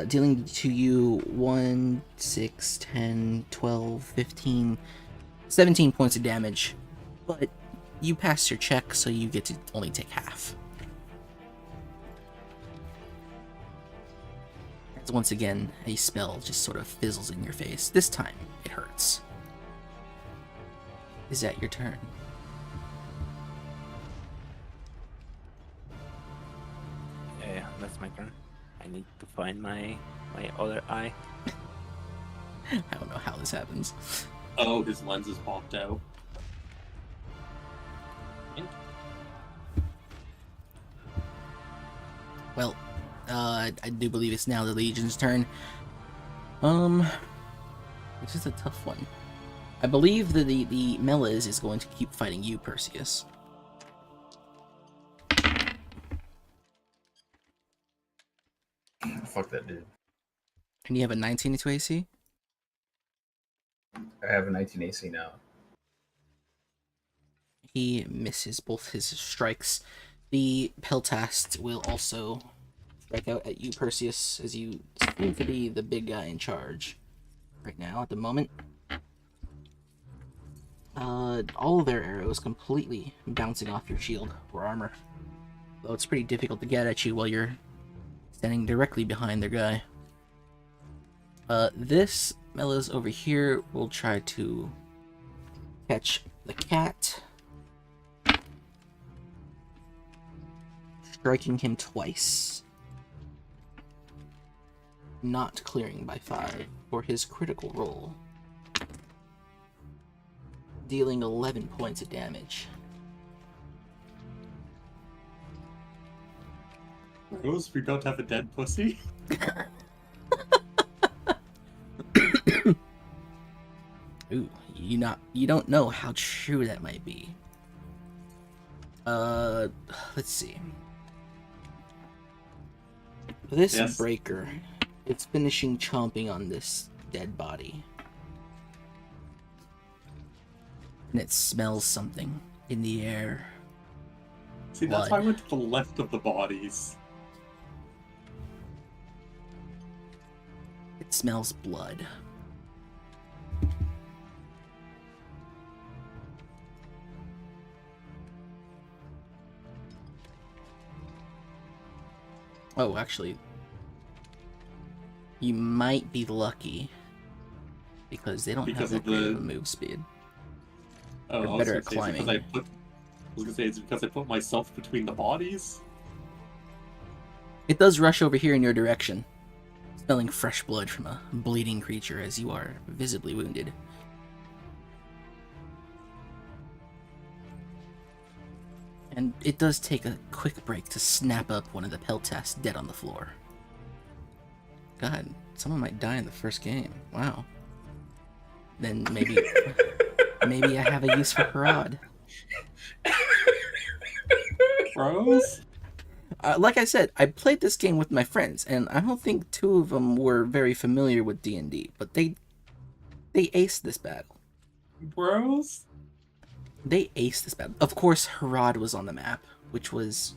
Dealing to you 1, 6, 10, 12, 15, 17 points of damage, but you passed your check, so you get to only take half. As once again, a spell just sort of fizzles in your face. This time, it hurts. Is that your turn? Yeah, that's my turn. I need to find my other eye. I don't know how this happens. Oh, his lenses popped out. Well, I do believe it's now the Legion's turn. This is a tough one. I believe that the Melas is going to keep fighting you, Perseus. Fuck that dude. And you have a 19 to AC? I have a 19 AC now. He misses both his strikes. The Peltast will also strike out at you, Perseus, as you seem to be the big guy in charge right now at the moment. All of their arrows completely bouncing off your shield or armor. Though it's pretty difficult to get at you while you're standing directly behind their guy. This Melas over here will try to catch the cat, striking him twice, not clearing by 5 for his critical roll, dealing 11 points of damage. Rose, we don't have a dead pussy. Ooh, you don't know how true that might be. Let's see. This Yes. breaker, it's finishing chomping on this dead body. And it smells something in the air. See, that's why I went to the left of the bodies. It smells blood. Oh, actually, you might be lucky because they don't Because have of that great of the- a move speed. Oh, They're I was better gonna at say it's because climbing. I was gonna say it's because I put myself between the bodies. It does rush over here in your direction. smelling fresh blood from a bleeding creature as you are visibly wounded. And it does take a quick break to snap up one of the Peltas dead on the floor. God, someone might die in the first game. Wow. Then maybe maybe I have a use for Parad. Bros? Like I said, I played this game with my friends, and I don't think two of them were very familiar with D&D, but they aced this battle. Bros? They aced this battle. Of course, Harad was on the map, which was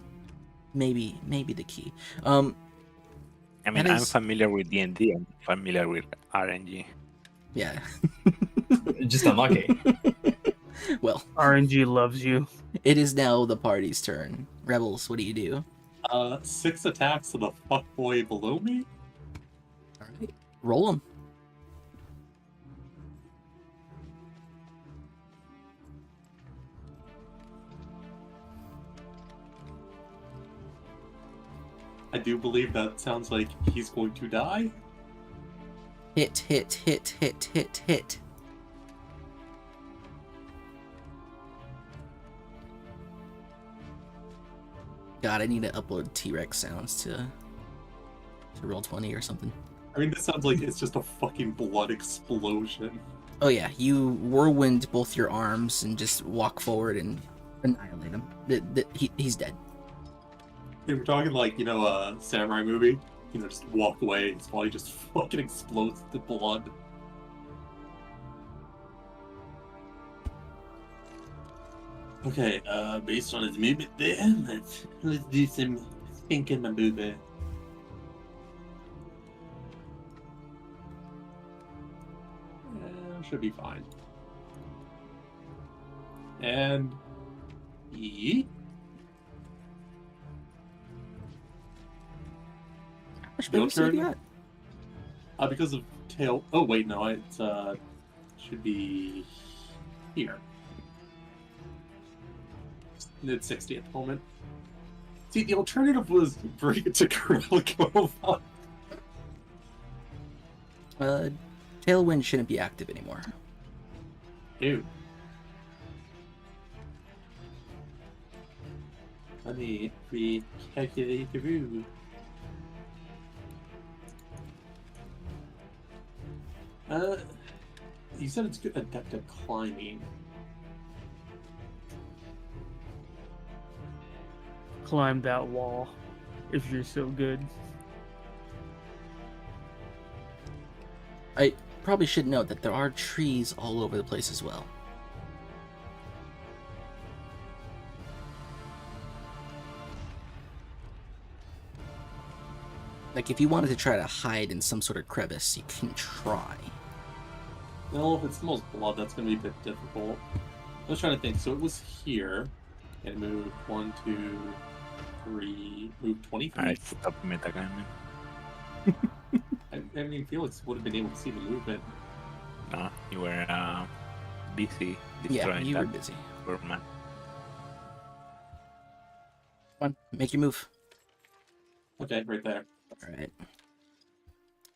maybe the key. I mean, That I'm is- familiar with D&D. I'm familiar with RNG. Yeah. Just unlucky. Well, RNG loves you. it is now the party's turn. Rebels, what do you do? 6 attacks to the fuckboy below me? All right, roll them. I do believe that sounds like he's going to die. Hit, hit, hit, hit, hit, hit. God, I need to upload T-Rex sounds to Roll20 or something. I mean, this sounds like it's just a fucking blood explosion. Oh yeah, you whirlwind both your arms and just walk forward and annihilate him. He's dead. If we're talking like, a samurai movie, just walk away, his body just fucking explodes with blood. Okay, based on his movement there, let's do some thinking my movie. Should be fine. And yeet. How much Your bonus do you turn. got? Because of tail. Oh wait, no, it should be here. It's 60 at the moment. See, the alternative was bring it to Krelkova. Tailwind shouldn't be active anymore. Dude. Let me recalculate the rule. You said it's good adept at climbing. Climb that wall if you're so good. I probably should note that there are trees all over the place as well. Like, if you wanted to try to hide in some sort of crevice, you can try. Well, if it's the most blood, that's going to be a bit difficult. I was trying to think. So it was here, and moved 1, 2, 3, moved 20 feet. Alright, stop metagaming. I didn't even feel like would have been able to see the movement. No, you were busy Yeah, destroying you were that busy. poor man. Come on, make your move. Okay, right there.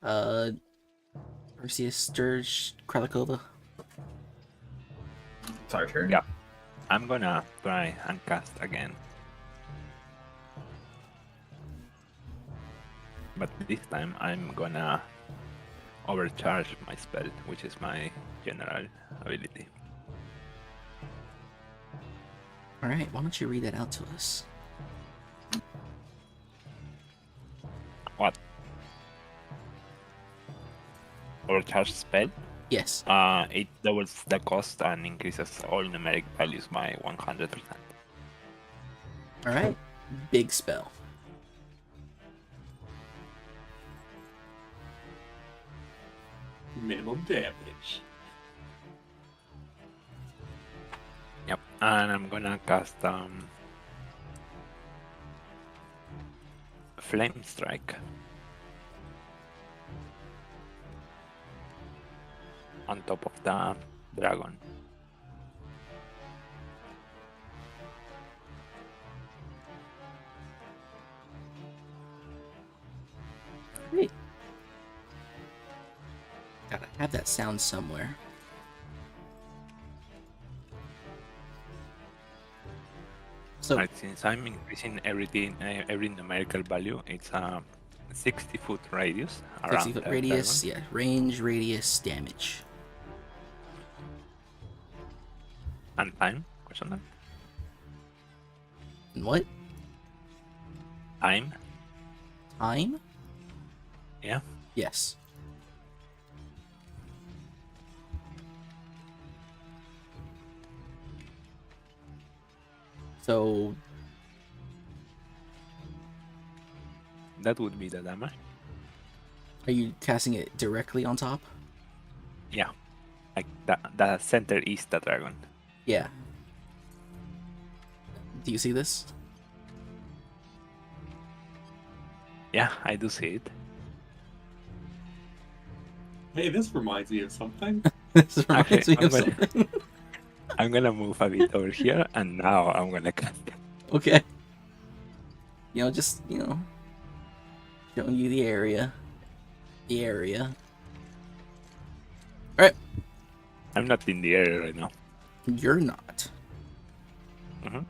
Alright. Perseus, Sturge, Kralikova. It's our turn. Yeah. I'm gonna try and cast again. But this time I'm gonna overcharge my spell, which is my general ability. Alright, why don't you read that out to us? What? Overcharge spell? Yes. It doubles the cost and increases all numeric values by 100%. Alright. Big spell. Minimum damage. Yep, and I'm gonna cast Flame Strike on top of the dragon. Great. Gotta have that sound somewhere. So, Right, since I'm increasing everything, every numerical value, it's a 60-foot radius 60 around foot the radius, dragon. yeah. Range, radius, damage. And time, question mark? And what? Time, Time? yeah. Yes. So, That would be the damage. are you casting it directly on top? Yeah. Like the center is the dragon. Yeah. Do you see this? Yeah, I do see it. Hey, this reminds me of something. This reminds Okay, me of I'm gonna- something. I'm gonna move a bit over here, and now I'm gonna cast it. Okay. Just, showing you the area. The area. Alright. I'm not in the area right now. You're not. Mhm.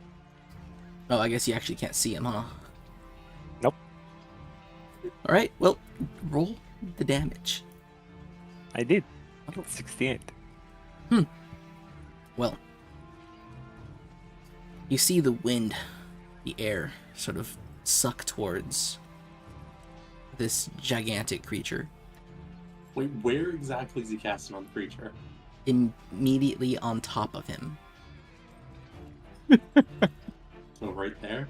Oh, I guess you actually can't see him, huh? Nope. Alright, well, roll the damage. I did. Oh. 68. Well, you see the wind, the air, sort of suck towards this gigantic creature. Wait, where exactly is he casting on the creature? Immediately on top of him. So right there.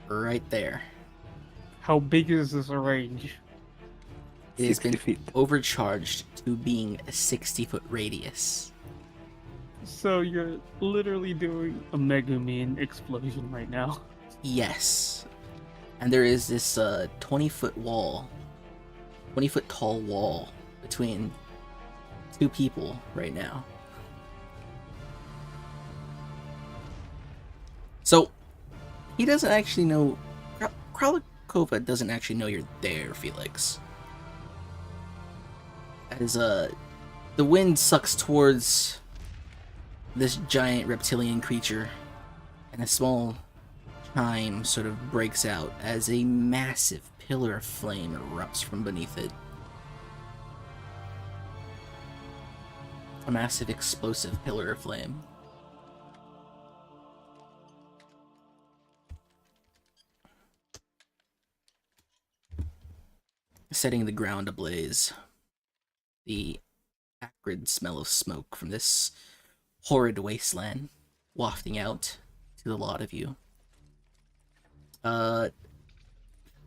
Right there. How big is this range? It has 60 been feet. overcharged to being a 60-foot radius. So you're literally doing a Mega Man explosion right now. Yes. And there is this 20-foot wall, 20-foot tall wall between two people right now. So, he doesn't actually know. Kralakova doesn't actually know you're there, Felix. As the wind sucks towards this giant reptilian creature, and a small chime sort of breaks out as a massive pillar of flame erupts from beneath it. A massive explosive pillar of flame. Setting the ground ablaze. The acrid smell of smoke from this horrid wasteland wafting out to the lot of you.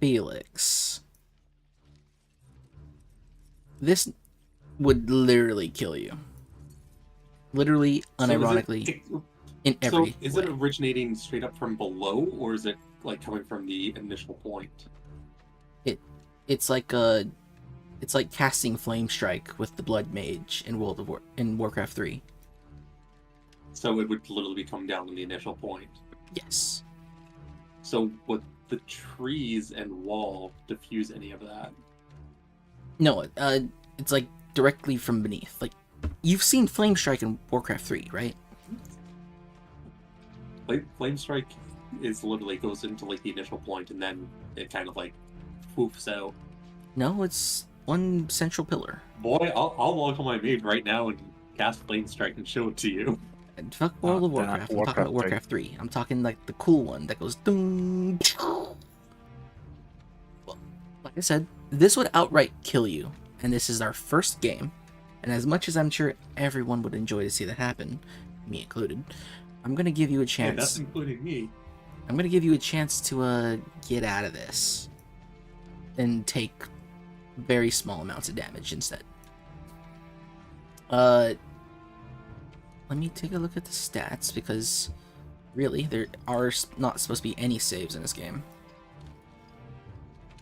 Felix. This would literally kill you. Literally, unironically, in every So is way. it originating straight up from below, or is it like coming from the initial point? It's like casting Flame Strike with the Blood Mage in Warcraft 3. So it would literally be coming down to the initial point. Yes. So would the trees and wall diffuse any of that? No, it's like directly from beneath. Like, you've seen Flame Strike in Warcraft 3, right? Flame Strike is literally goes into like the initial point and then it kind of like poofs out. No, it's one central pillar. Boy, I'll log on my maid right now and cast Flame Strike and show it to you. And fuck World of then Warcraft. I'm talking about Warcraft 3. Warcraft 3. I'm talking like the cool one that goes ding. Well, like I said, this would outright kill you, and this is our first game. And as much as I'm sure everyone would enjoy to see that happen, me included, I'm gonna give you a And chance. that's including me. I'm gonna give you a chance to get out of this and take very small amounts of damage instead. Let me take a look at the stats, because really there are not supposed to be any saves in this game.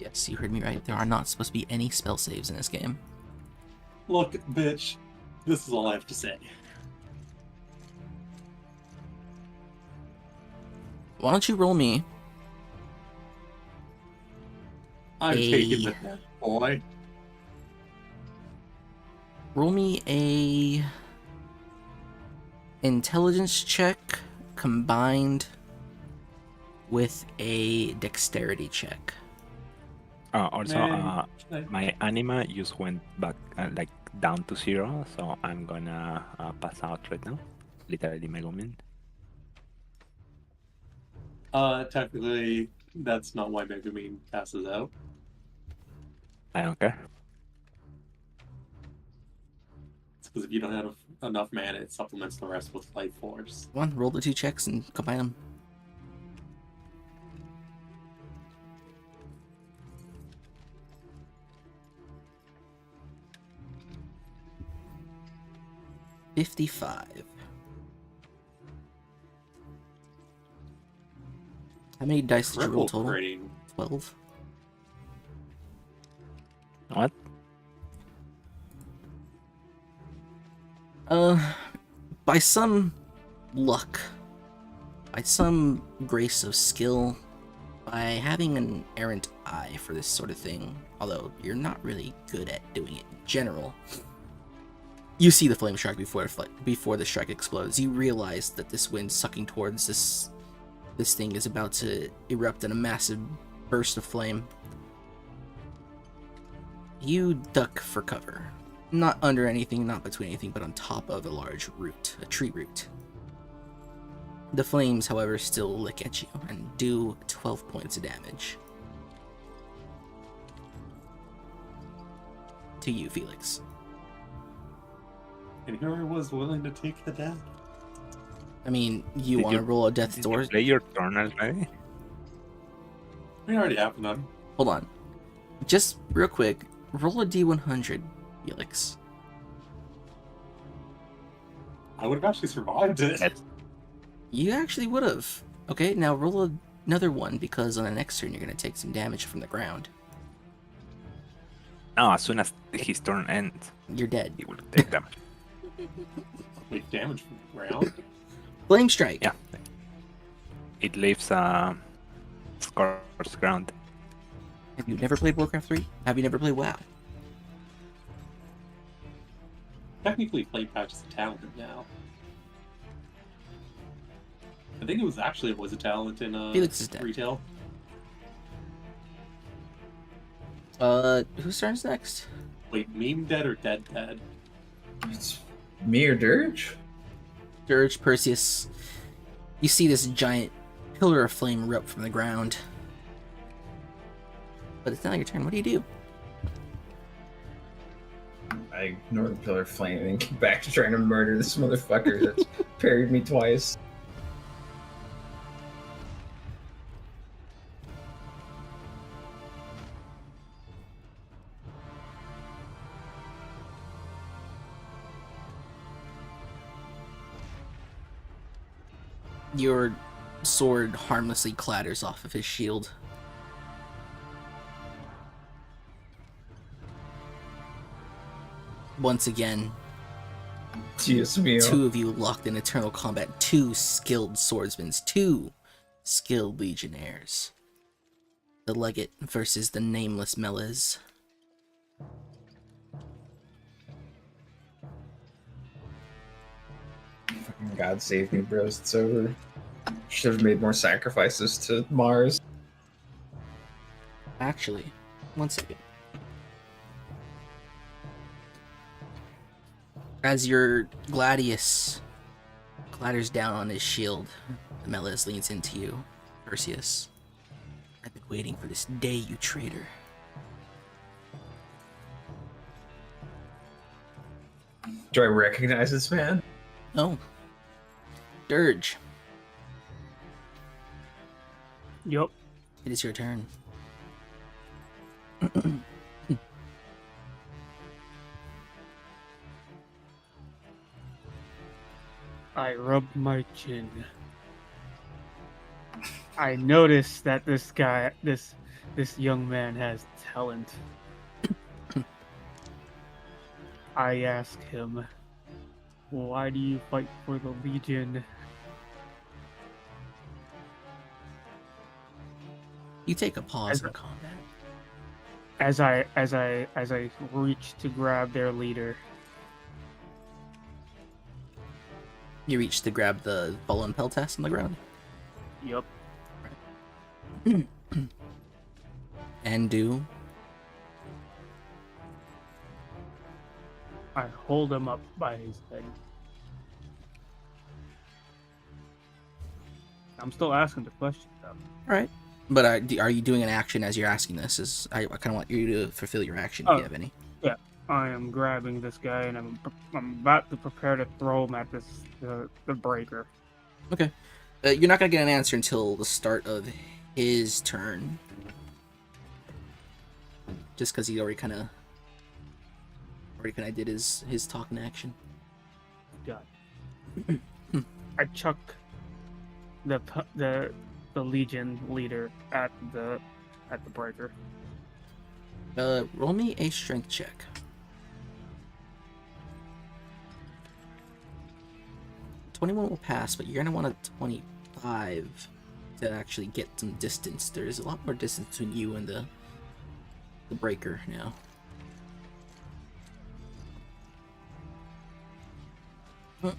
Yes, you heard me right. There are not supposed to be any spell saves in this game. Look, bitch, this is all I have to say. Why don't you roll me I'm Hey. taking the hit, boy. Roll me a intelligence check combined with a dexterity check. Also, Man, my anima just went back like down to 0, so I'm gonna pass out right now. Literally, Megumin. technically, that's not why Megumin passes out. I don't care. It's because if you don't have enough mana, it supplements the rest with life force. Come on, roll the 2 checks and combine them. $55. How many dice did you roll Triple total? critting. 12. What? By some luck, by some grace of skill, by having an errant eye for this sort of thing, although you're not really good at doing it in general, you see the flame strike before the strike explodes. You realize that this wind sucking towards this thing is about to erupt in a massive burst of flame. You duck for cover. Not under anything, not between anything, but on top of a large root, a tree root. The flames, however, still lick at you and do 12 points of damage. To you, Felix. And here I was willing to take the death. I mean, you Did want to you- roll a death's Did door? you play your turn already? We already have none. Hold on. Just real quick, roll a d100, Felix. I would have actually survived it. Yes. You actually would have. Okay, now roll another one, because on the next turn you're going to take some damage from the ground. No, as soon as his turn ends, You're dead. he will take damage. Wait, damage from the ground? Flame strike. Yeah. It leaves scorched ground. Have you never played Warcraft 3? Have you never played WoW? Technically, Play Patch is a talent now. I think it was a talent in Felix is dead. retail. Whose turn's next? Wait, meme dead or dead? It's me or Dirge? Dirge, Perseus. You see this giant pillar of flame erupt from the ground. But it's not your turn. What do you do? I ignore the pillar of flame and get back to trying to murder this motherfucker that's parried me twice. Your sword harmlessly clatters off of his shield. Once again, Dios mío. 2 of you locked in eternal combat. 2 skilled swordsmen. 2 skilled legionnaires. The Legate versus the nameless Melez. Fucking God save me, bros. It's over. Should have made more sacrifices to Mars. Actually, one second. As your Gladius clatters down on his shield, the Melez leans into you. Perseus, I've been waiting for this day, you traitor. Do I recognize this man? Oh. Dirge, Yup. it is your turn. I rub my chin. I notice that this young man has talent. I ask him, why do you fight for the Legion? You take a pause in combat. As I reach to grab their leader, You reach to grab the fallen Peltas on the ground. Yup. And do. I hold him up by his head. I'm still asking the question, though. Alright. But are you doing an action as you're asking this? I kind of want you to fulfill your action if Oh. you have any. I am grabbing this guy and I'm about to prepare to throw him at the breaker. You're not going to get an answer until the start of his turn. Just because he already kind of did his talking action. God. I chuck the Legion leader at the breaker. Roll me a strength check. 21 will pass, but you're gonna want a 25 to actually get some distance. There's a lot more distance between you and the breaker now.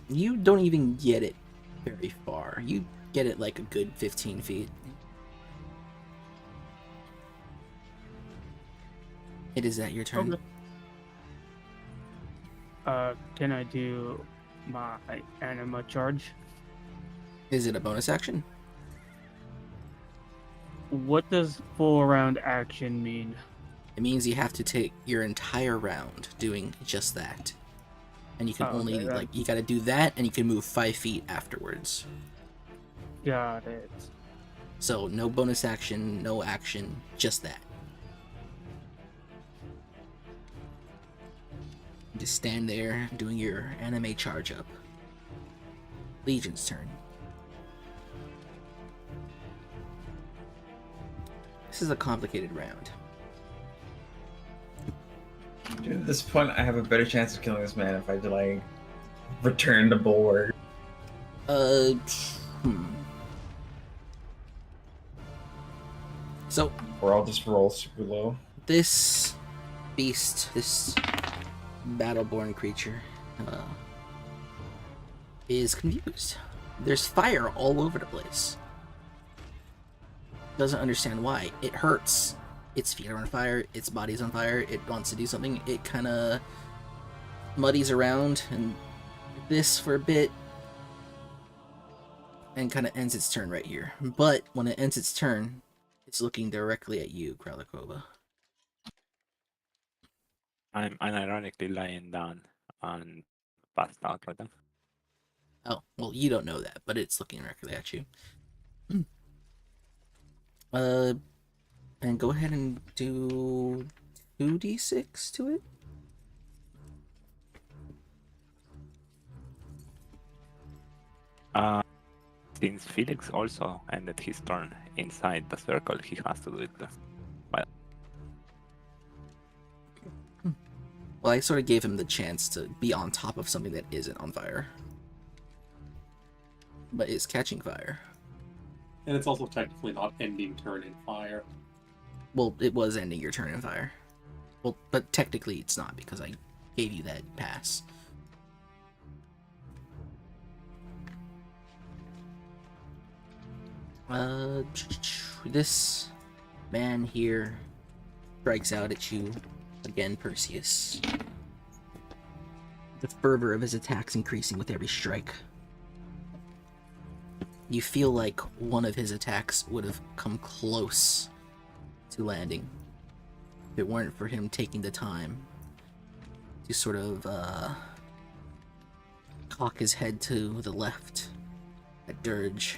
You don't even get it very far. You get it like a good 15 feet. It is at your turn. Okay. Can I do my anima charge? Is it a bonus action? What does full round action mean? It means you have to take your entire round doing just that. And you can only, okay, like, you gotta do that, and you can move 5 feet afterwards. Got it. So, no bonus action, no action, just that. Just stand there, doing your anime charge up. Legion's turn. This is a complicated round. Dude, at this point, I have a better chance of killing this man if I like return to Bulwark. So, Or I'll just roll super low. this beast, this battleborn creature, is confused. There's fire all over the place. Doesn't understand why. It hurts. Its feet are on fire, its body's on fire, it wants to do something. It kind of muddies around and this for a bit and kind of ends its turn right here. But when it ends its turn, it's looking directly at you, Kralakova. I'm unironically lying down and passed out right now. Oh, well, you don't know that, but it's looking directly at you. And go ahead and do 2d6 to it. Since Felix also ended his turn inside the circle, he has to do it. Well, I sort of gave him the chance to be on top of something that isn't on fire. But is catching fire. And it's also technically not ending turn in fire. Well, it was ending your turn in fire. Well, but technically it's not because I gave you that pass. This man here strikes out at you again, Perseus. The fervor of his attacks increasing with every strike. You feel like one of his attacks would have come close to landing if it weren't for him taking the time to sort of cock his head to the left at Dirge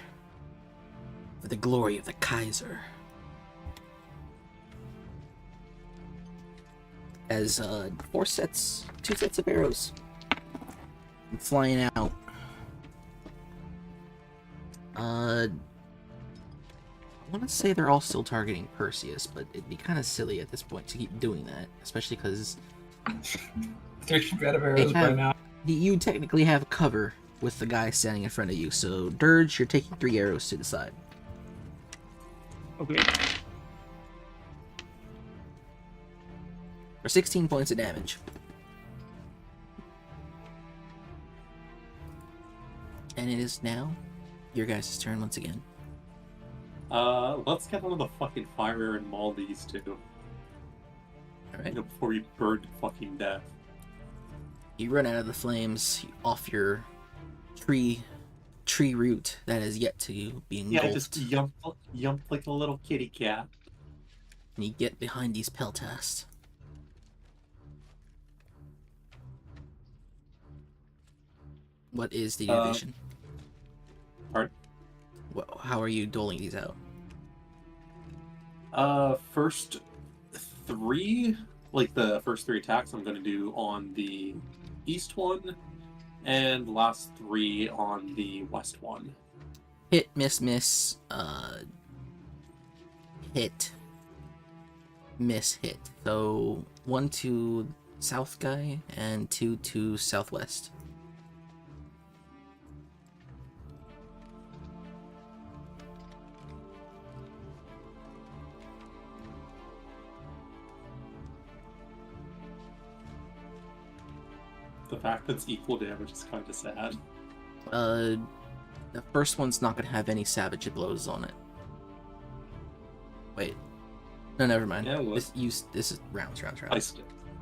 for the glory of the Kaiser. As two sets of arrows flying out. I want to say they're all still targeting Perseus, but it'd be kind of silly at this point to keep doing that, especially because There's out of arrows by now. you technically have cover with the guy standing in front of you. So, Dirge, you're taking 3 arrows to the side. Okay. For 16 points of damage. And it is now your guys' turn once again. Let's get on the fucking fire and maul these two. Alright. Before we burn to fucking death. You run out of the flames off your tree root that is yet to be engulfed. Yeah, just yump like a little kitty cat. And you get behind these Peltast. What is the division? Pardon? How are you doling these out? First three, like the first three attacks I'm going to do on the east one, and last three on the west one. Hit, miss, miss, hit, miss, hit. So 1 to south guy and 2 to southwest. The fact that it's equal damage is kind of sad. The first one's not gonna have any savage blows on it. Wait. No, never mind. Yeah, it was. This is rounds.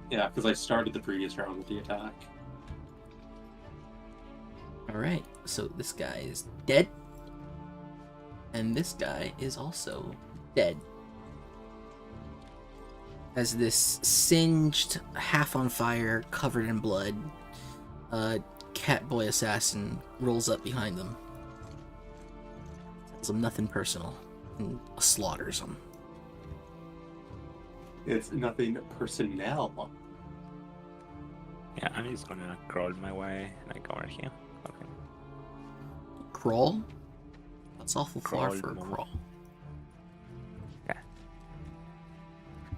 Yeah, because I started the previous round with the attack. Alright, so this guy is dead. And this guy is also dead. As this singed, half on fire, covered in blood, Catboy Assassin rolls up behind them. Tells him nothing personal, and slaughters him. It's nothing personnel. Yeah, I'm just gonna crawl my way like over here. Okay. Crawl? That's awful far Crawl for a more. crawl.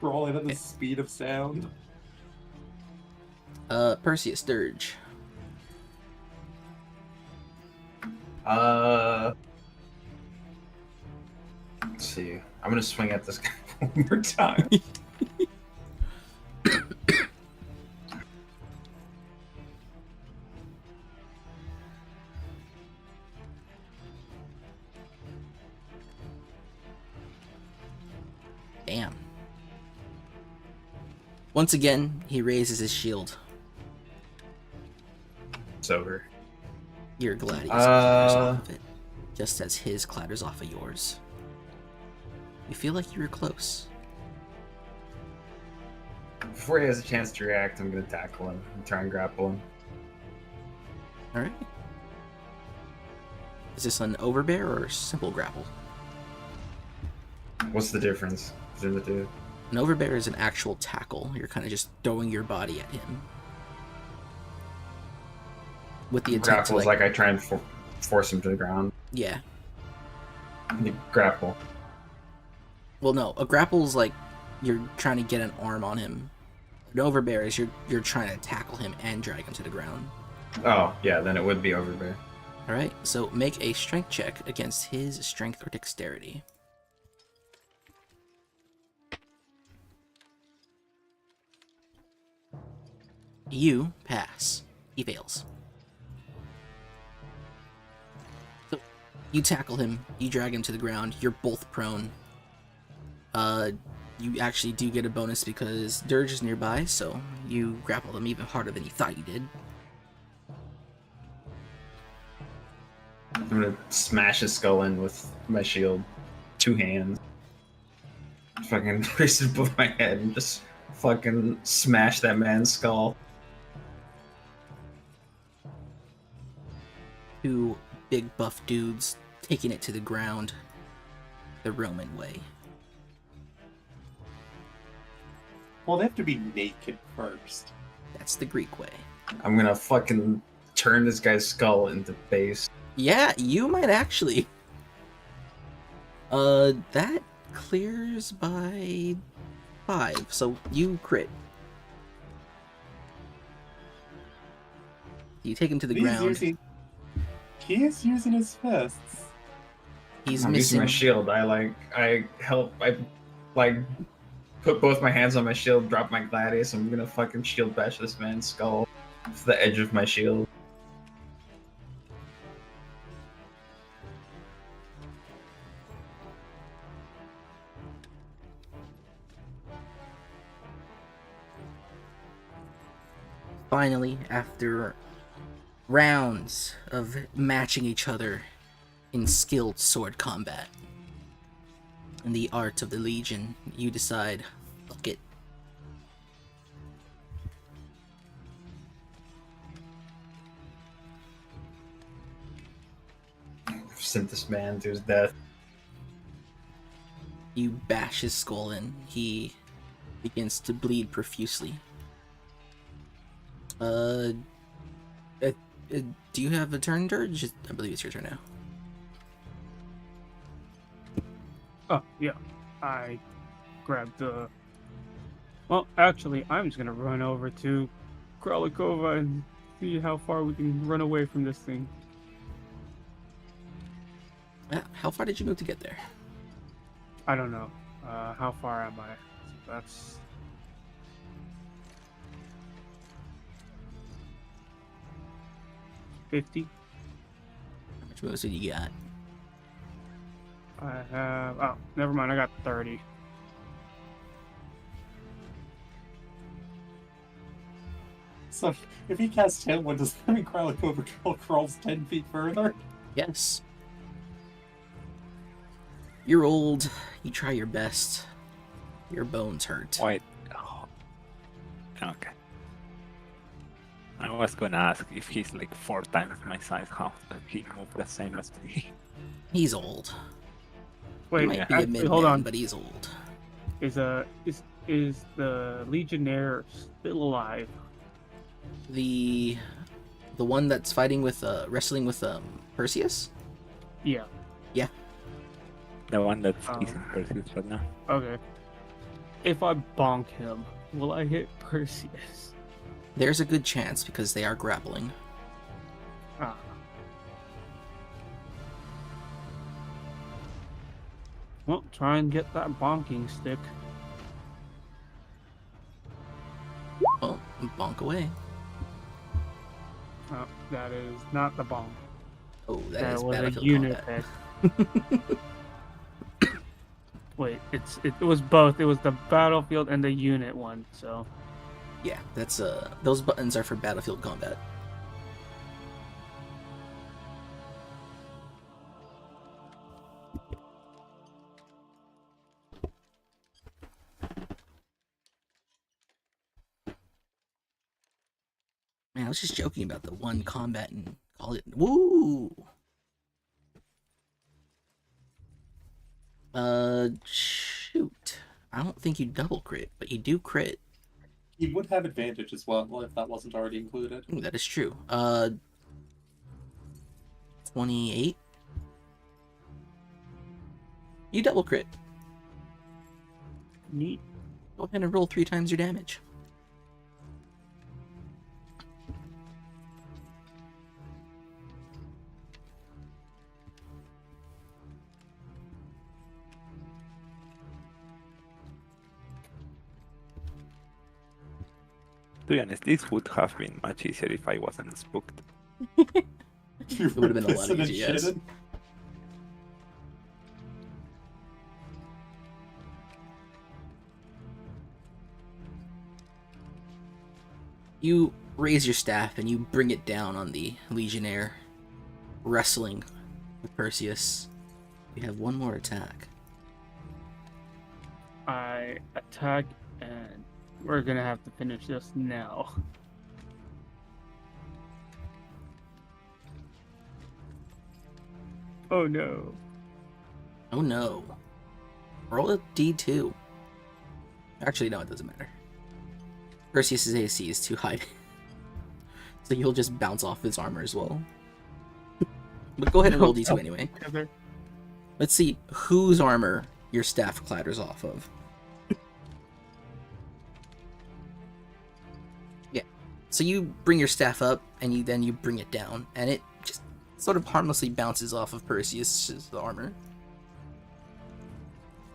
Crawling at the speed of sound. Perseus Dirge. Let's see. I'm gonna swing at this guy one more time. Damn. Once again, he raises his shield. It's over. Your Gladius clatters off of it, just as his clatters off of yours. You feel like you were close. Before he has a chance to react, I'm gonna tackle him and try and grapple him. Alright. Is this an overbear or simple grapple? What's the difference between the two? An overbear is an actual tackle. You're kind of just throwing your body at him. With the intent Grapple to, is like I try and force him to the ground. Yeah. The grapple. Well, no. A grapple is like you're trying to get an arm on him. An overbear is you're trying to tackle him and drag him to the ground. Oh, yeah, then it would be overbear. Alright, so make a strength check against his strength or dexterity. You pass. He fails. So, you tackle him, you drag him to the ground, you're both prone. You actually do get a bonus because Dirge is nearby, so you grapple him even harder than you thought you did. I'm gonna smash his skull in with my shield. 2 hands. Fucking raise it above my head and just fucking smash that man's skull. 2 big buff dudes taking it to the ground the Roman way. Well, they have to be naked first. That's the Greek way. I'm gonna fucking turn this guy's skull into base. Yeah, you might actually. That clears by 5, so you crit. You take him to the ground. He is using his fists. He's I'm using missing. my shield. I put both my hands on my shield, drop my gladius. I'm gonna fucking shield bash this man's skull with the edge of my shield. finally, after rounds of matching each other in skilled sword combat in the art of the Legion, you decide, fuck it. I've sent this man to his death. You bash his skull in. He begins to bleed profusely. Do you have a turn, Dirge? I believe it's your turn now. Oh, yeah. I grabbed the... Well, actually, I'm just gonna run over to Kralikova and see how far we can run away from this thing. How far did you move to get there? I don't know. How far am I? So that's... $50. How much moves did you got? I have... Oh, never mind. I got 30. So if he casts Tailwind, does that mean Kralikova crawls 10 feet further? Yes. You're old. You try your best. Your bones hurt. Wait. Oh. Okay. I was gonna ask if he's like 4 times my size, how does he move the same as me? He's old. He Wait, might be a actually, mid-man, hold on. but he's old. Is the Legionnaire still alive? The one that's fighting with wrestling with Perseus? Yeah. The one that's Oh. is in pursuit right now. Okay. If I bonk him, will I hit Perseus? There's a good chance because they are grappling. Ah. Well, try and get that bonking stick. Well, bonk away. Oh, that is not the bonk. Oh, That that is was a battlefield unit combat. head. Wait, it was both. It was the battlefield and the unit one. So Yeah, that's those buttons are for battlefield combat. Man, I was just joking about the one combat and call it woo. Shoot. I don't think you double crit, but you do crit. He would have advantage as well if that wasn't already included. Ooh, that is true. 28. You double crit. neat. Go ahead and roll 3 times your damage. To be honest, this would have been much easier if I wasn't spooked. It would've been a lot easier, yes. You raise your staff and you bring it down on the Legionnaire, wrestling with Perseus. You have one more attack. I attack, and we're gonna have to finish this now. Oh no. Oh no. Roll a d2. Actually, no, it doesn't matter. Perseus's AC is too high. So you'll just bounce off his armor as well. But go ahead and roll d2 anyway. Together. Let's see whose armor your staff clatters off of. Yeah. So you bring your staff up, and you bring it down, and it just sort of harmlessly bounces off of Perseus's armor.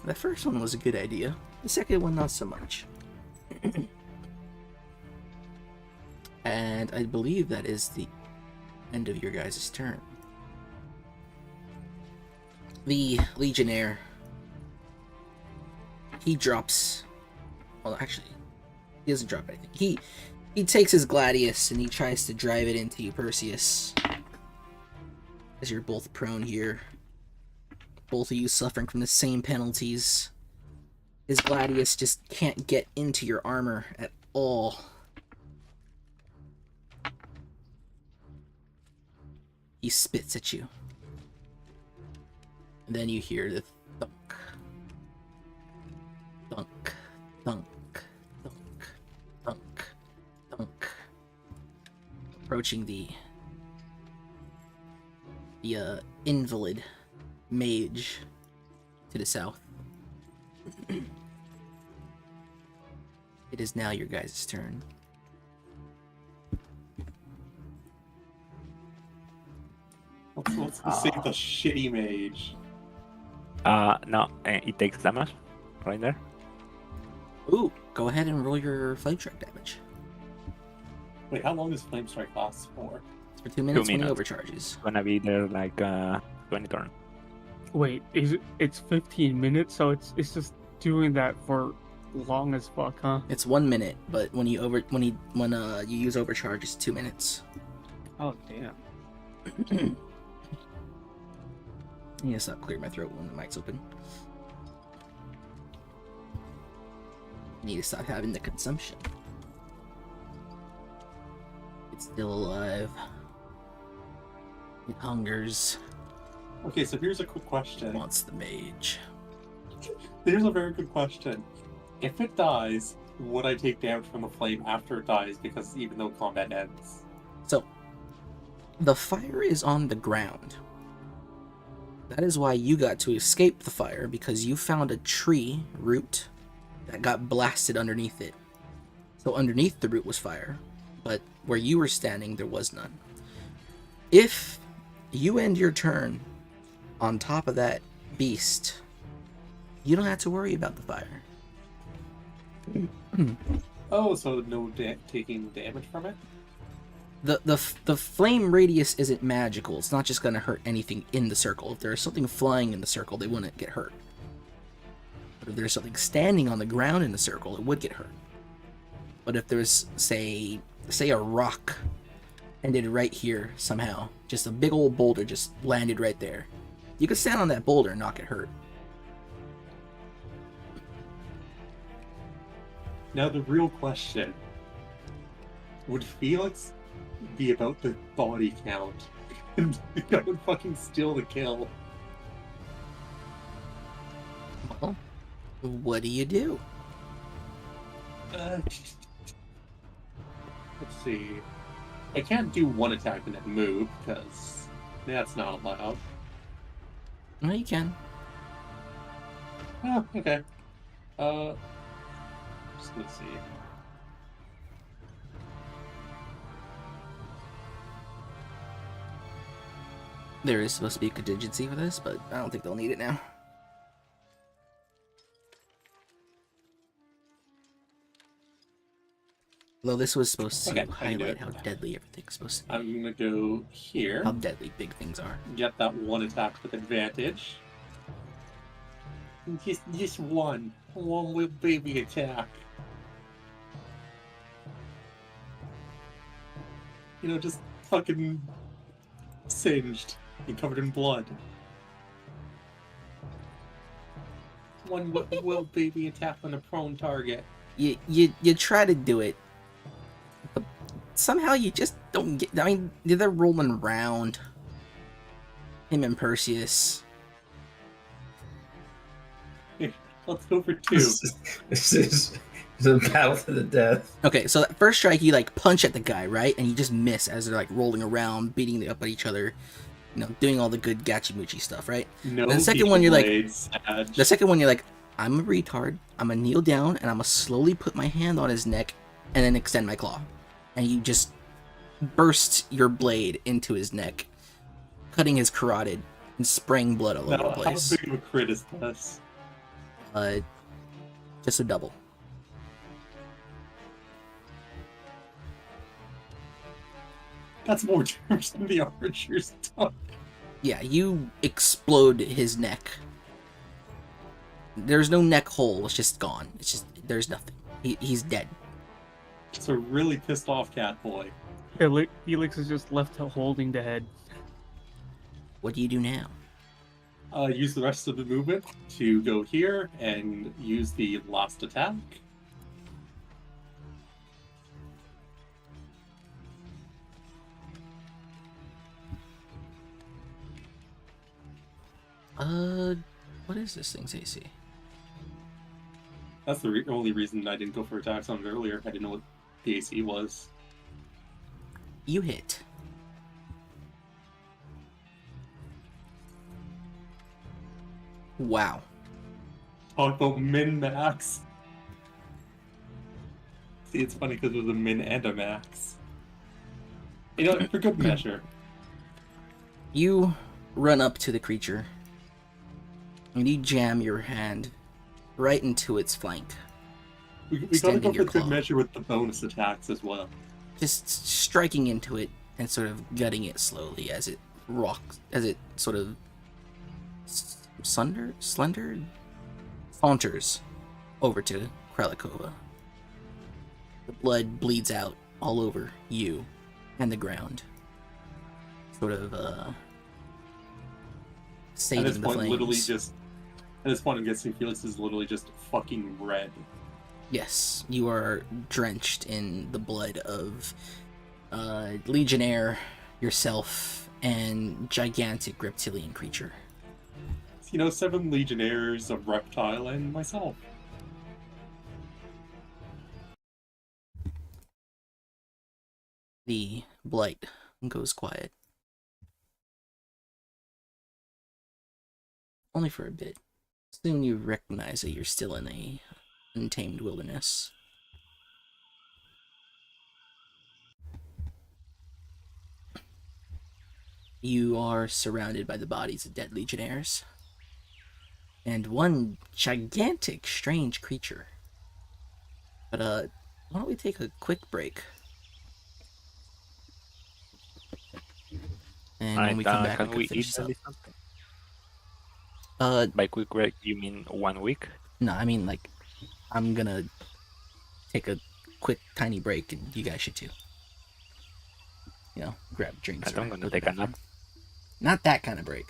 The first one was a good idea. The second one, not so much. And I believe that is the end of your guys' turn. The Legionnaire, he drops... Well, actually, he doesn't drop anything. He takes his gladius and he tries to drive it into you, Perseus. As you're both prone here. Both of you suffering from the same penalties. His gladius just can't get into your armor at all. He spits at you. And then you hear the thunk. Thunk. Thunk. Thunk. Thunk. Thunk. Approaching the invalid mage to the south. It is now your guys' turn. Let's save the shitty mage. No, it takes damage right there. Ooh, go ahead and roll your flame strike damage. Wait, how long does Flame Strike last for? It's for 2 minutes when he minutes. overcharges. Gonna be there like 20 turns. Wait, it's 15 minutes, so it's just doing that for long as fuck, huh? It's 1 minute, but when you use overcharge, it's 2 minutes. Oh damn. I need to stop clearing my throat when the mic's open. I need to stop having the consumption. It's still alive. It hungers. Okay, so here's a quick It question. wants the mage. Here's a very good question. If it dies, would I take damage from the flame after it dies? Because even though combat ends. So, the fire is on the ground. That is why you got to escape the fire, because you found a tree root that got blasted underneath it. So underneath the root was fire, but where you were standing, there was none. If you end your turn on top of that beast, you don't have to worry about the fire. Oh, so no taking damage from it? The flame radius isn't magical. It's not just going to hurt anything in the circle. If there's something flying in the circle, they wouldn't get hurt. But if there's something standing on the ground in the circle, it would get hurt. But if there's, say a rock ended right here somehow, just a big old boulder just landed right there, you could stand on that boulder and not get hurt. Now the real question. Would Felix be about the body count? And that would fucking steal the kill. Well, what do you do? Let's see. I can't do one attack and then move, because that's not allowed. No, you can. Oh, okay. Just gonna see. There is supposed to be a contingency for this, but I don't think they'll need it now. Though this was supposed to Okay, I can do highlight it. how deadly everything's supposed to be. I'm gonna go here. How deadly big things are. Get that one attack with advantage. Just one. One little baby attack. You know, just fucking singed and covered in blood. One little baby attack on a prone target. You try to do it, but somehow you just don't get. I mean, they're rolling around. Him and Perseus. Let's go for two. This is a battle to the death. Okay, so that first strike, you like punch at the guy, right? And you just miss as they're like rolling around, beating up at each other, you know, doing all the good gachi-muchi stuff, right? No. The second one, you're like- blades, Sag. The second one, you're like, I'm a retard. I'm gonna kneel down and I'm gonna slowly put my hand on his neck and then extend my claw. And you just burst your blade into his neck, cutting his carotid and spraying blood all over Now, the how place. big of a crit is this? Just a double. That's more damage than the archer's done. Yeah, you explode his neck. There's no neck hole. It's just gone. It's just there's nothing. He's dead. It's a really pissed off cat boy. Felix is just left holding the head. What do you do now? Use the rest of the movement to go here and use the last attack. What is this thing's AC? That's the only reason I didn't go for attacks on it earlier. I didn't know what the AC was. You hit. Wow. Talk about min max. See, it's funny because it was a min and a max. You know, for good measure. You run up to the creature, and you jam your hand right into its flank, We gotta Extending go your for good claw. measure with the bonus attacks as well. just striking into it and sort of gutting it slowly as it sort of saunters over to Krelikova. The blood bleeds out all over you and the ground, sort of At saving this the point, flames. literally just. At this point, I'm guessing Felix is literally just fucking red. Yes, you are drenched in the blood of Legionnaire, yourself, and gigantic reptilian creature. You know, 7 Legionnaires, a reptile, and myself. The blight goes quiet. Only for a bit. Soon you recognize that you're still in a untamed wilderness. You are surrounded by the bodies of dead legionnaires. And one gigantic, strange creature. But, why don't we take a quick break? And when we come back, can we we can finish eat this up. something? Uh, By quick break, you mean 1 week? no, I mean, like, I'm gonna take a quick, tiny break, and you guys should too. You know, grab drinks. I don't or gonna go to the take a bathroom. nap. Not that kind of break.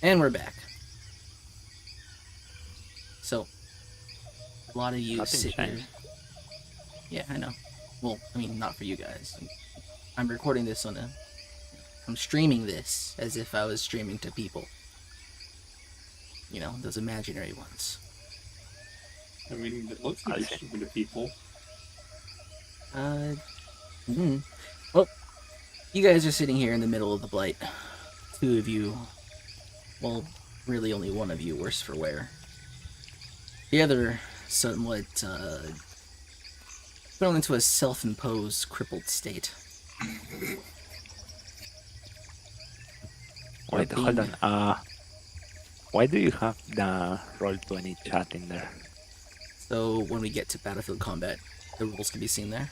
And we're back. So, a lot of you Nothing sit here. changed. Yeah, I know. Well, I mean, not for you guys. I'm recording this on a... I'm streaming this as if I was streaming to people. You know, those imaginary ones. I mean, it looks like I you're see. stupid to people. Well, you guys are sitting here in the middle of the Blight. Two of you... Well, really only one of you, worse for wear. The other, somewhat, thrown into a self-imposed crippled state. Wait, Or hold being- on. Why do you have the Roll20 chat in there? So when we get to Battlefield Combat, the rules can be seen there.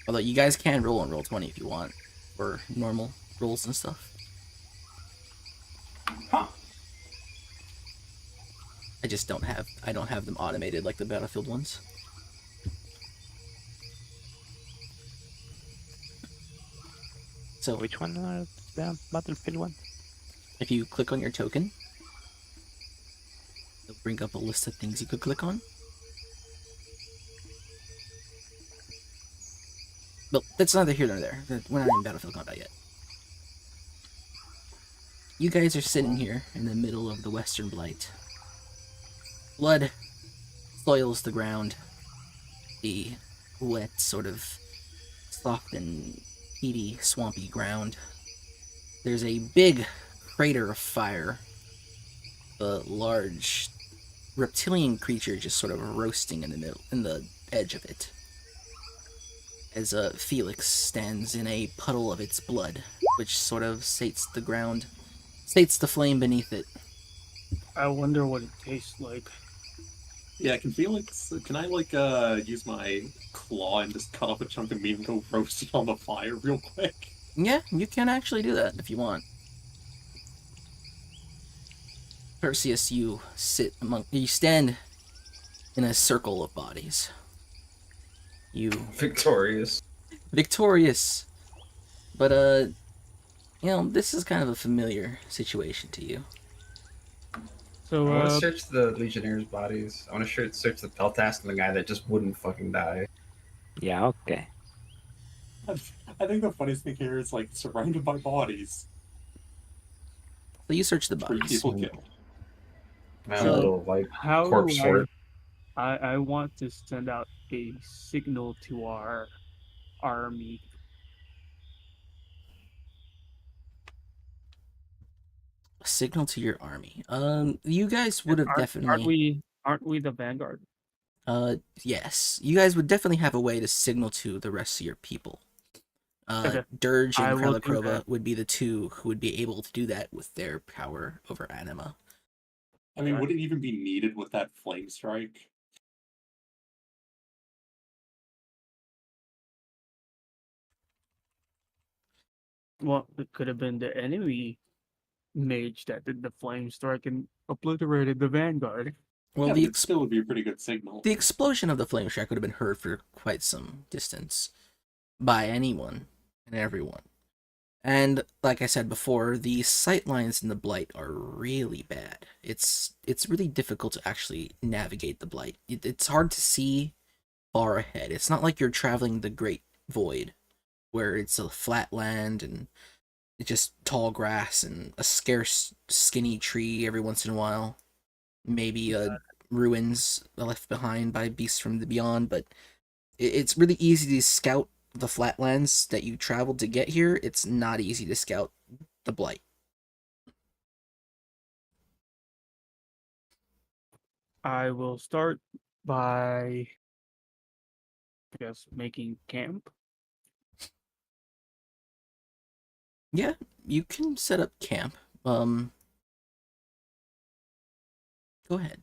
Although you guys can roll on Roll20 if you want, for normal rolls and stuff. Huh. I just don't have them automated like the Battlefield ones. So Which one are the Battlefield one? if you click on your token, it'll bring up a list of things you could click on. But that's neither here nor there. We're not in Battlefield Combat yet. You guys are sitting here in the middle of the Western Blight. Blood soils the ground. The wet, sort of soft and peaty, swampy ground. There's a big crater of fire. A large reptilian creature just sort of roasting in the middle, in the edge of it. As Felix stands in a puddle of its blood, which sort of sates the ground, sates the flame beneath it. I wonder what it tastes like. Yeah, can I like use my claw and just cut off a chunk of meat and go roast it on the fire real quick? Yeah, you can actually do that if you want. Perseus, you stand in a circle of bodies. You Victorious. victorious, but you know, this is kind of a familiar situation to you. So, I want to search the Legionnaires' bodies. I want to search the Peltask and the guy that just wouldn't fucking die. Yeah, okay. I think the funniest thing here is like surrounded by bodies. So you search the 3 bodies. people killed. My So- little like how corpse do fort. I want to send out a signal to our army. A signal to your army. You guys would have definitely. Aren't we the vanguard? Yes. You guys would definitely have a way to signal to the rest of your people. Okay. Dirge I and will do Kralakrova that. would be the two who would be able to do that with their power over Anima. I mean, Right. would it even be needed with that flame strike? Well, it could have been the enemy mage that did the flame strike and obliterated the vanguard. Well, yeah, the but it still would be a pretty good signal. the explosion of the flame strike would have been heard for quite some distance by anyone and everyone. And like I said before, the sight lines in the Blight are really bad. It's really difficult to actually navigate the Blight. It's hard to see far ahead. It's not like you're traveling the Great Void, where it's a flat land and it's just tall grass and a scarce, skinny tree every once in a while. Maybe ruins left behind by beasts from the beyond, but it's really easy to scout the flatlands that you traveled to get here. It's not easy to scout the Blight. I will start by, I guess, making camp. Yeah, you can set up camp. Go ahead.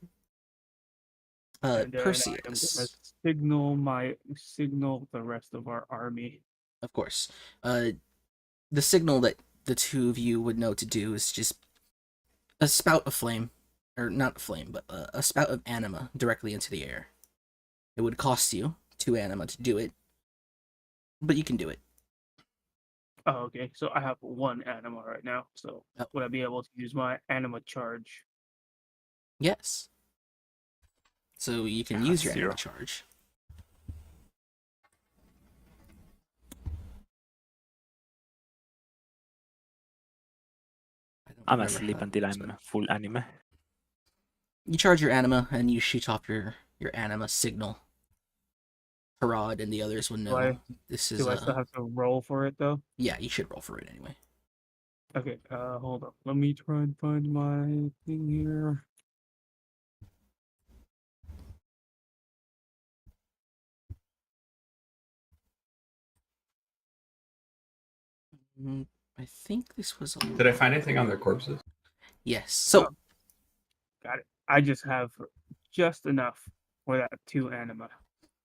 And then Perseus. I'm gonna signal the rest of our army. Of course. The signal that the two of you would know to do is just a spout of flame, or not flame, but a spout of anima directly into the air. It would cost you 2 anima to do it, but you can do it. Oh, okay. So I have one anima right now. So Oh. would I be able to use my anima charge? Yes. So you can Yeah, use your 0. anima charge. I don't I'm remember asleep how until it works, but I'm full anime. you charge your anima and you shoot off your anima signal. Harad and the others will Do know I this is do I still have to roll for it though? yeah, you should roll for it anyway. Okay, hold up. Let me try and find my thing here. I think this was a Did I find anything on their corpses? yes. So Got it. I just have just enough for that 2 anima.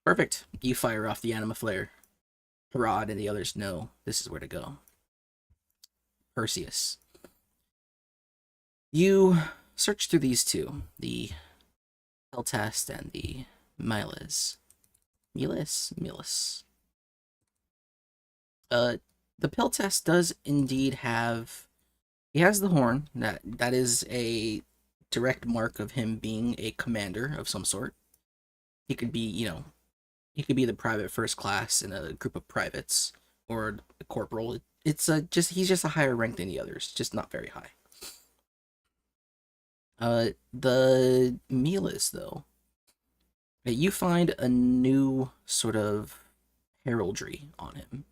perfect. You fire off the anima flare. Harad and the others know this is where to go. Perseus. You search through these two, the Peltast and the Miles. Miles. The Peltast does indeed have. He has the horn. That is a direct mark of him being a commander of some sort. He could be, he could be the private first class in a group of privates or a corporal. It's he's just a higher rank than the others, just not very high. The Milas though, you find a new sort of heraldry on him.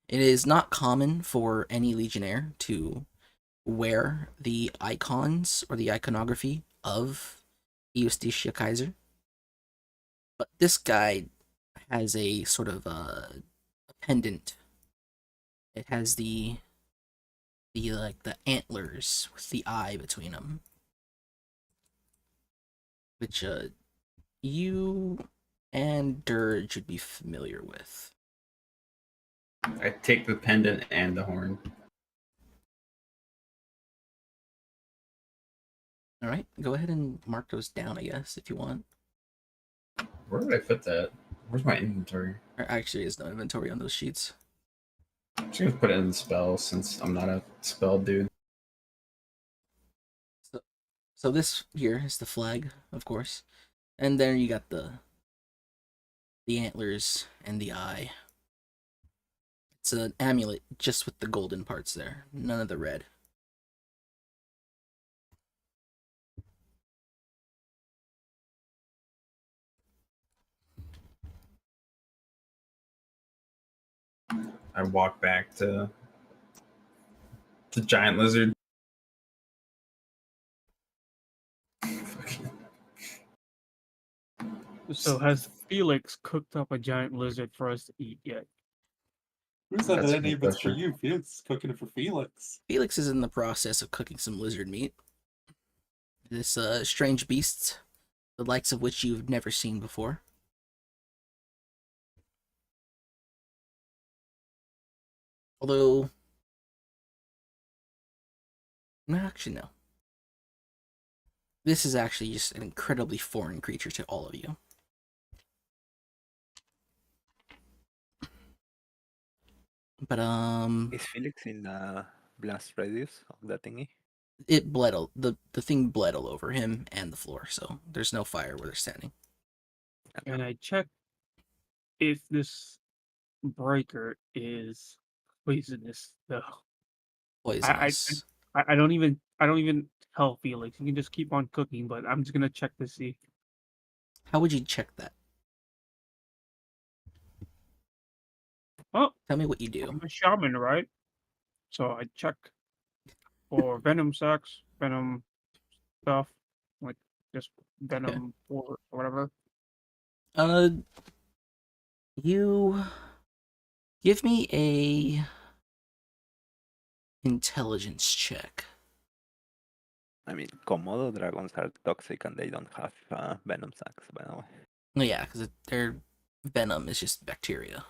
It is not common for any legionnaire to wear the icons or the iconography of Eustacia Kaiser. But this guy has a sort of a pendant. It has the antlers with the eye between them, which you and Dirge would be familiar with. I take the pendant and the horn. All right, go ahead and mark those down, I guess, if you want. Where would I put that? Where's my inventory? There actually is no inventory on those sheets. I'm just gonna put it in the spell since I'm not a spell dude. So this here is the flag, of course, and then you got the antlers and the eye. It's an amulet just with the golden parts there, none of the red. I walk back to the giant lizard. So has Felix cooked up a giant lizard for us to eat yet? Who said That's a that any good of it's for question. you? Felix is cooking it for Felix. Felix is in the process of cooking some lizard meat. This strange beast, the likes of which you've never seen before. Although, no, actually no. This is actually just an incredibly foreign creature to all of you. But Is Felix in the blast radius of that thingy? it bled the thing bled all over him and the floor, so there's no fire where they're standing. And I check if this breaker is poisonous though. Poisonous. I don't even tell Felix. You can just keep on cooking, but I'm just gonna check to see. How would you check that? Oh, Tell me what you do. I'm a shaman, right? So I check for venom sacs, venom stuff, like just venom or whatever. You give me a intelligence check. I mean, Komodo dragons are toxic and they don't have venom sacs, by the way. Oh, yeah, because their venom is just bacteria.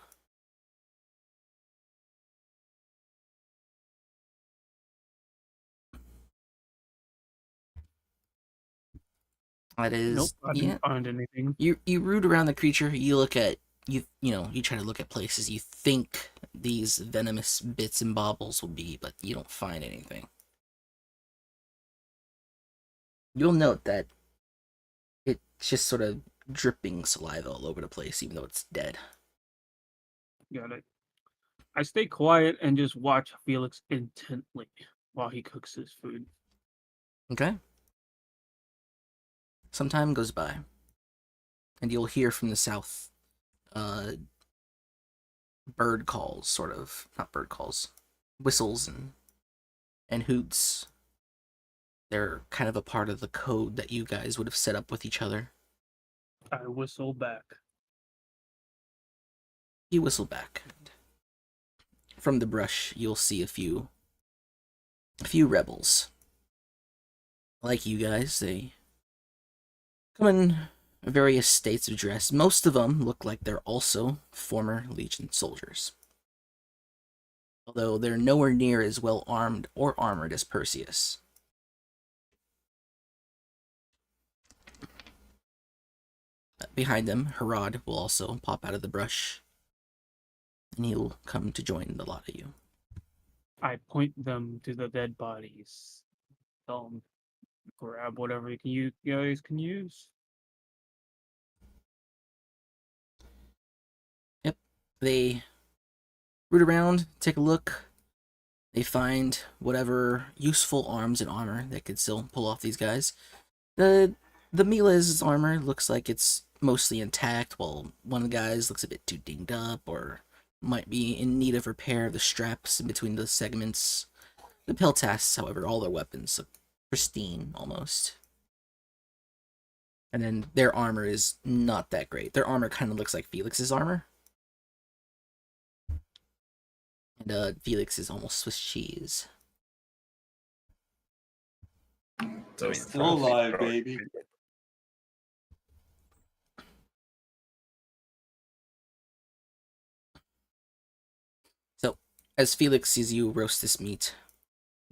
That is, Nope, I yeah. didn't find anything. You root around the creature. You look at you try to look at places you think these venomous bits and baubles will be, but you don't find anything. You'll note that it's just sort of dripping saliva all over the place, even though it's dead. Got it. I stay quiet and just watch Felix intently while he cooks his food. Okay? Some time goes by, and you'll hear from the south, bird calls, sort of. Not bird calls. Whistles and hoots. They're kind of a part of the code that you guys would have set up with each other. I whistle back. You whistle back. From the brush, you'll see a few rebels. Like you guys, they come in various states of dress. Most of them look like they're also former Legion soldiers. Although they're nowhere near as well armed or armored as Perseus. Behind them, Harad will also pop out of the brush. And he'll come to join the lot of you. I point them to the dead bodies. Tell them, grab whatever you guys can use. Yep. They root around, take a look. They find whatever useful arms and armor that could still pull off these guys. The Mila's armor looks like it's mostly intact, while one of the guys looks a bit too dinged up or might be in need of repair of the straps in between the segments. The Peltasts, however, all their weapons look pristine, almost. And then their armor is not that great. Their armor kind of looks like Felix's armor. And Felix is almost Swiss cheese. So Still alive, baby. So, as Felix sees you roast this meat,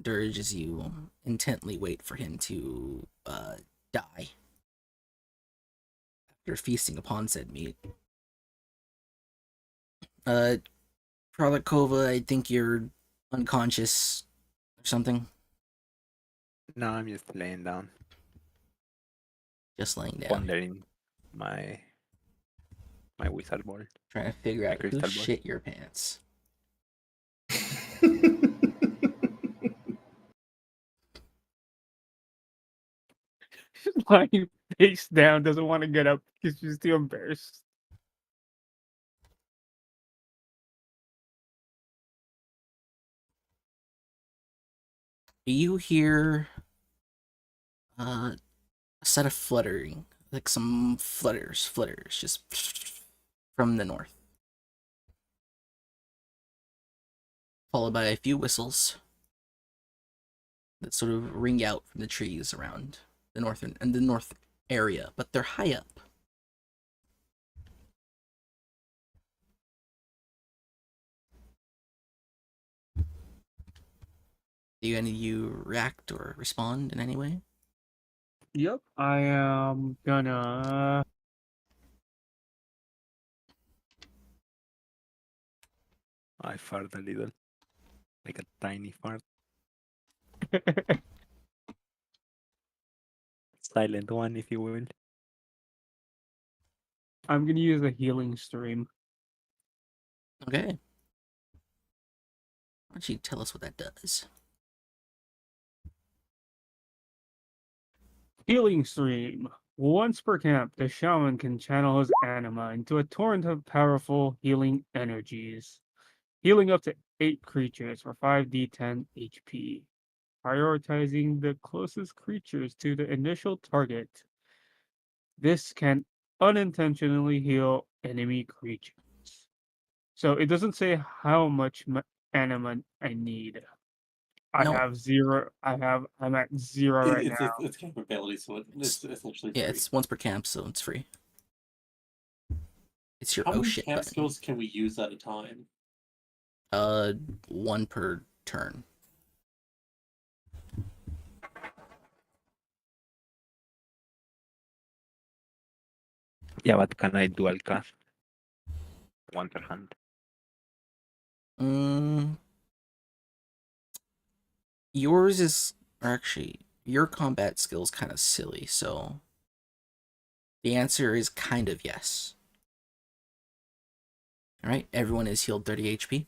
Dirge, as you intently wait for him to die after feasting upon said meat. Pralikova, I think you're unconscious or something. No, I'm just laying down, Just laying down, pondering my wizard ball. trying to figure out who crystal ball. shit your pants. Lying face down, doesn't want to get up because she's too embarrassed. You hear a set of fluttering, like some flutters, just from the north. Followed by a few whistles that sort of ring out from the trees around the north area, but they're high up. Do any of you react or respond in any way? Yep, I am gonna. I fart a little, like a tiny fart. Silent one, if you will. I'm gonna use a healing stream. Okay. Why don't you tell us what that does? Healing stream. Once per camp, the shaman can channel his anima into a torrent of powerful healing energies, healing up to 8 creatures for 5d10 HP, prioritizing the closest creatures to the initial target. This can unintentionally heal enemy creatures. So it doesn't say how much anima I need. I No. have 0. I'm at 0 right now. It's capability, so it's essentially Yeah, free. it's once per camp, so it's free. It's your How oh many shit camp button. skills can we use at a time? 1 per turn. Yeah, but can I dual cast? one per hand. Yours is actually your combat skill is kind of silly, so the answer is kind of yes. All right, everyone is healed 30 HP.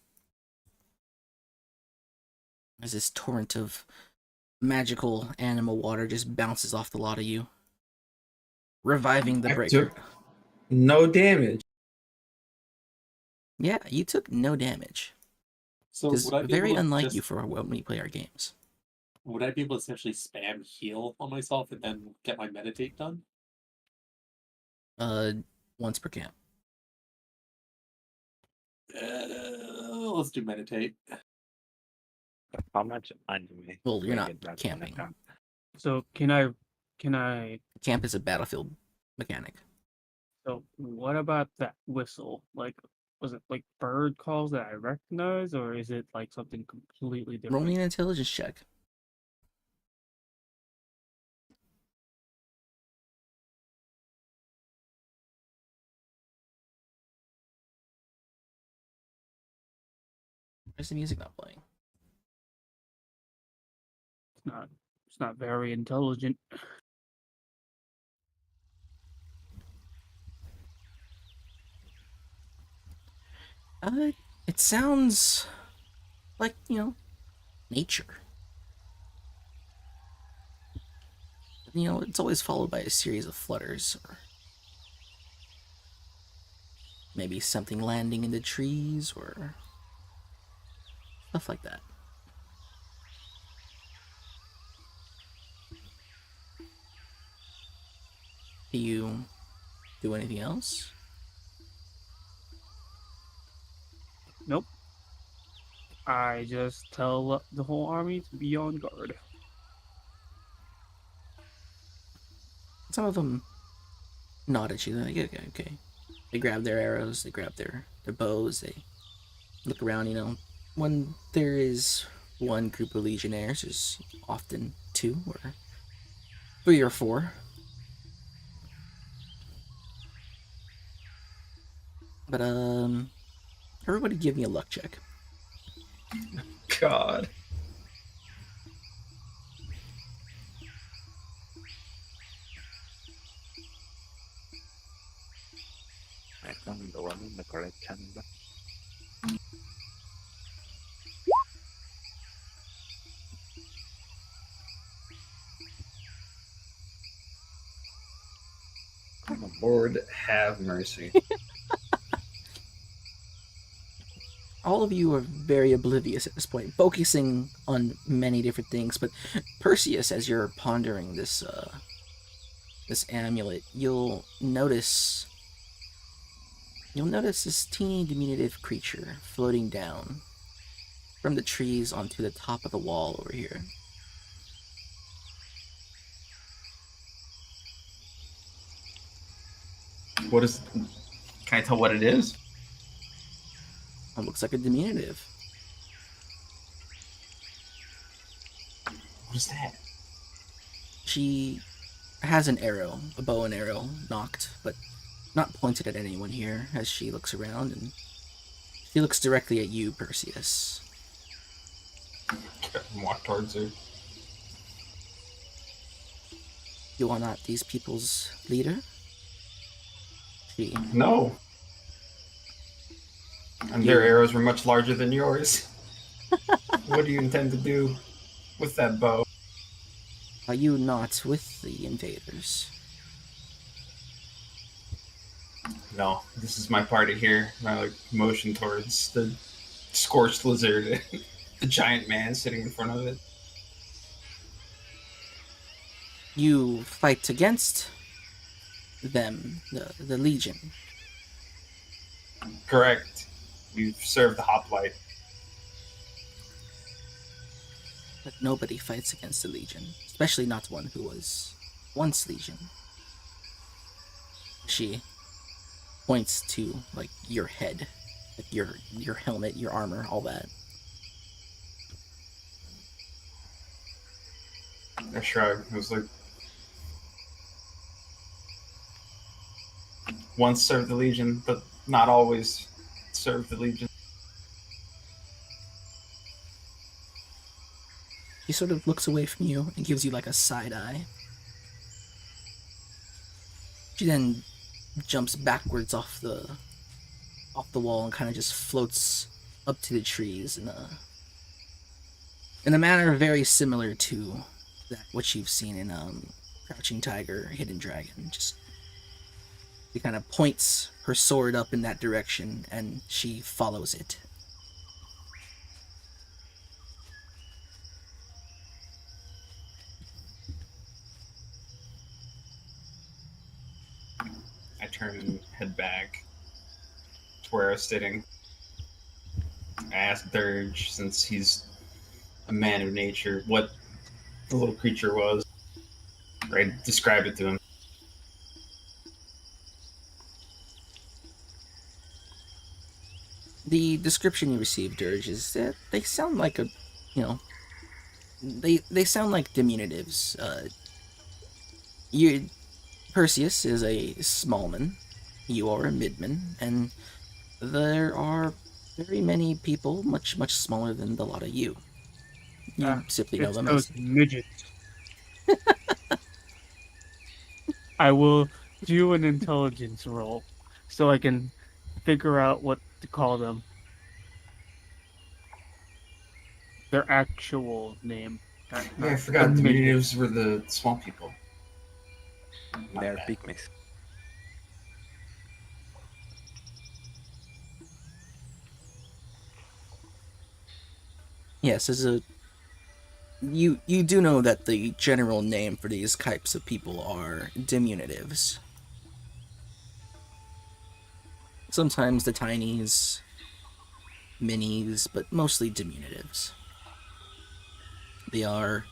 As this torrent of magical animal water just bounces off the lot of you, reviving the I breaker. took no damage. Yeah, you took no damage. So Which is would I be very able to unlike just, you for when we play our games. would I be able to essentially spam heal on myself and then get my meditate done? Once per camp. Let's do meditate. How much anime? Well, do you're I not get back on camping. account? So can I? Camp is a battlefield mechanic. So what about that whistle? Like, was it like bird calls that I recognize, or is it like something completely different? Roll me an intelligence check. Where's the music not playing? It's not very intelligent. It sounds like, nature. It's always followed by a series of flutters, or maybe something landing in the trees, or stuff like that. Do you do anything else? Nope. I just tell the whole army to be on guard. Some of them nod at you. They're like, okay, okay. They grab their arrows, they grab their bows, they look around, When there is one group of legionnaires, there's often 2 or 3 or 4. But, everybody give me a luck check. God. I found the one in the correct chamber. Lord have mercy. All of you are very oblivious at this point, focusing on many different things, but Perseus, as you're pondering this amulet, you'll notice this teeny diminutive creature floating down from the trees onto the top of the wall over here. What is? Can I tell what it is? It looks like a diminutive. What is that? She has an arrow, a bow and arrow, knocked, but not pointed at anyone here as she looks around, and she looks directly at you, Perseus. Walk towards her. You are not these people's leader? She No. And their arrows were much larger than yours. What do you intend to do with that bow? Are you not with the invaders? No, this is my party here. I motion towards the scorched lizard, the giant man sitting in front of it. You fight against them, the Legion. Correct. We've served the hoplite. But nobody fights against the Legion, especially not one who was once Legion. She points to your head, your helmet, your armor, all that. I shrug. It was once served the Legion, but not always. serve the Legion. He sort of looks away from you and gives you like a side eye. She then jumps backwards off the wall and kind of just floats up to the trees in a manner very similar to that what you've seen in Crouching Tiger, Hidden Dragon. Just she kind of points her sword up in that direction and she follows it. I turn and head back to where I was sitting. I asked Dirge, since he's a man of nature, what the little creature was. Or I describe it to him. The description you received, Dirge, is that they sound like a, they sound like diminutives. Perseus is a smallman, you are a midman, and there are very many people much smaller than the lot of you. You simply know It's them those as midgets. I will do an intelligence roll so I can figure out what to call them. Their actual name. Yeah, I forgot. The diminutives were the small people. My They're bad. pygmies. yes, as a you do know that the general name for these types of people are diminutives. Sometimes the tinies, minis, but mostly diminutives. They are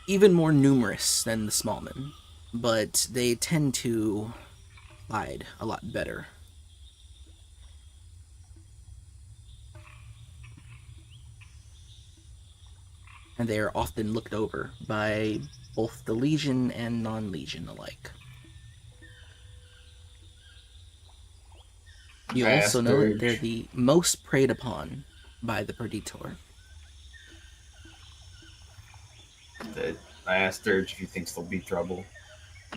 even more numerous than the smallmen, but they tend to hide a lot better. And they are often looked over by both the Legion and non-Legion alike. You I also asked know that Dirge. they're the most preyed upon by the Perditor. I asked Dirge if he thinks there'll be trouble,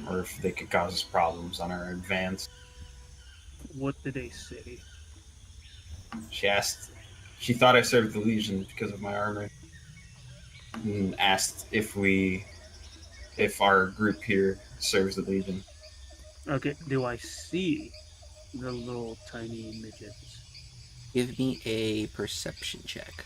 or if they could cause us problems on our advance. What did they say? She thought I served the Legion because of my armor, and asked if our group here serves the Legion. Okay, do I see the little tiny midgets? Give me a perception check.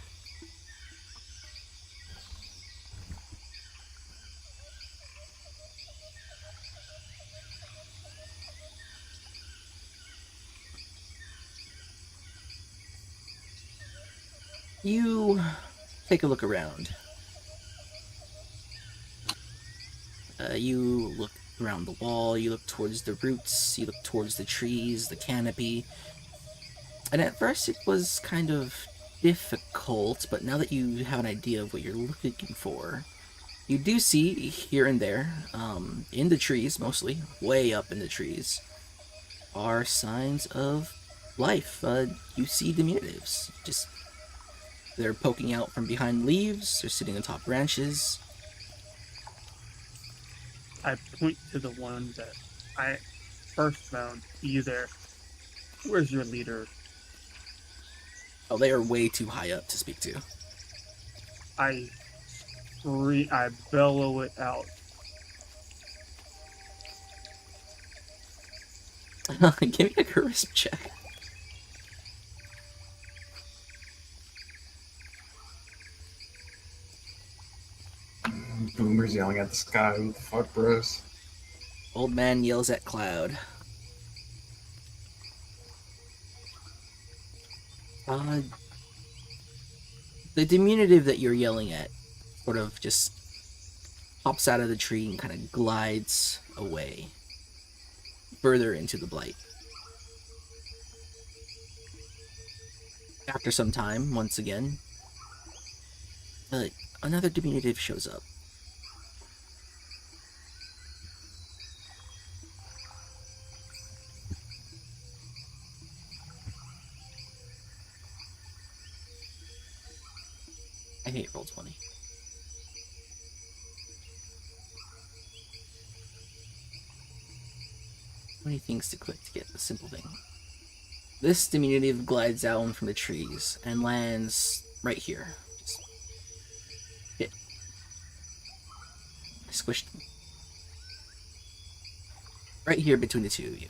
You take a look around. You look around the wall, you look towards the roots, you look towards the trees, the canopy. And at first it was kind of difficult, but now that you have an idea of what you're looking for, you do see here and there, in the trees mostly, way up in the trees, are signs of life. You see diminutives. Just they're poking out from behind leaves, they're sitting on top branches. I point to the one that I first found. You there? Where's your leader? Oh, they are way too high up to speak to. I bellow it out. Give me a charisma check. Boomer's yelling at the sky. What the fuck, bros? Old man yells at Cloud. The diminutive that you're yelling at sort of just pops out of the tree and kind of glides away further into the blight. After some time, once again, another diminutive shows up. I hate roll 20. Many things to click to get the simple thing. This diminutive glides down from the trees and lands right here. Just hit. I squished them. Right here between the two of you.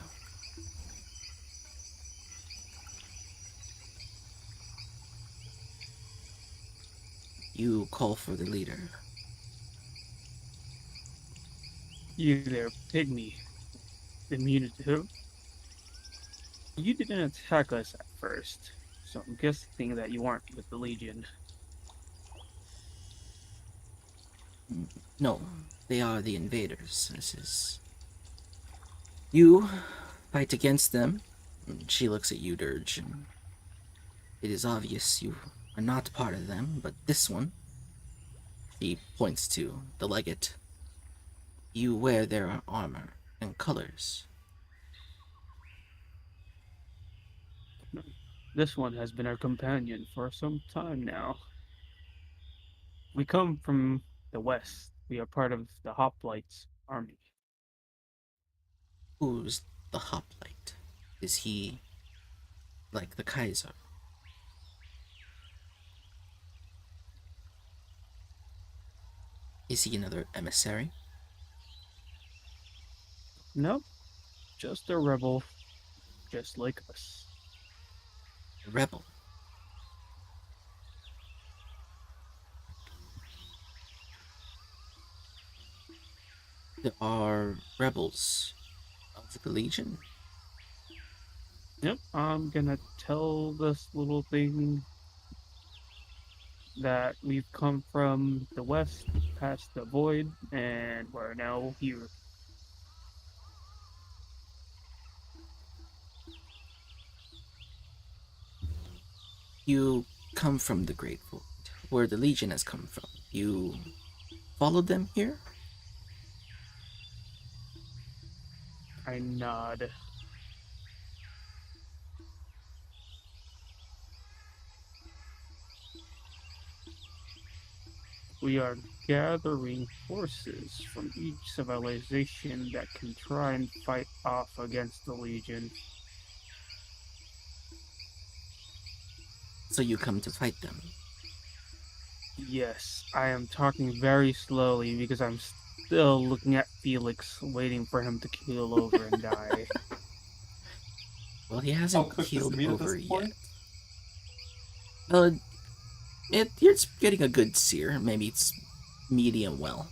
You call for the leader. You there, pygmy. Diminutive. You didn't attack us at first, so I'm guessing that you aren't with the Legion. No, they are the invaders. This is... You fight against them. She looks at you, Dirge, and it is obvious you are not part of them, but this one, she points to the legate. You wear their armor and colors. This one has been our companion for some time now. We come from the west. We are part of the Hoplites army. Who's the hoplite? Is he like the Kaiser? Is he another emissary? No, just a rebel, just like us. A rebel? There are rebels of the Legion? Yep, I'm gonna tell this little thing that we've come from the west, past the void, and we're now here. You come from the Great Void, where the Legion has come from. You followed them here? I nod. We are gathering forces from each civilization that can try and fight off against the Legion. So you come to fight them. Yes, I am talking very slowly because I'm still looking at Felix, waiting for him to keel over and die. Well, he How hasn't cooked is keeled the meat at over this yet. point? It's getting a good sear. Maybe it's medium well.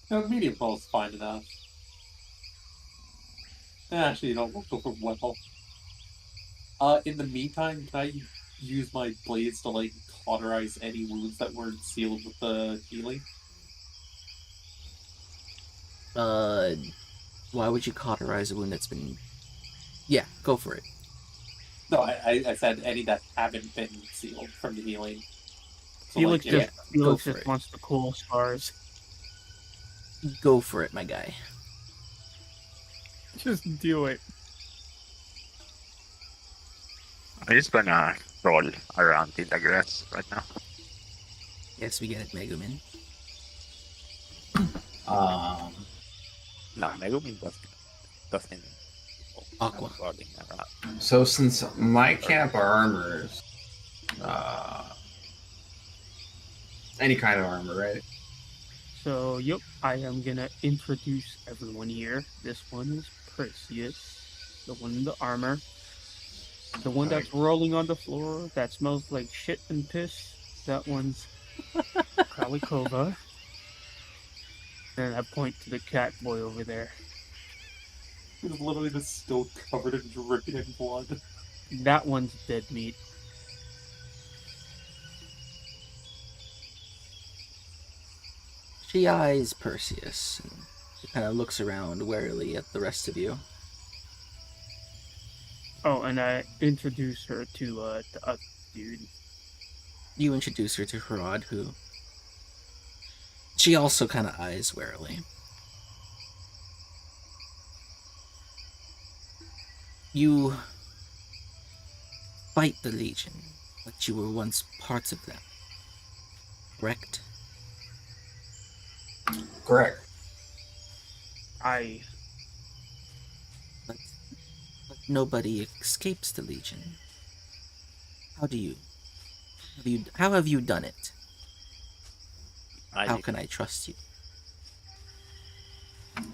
No, medium well is fine enough. Actually, you don't go for well. In the meantime, can I use my blades to like cauterize any wounds that weren't sealed with the healing? Why would you cauterize a wound that's been... Yeah, go for it. No, I said any that haven't been sealed from the healing. So, Felix like, yeah, go Felix for just it. wants the cool scars. Go for it, my guy. Just do it. I'm just gonna roll around in the grass right now. Yes, we get it, Megumin. No, Megumin doesn't. Aqua. I'm rolling around. So since my camp armors, any kind of armor, right? So, yep, I am gonna introduce everyone here. This one is Perseus, the one in the armor. The one that's rolling on the floor that smells like shit and piss. That one's Kralikova. And I point to the cat boy over there. he's literally just still covered in dripping in blood. That one's dead meat. She eyes Perseus, and she kind of looks around warily at the rest of you. Oh, and I introduce her to the other dude. You introduce her to Harad, who... She also kind of eyes warily. You fight the Legion. But you were once parts of them, correct? Correct. I But, but nobody escapes the Legion. How do you? How have you done it? I How did. can I trust you?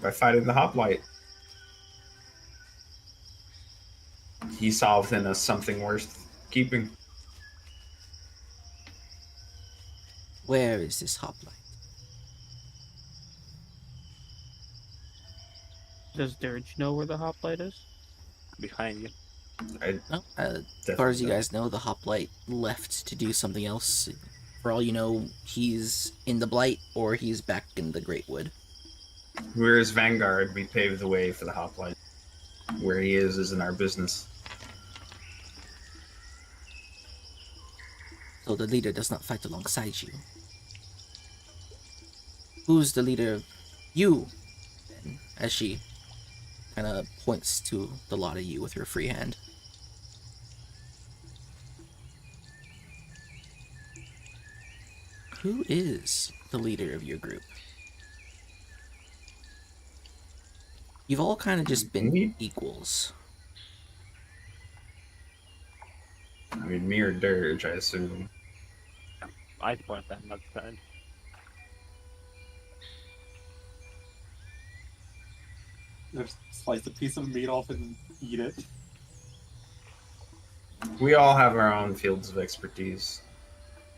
By fighting the hoplite. He saw within us something worth keeping. Where is this hoplite? Does Dirge know where the hoplite is? Behind you. I No, as far definitely as you don't. guys know, the hoplite left to do something else. For all you know, he's in the Blight or he's back in the Great Wood. We're his vanguard. We paved the way for the hoplite. Where he is isn't our business. So the leader does not fight alongside you. Who's the leader of you, then? As she kind of points to the lot of you with her free hand. Who is the leader of your group? You've all kind of just been Me? equals. I mean, me or Dirge, I assume. I point, I'm not friend. Just slice a piece of meat off and eat it. We all have our own fields of expertise.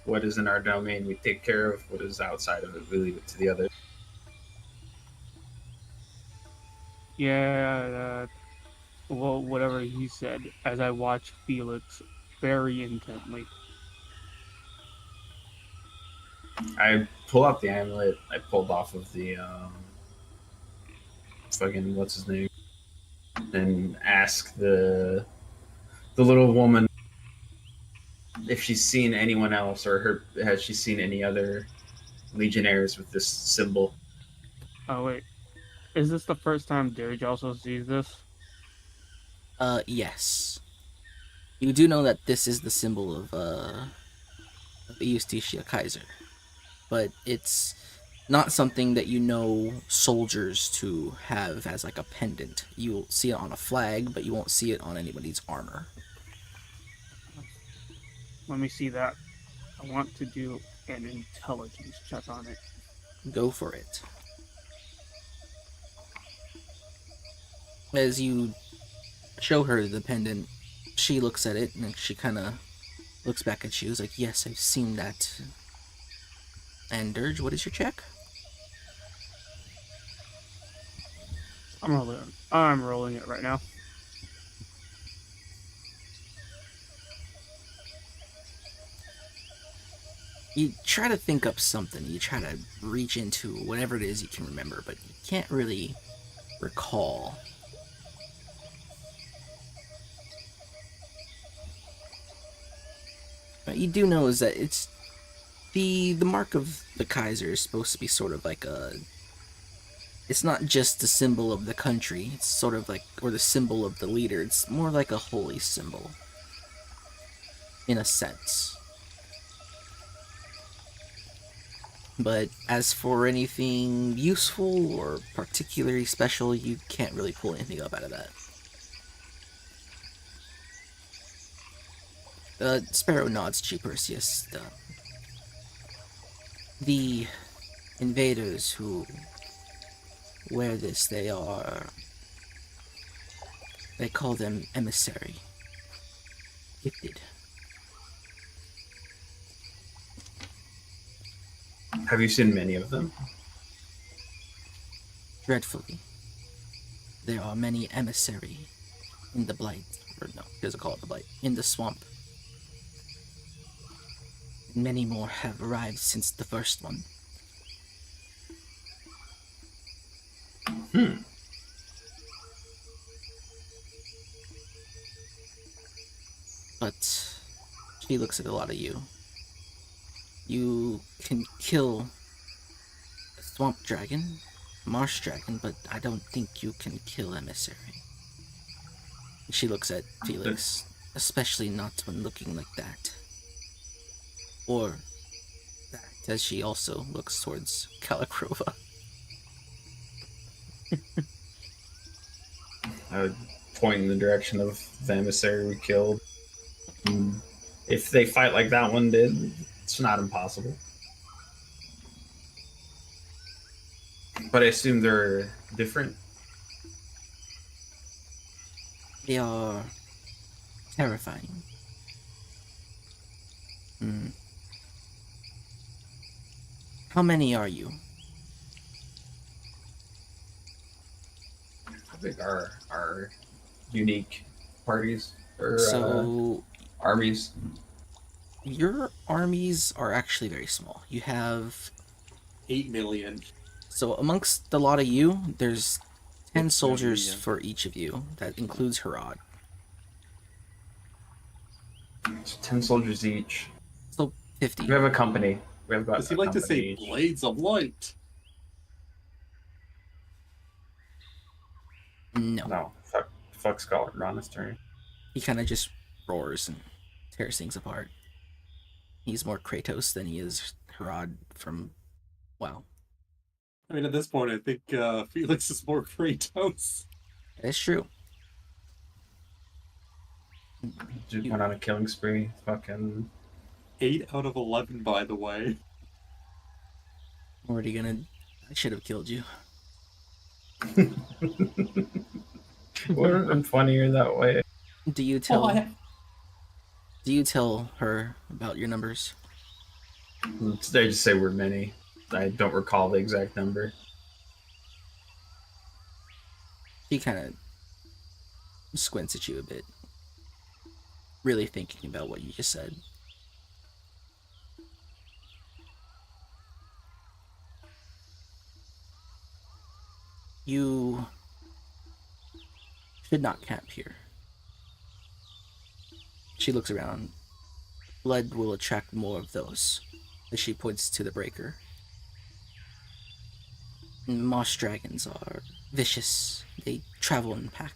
What is in our domain, we take care of. What is outside of it, we leave it to the others. Yeah, well, whatever he said, as I watched Felix very intently. I pull out the amulet I pulled off of the fucking what's his name, and ask the little woman if she's seen anyone else, or has she seen any other legionnaires with this symbol. Oh, wait. Is this the first time Dirge also sees this? Yes. You do know that this is the symbol of Eustacia Kaiser. But it's not something that you know soldiers to have as like a pendant. You'll see it on a flag, but you won't see it on anybody's armor. Let me see that. I want to do an intelligence check on it. Go for it. As you show her the pendant, she looks at it and she kind of looks back at you. Is like, yes, I've seen that. And Dirge, what is your check? I'm rolling it right now. You try to think up something. You try to reach into whatever it is you can remember, but you can't really recall. What you do know is that it's the mark of the Kaiser is supposed to be sort of like a. It's not just the symbol of the country. It's sort of like, or the symbol of the leader. It's more like a holy symbol, in a sense. But as for anything useful or particularly special, you can't really pull anything up out of that. Sparrow nods to you, Perseus. The invaders who wear this, they call them emissary. Gifted. Have you seen many of them? Dreadfully. There are many emissary in the Blight. Or no, he doesn't call it the Blight. In the swamp. Many more have arrived since the first one. But she looks at a lot of you. You can kill a swamp dragon, marsh dragon, but I don't think you can kill emissary. She looks at Felix, especially not when looking like that. Or that, as she also looks towards Kalakrova. I would point in the direction of the emissary we killed. If they fight like that one did, it's not impossible. But I assume they're different. They are terrifying. How many are you? How big are our unique parties or So armies? your armies are actually very small. You have 8 million. so amongst the lot of you, there's 10 It's soldiers million. for each of you. That includes Harad. So 10 soldiers each. So 50. We have a company. We have about Does he a like to company say each. blades of light? No. No, fuck Scholar. Ron's turn. He kind of just roars and tears things apart. He's more Kratos than he is Harad from WoW. I mean, at this point, I think Felix is more Kratos. That's true. Dude went on a killing spree. Fucking 8 out of 11, by the way. I'm already gonna. I should have killed you. would have been funnier that way. Do you tell? Well, Do you tell her about your numbers? They just say we're many. I don't recall the exact number. She kind of squints at you a bit, really thinking about what you just said. You should not camp here. She looks around. Blood will attract more of those, as she points to the breaker. Moss dragons are vicious. They travel in pack.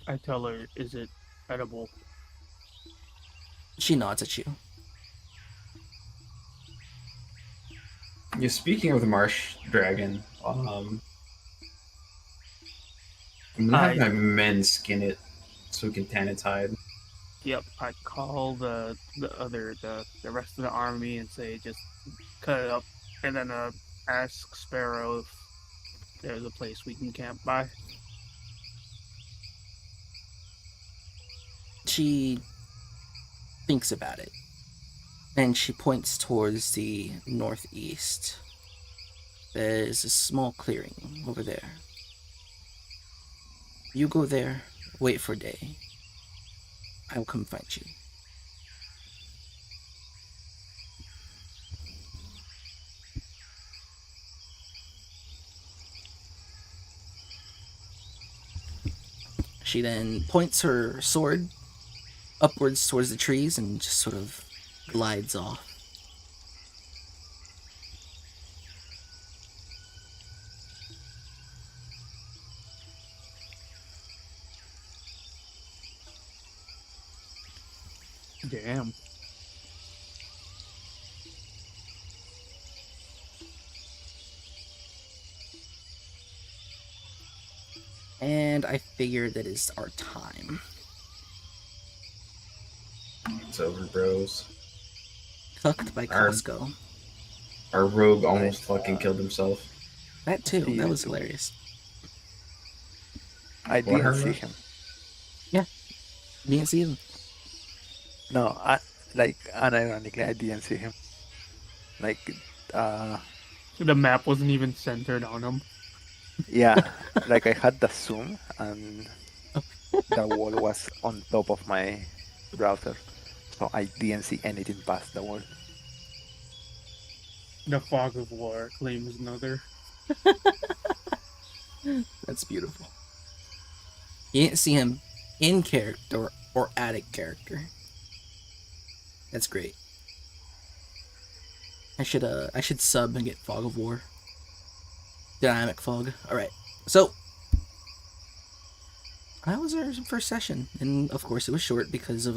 I tell her, is it edible? She nods at you. Yeah, speaking of the marsh dragon, I'm gonna have my men skin it so we can tan its hide. Yep, I call the rest of the army and say just cut it up, and then ask Sparrow if there's a place we can camp by. She thinks about it, and she points towards the northeast. There's a small clearing over there. You go there, wait for day. I will come find you. She then points her sword upwards towards the trees and just sort of glides off. Damn. And I figure that is our time. It's over, bros. Cooked by Our- Costco. Our rogue almost fucking killed himself. That too. Yeah, That was too. hilarious. I What didn't happened? see him. You didn't see him? No, unironically, I didn't see him. Like, The map wasn't even centered on him. yeah, like I had the zoom and the wall was on top of my browser, so I didn't see anything past the wall. The fog of war claims another. That's beautiful. You didn't see him in character or attic character. That's great. I should sub and get Fog of War. Dynamic Fog. Alright. So that was our first session. And of course it was short because of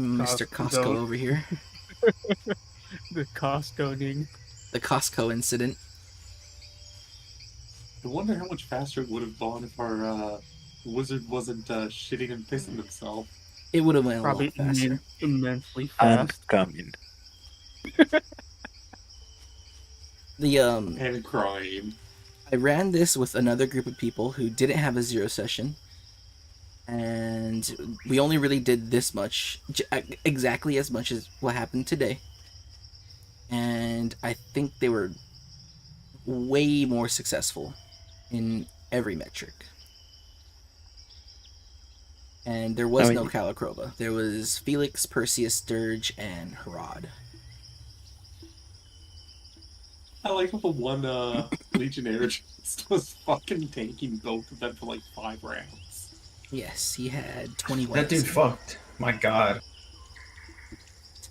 Mr. Costco Costco. over here. The Costco-ning. The Costco incident. I wonder how much faster it would have gone if our wizard wasn't shitting and pissing himself. It would have went a Probably lot faster. immensely And fast. coming. The And crying. I ran this with another group of people who didn't have a zero session, and we only really did this much, exactly as much as what happened today. And I think they were way more successful in every metric. And there was no Calakrova. There was Felix, Perseus, Sturge, and Harad. I like how the one Legionnaire just was fucking tanking both of them for like 5 rounds. Yes, he had 21. That dude AC. fucked. My god.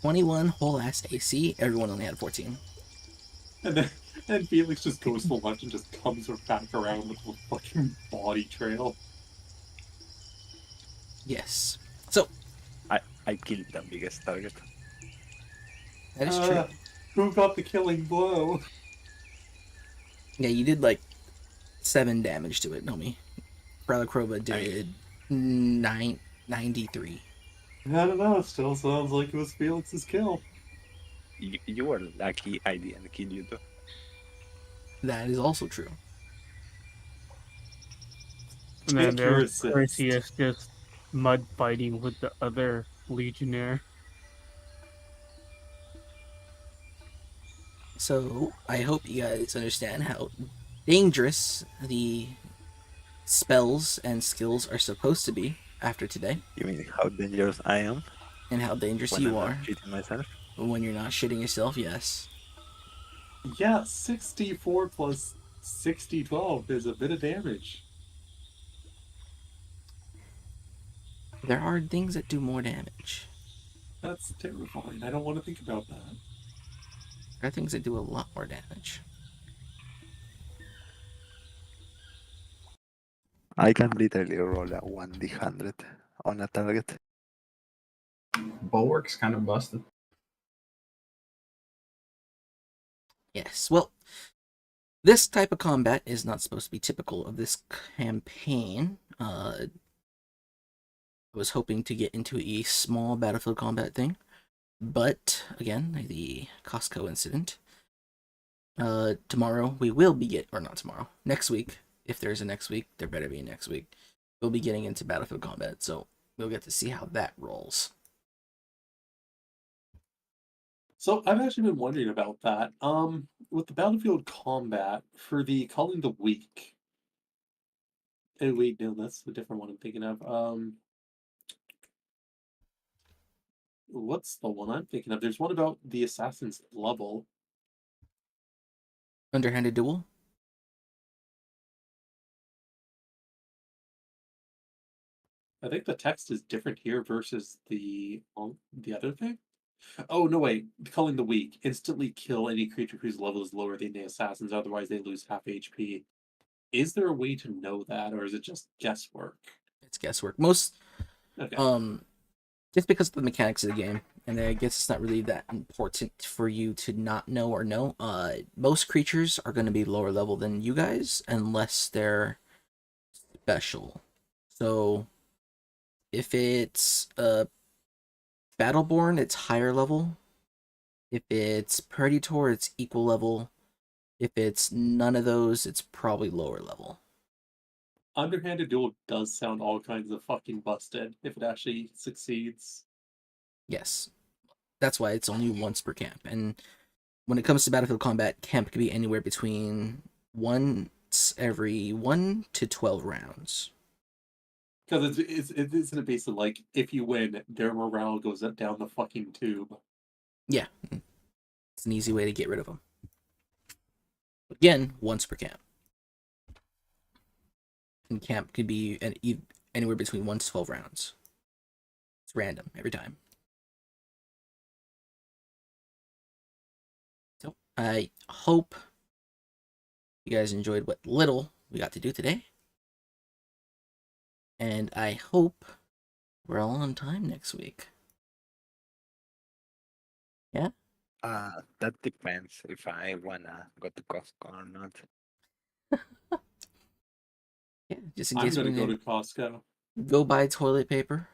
21 whole ass AC. Everyone only had 14. And Felix just goes for lunch and just comes back around with a fucking body trail. Yes. So, I killed the biggest target. that is true. Who got the killing blow? Yeah, you did like 7 damage to it, homie. Calakrova did 93. I don't know, it still sounds like it was Felix's kill. You were lucky I didn't kill you though. That is also true. And then Take your there's assist. Perseus just mud fighting with the other Legionnaire. So, I hope you guys understand how dangerous the spells and skills are supposed to be after today, You mean how dangerous I am and how dangerous when you I'm are not cheating myself? when you're not shitting yourself, yes. Yeah, 64 plus 60-12 is a bit of damage. There are things that do more damage. That's terrifying. I don't want to think about that. There are things that do a lot more damage. I can literally roll a 1d100 on a target. Bulwark's kind of busted. Yes, well, this type of combat is not supposed to be typical of this campaign. I was hoping to get into a small battlefield combat thing, but again, the Costco incident. Tomorrow we will be or not tomorrow, next week. If there's a next week, there better be a next week. We'll be getting into battlefield combat, so we'll get to see how that rolls. So I've actually been wondering about that. With the battlefield combat for the Calling the Weak. Oh wait, no, that's a different one I'm thinking of. What's the one I'm thinking of? There's one about the assassin's level. Underhanded duel. I think the text is different here versus the other thing. Oh no, wait! Calling the Weak. Instantly kill any creature whose level is lower than the assassins. Otherwise, they lose half HP. Is there a way to know that, or is it just guesswork? It's guesswork. Most Okay. just because of the mechanics of the game, and I guess it's not really that important for you to not know or know. Most creatures are going to be lower level than you guys unless they're special. So if it's Battleborn, it's higher level. If it's Predator, it's equal level. If it's none of those, it's probably lower level. Underhanded Duel does sound all kinds of fucking busted if it actually succeeds. Yes. That's why it's only once per camp. And when it comes to battlefield combat, camp can be anywhere between once every 1 to 12 rounds. Because isn't it basically like, if you win, their morale goes up down the fucking tube. Yeah. It's an easy way to get rid of them. Again, once per camp. And camp could be anywhere between 1 to 12 rounds. It's random every time. So, I hope you guys enjoyed what little we got to do today. And I hope we're all on time next week. That depends if I wanna go to Costco or not. Yeah, just in I'm case gonna we go need to Costco. go buy toilet paper.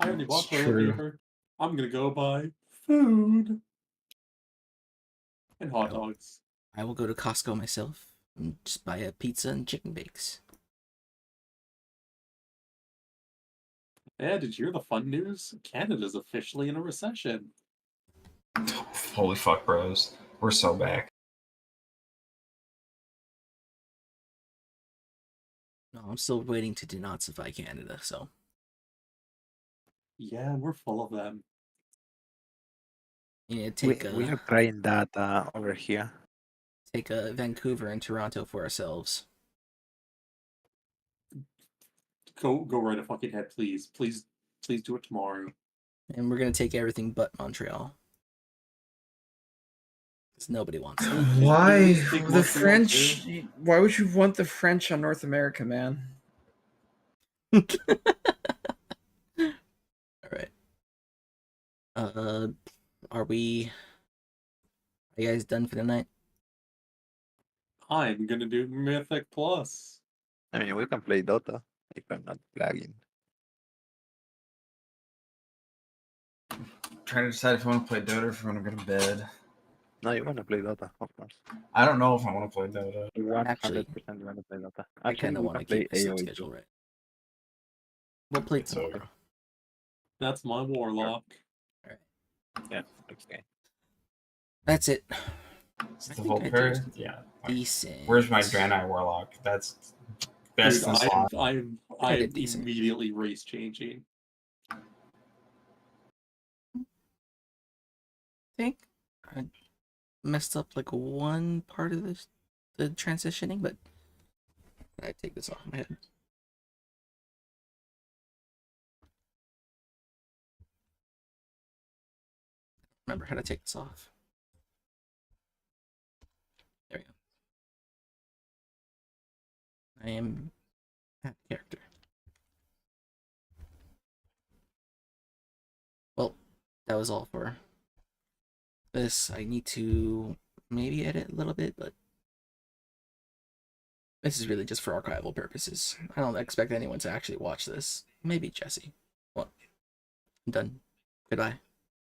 I already bought It's toilet true. paper. I'm gonna go buy food and hot Well, dogs. I will go to Costco myself and just buy a pizza and chicken bakes. Yeah, did you hear the fun news? Canada's officially in a recession. Holy fuck, bros. We're so back. No, I'm still waiting to denazify Canada, so Yeah, we're full of them. you need to We are trying that over here. take Vancouver and Toronto for ourselves. Go right a fucking head, please. Please do it tomorrow. And we're gonna take everything but Montreal. Because nobody wants that. Why Just take the Montreal, French? too. Why would you want the French on North America, man? Alright. Are you guys done for the night? I'm gonna do Mythic Plus. I mean, we can play Dota if I'm not lagging. Trying to decide if I want to play Dota or if I want to go to bed. No, you wanna play Dota, of course. I don't know if I want to play Dota. 100% you wanna play Dota. I Actually, kind of we want to can play keep the sleep AoE schedule too. right. We'll play It's over. tomorrow. That's my Warlock. Yeah, okay. That's it. It's I the think whole I pair. did Yeah. decent. Where's my Draenei Warlock? That's best Dude, in slot. I'm I did decent. immediately race changing. I think I messed up like one part of the transitioning, but I take this off my head. Remember how to take this off. There we go. I am that character. Well, that was all for this. I need to maybe edit a little bit, but this is really just for archival purposes. I don't expect anyone to actually watch this. Maybe Jesse. Well, I'm done. Goodbye.